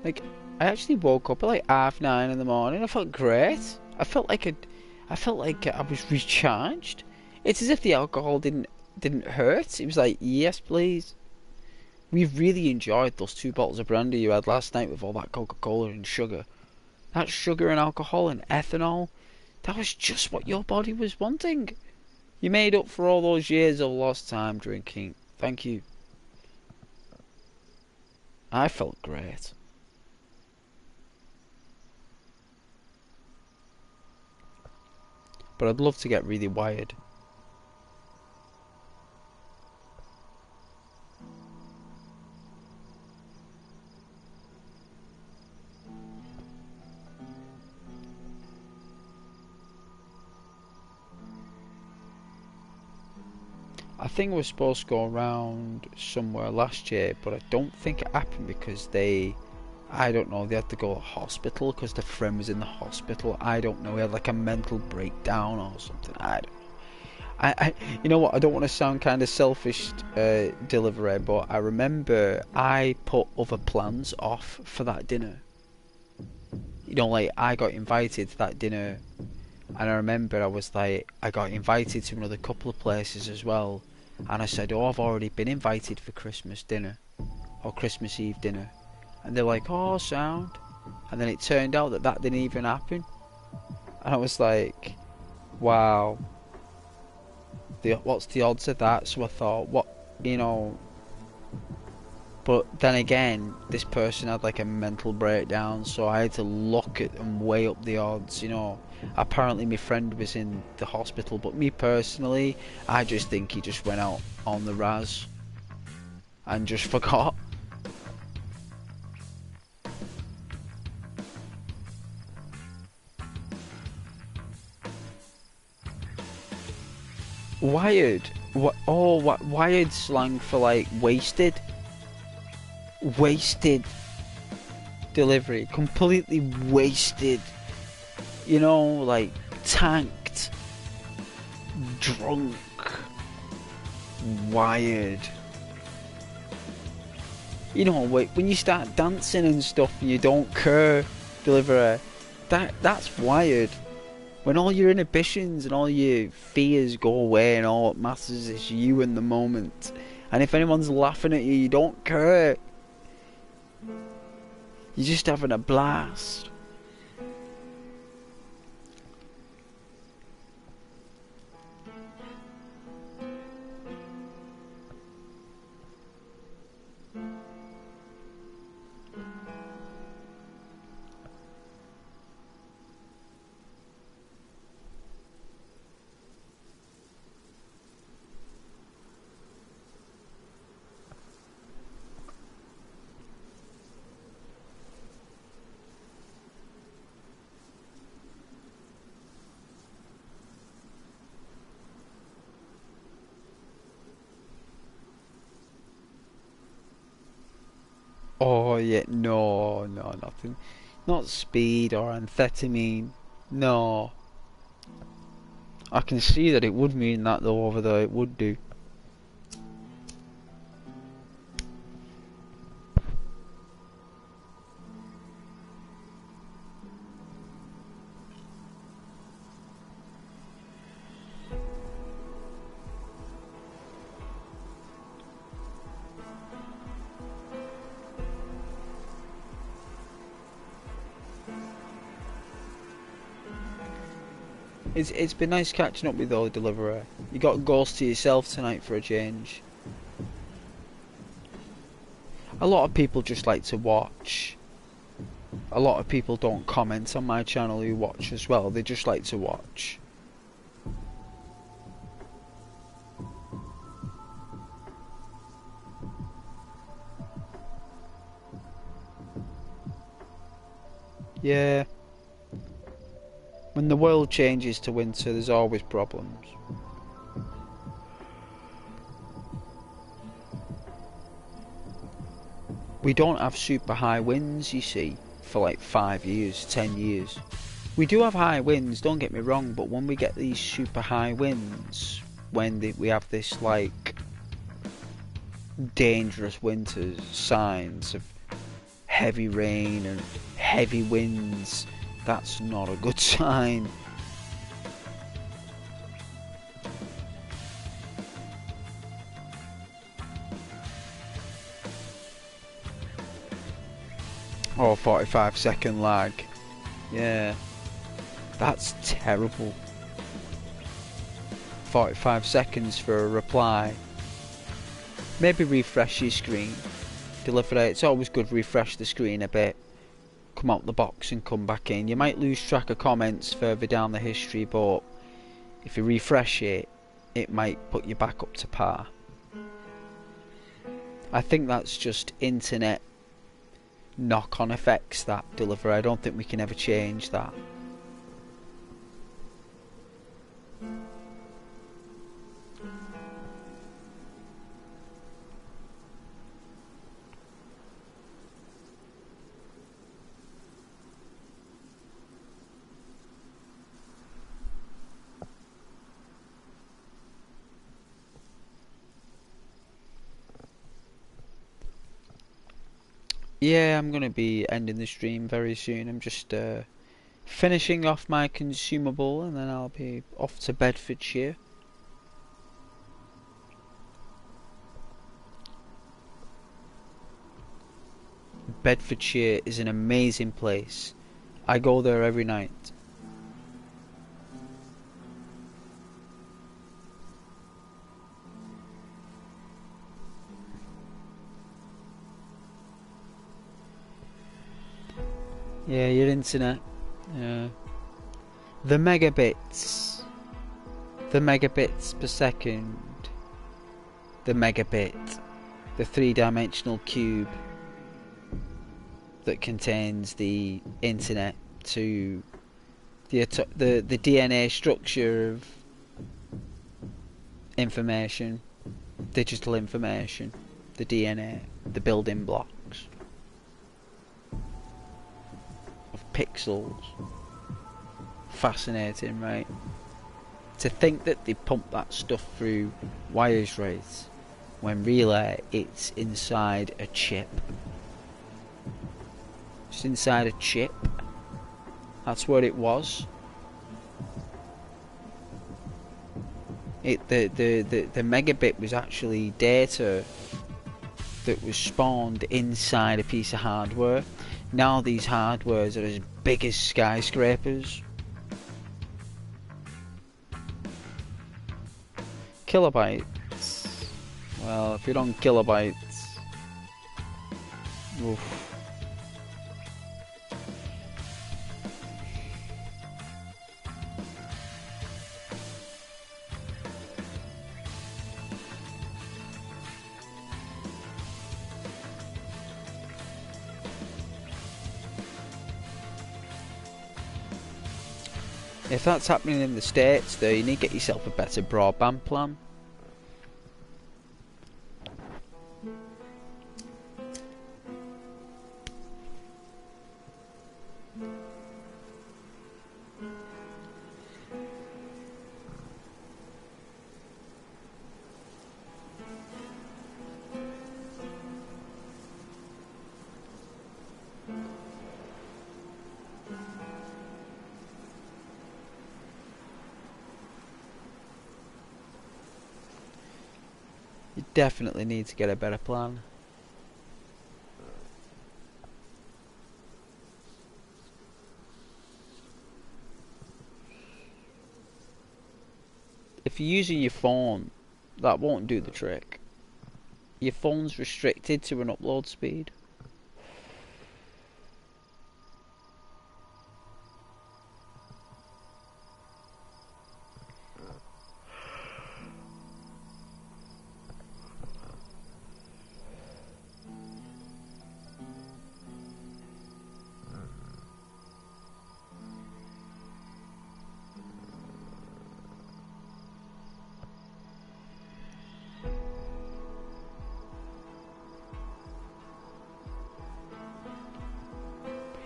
Like, I actually woke up at like 9:30 in the morning. I felt great. I felt like I was recharged. It's as if the alcohol didn't hurt. It was like, yes, please. We've really enjoyed those 2 bottles of brandy you had last night with all that Coca-Cola and sugar. That sugar and alcohol and ethanol, that was just what your body was wanting. You made up for all those years of lost time drinking. Thank you. I felt great. But I'd love to get really wired. I think it was supposed to go around somewhere last year, but I don't think it happened because I don't know, they had to go to hospital because the friend was in the hospital. I don't know, he had like a mental breakdown or something. I don't know. You know what? I don't want to sound kind of selfish, deliverer, but I remember I put other plans off for that dinner. You know, like I got invited to that dinner, and I remember I was like, I got invited to another couple of places as well, and I said, oh, I've already been invited for Christmas dinner or Christmas Eve dinner, and they're like, oh, sound, and then it turned out that that didn't even happen, and I was like, wow. What's the odds of that? So I thought, what, you know, but then again, this person had like a mental breakdown, so I had to look at and weigh up the odds, you know. Apparently my friend was in the hospital, but me personally, I just think he just went out on the raz and just forgot. Wired? What? Oh, what? Wired slang for like wasted? Wasted delivery. Completely wasted. You know, like tanked, drunk, wired. You know, when you start dancing and stuff and you don't care, deliverer, that's wired. When all your inhibitions and all your fears go away and all that matters is you in the moment. And if anyone's laughing at you, you don't care. You're just having a blast. Oh yeah, no, nothing. Not speed or amphetamine. No. I can see that it would mean that though over there, it would do. It's been nice catching up with you, deliverer. You got goals to yourself tonight for a change. A lot of people just like to watch. A lot of people don't comment on my channel who watch as well. They just like to watch. Yeah. When the world changes to winter, there's always problems. We don't have super high winds, you see, for like 5 years, 10 years. We do have high winds, don't get me wrong, but when we get these super high winds, we have this like dangerous winters, signs of heavy rain and heavy winds, that's not a good sign. Oh, 45-second lag. Yeah. That's terrible. 45 seconds for a reply. Maybe refresh your screen. Deliver it. It's always good to refresh the screen a bit. Come out the box and come back in. You might lose track of comments further down the history, but if you refresh it, it might put you back up to par. I think that's just internet knock-on effects, that, deliver. I don't think we can ever change that. yeah, I'm gonna be ending the stream very soon. I'm just finishing off my consumable, and then I'll be off to Bedfordshire. Bedfordshire is an amazing place. I go there every night. Yeah, your internet. Yeah. The megabits. The megabits per second. The megabit. The three-dimensional cube that contains the internet to the DNA structure of information, digital information, the DNA, the building blocks of pixels. Fascinating, right? To think that they pump that stuff through wires, right, when really it's inside a chip. It's inside a chip. That's what it was. The megabit was actually data that was spawned inside a piece of hardware. Now these hardwares are as big as skyscrapers. Kilobytes. Well, if you're on kilobytes, oof. If that's happening in the States though, you need to get yourself a better broadband plan. You definitely need to get a better plan. If you're using your phone, that won't do the trick. Your phone's restricted to an upload speed.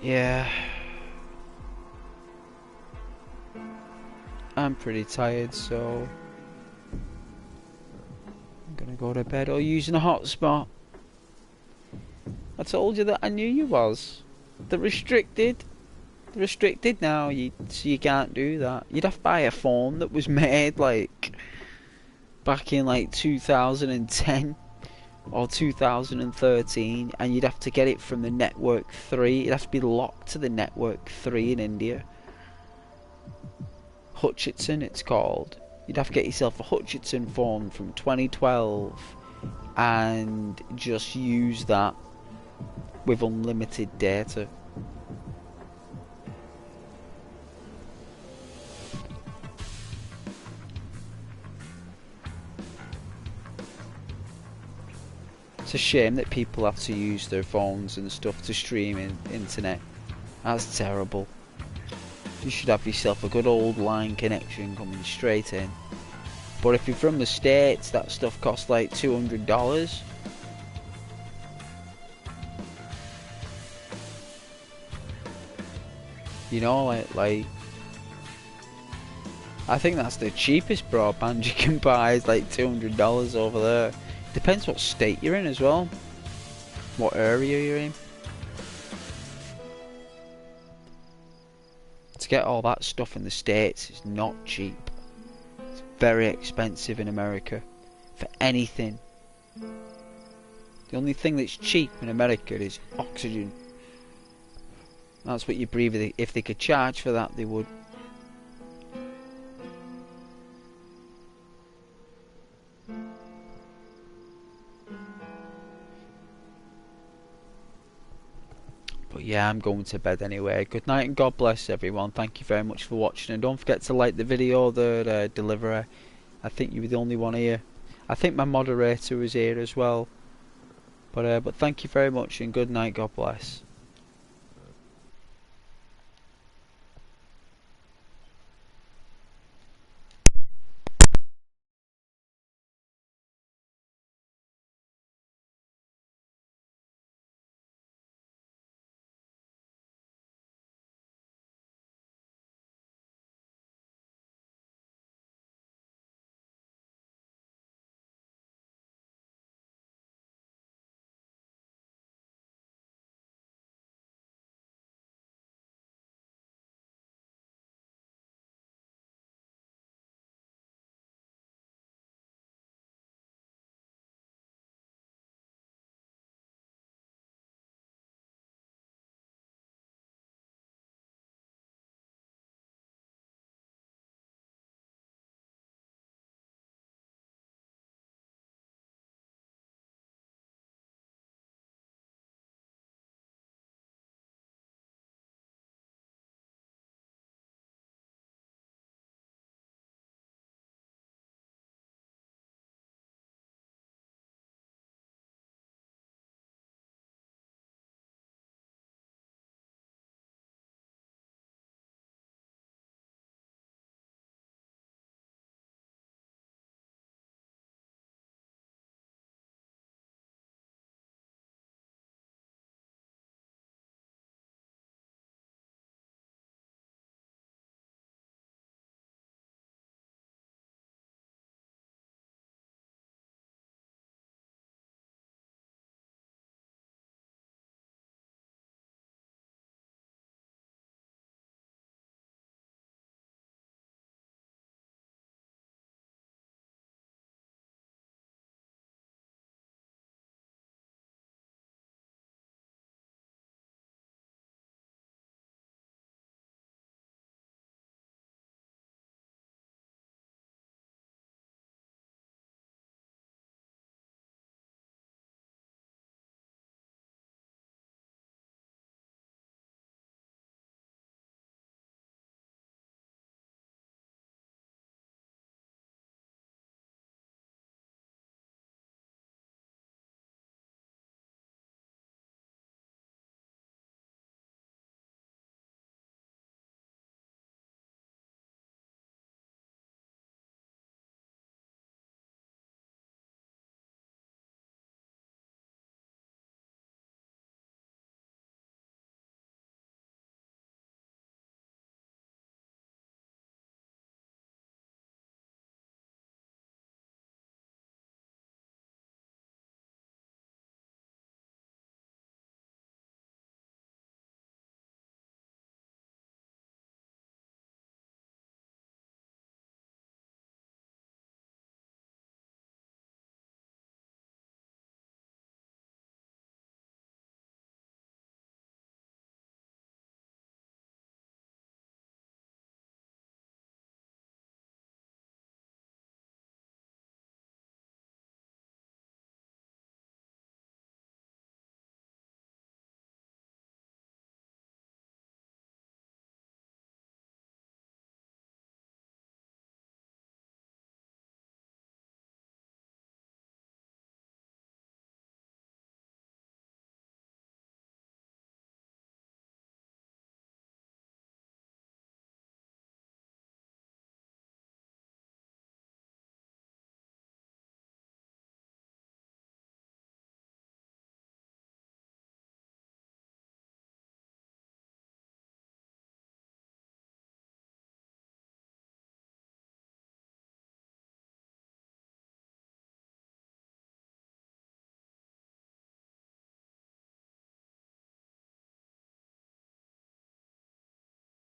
Yeah. I'm pretty tired, so I'm gonna go to bed or using a hotspot. I told you that I knew you was. They're restricted. They're restricted now, so you can't do that. You'd have to buy a phone that was made like back in like 2010 or 2013, and you'd have to get it from the network 3. It'd have to be locked to the network 3 in India. Hutchinson it's called. You'd have to get yourself a Hutchinson phone from 2012 and just use that with unlimited data. It's a shame that people have to use their phones and stuff to stream in internet. That's terrible. You should have yourself a good old line connection coming straight in. But if you're from the States, that stuff costs like $200. You know, like I think that's the cheapest broadband you can buy is like $200 over there. Depends what state you're in as well. What area you're in. get all that stuff in the States is not cheap. It's very expensive in America for anything. The only thing that's cheap in America is oxygen. That's what you breathe. If they could charge for that, they would. But yeah, I'm going to bed anyway. Good night and God bless everyone. Thank you very much for watching, and don't forget to like the video. The deliverer, I think you were the only one here. I think my moderator was here as well. But thank you very much, and good night. God bless.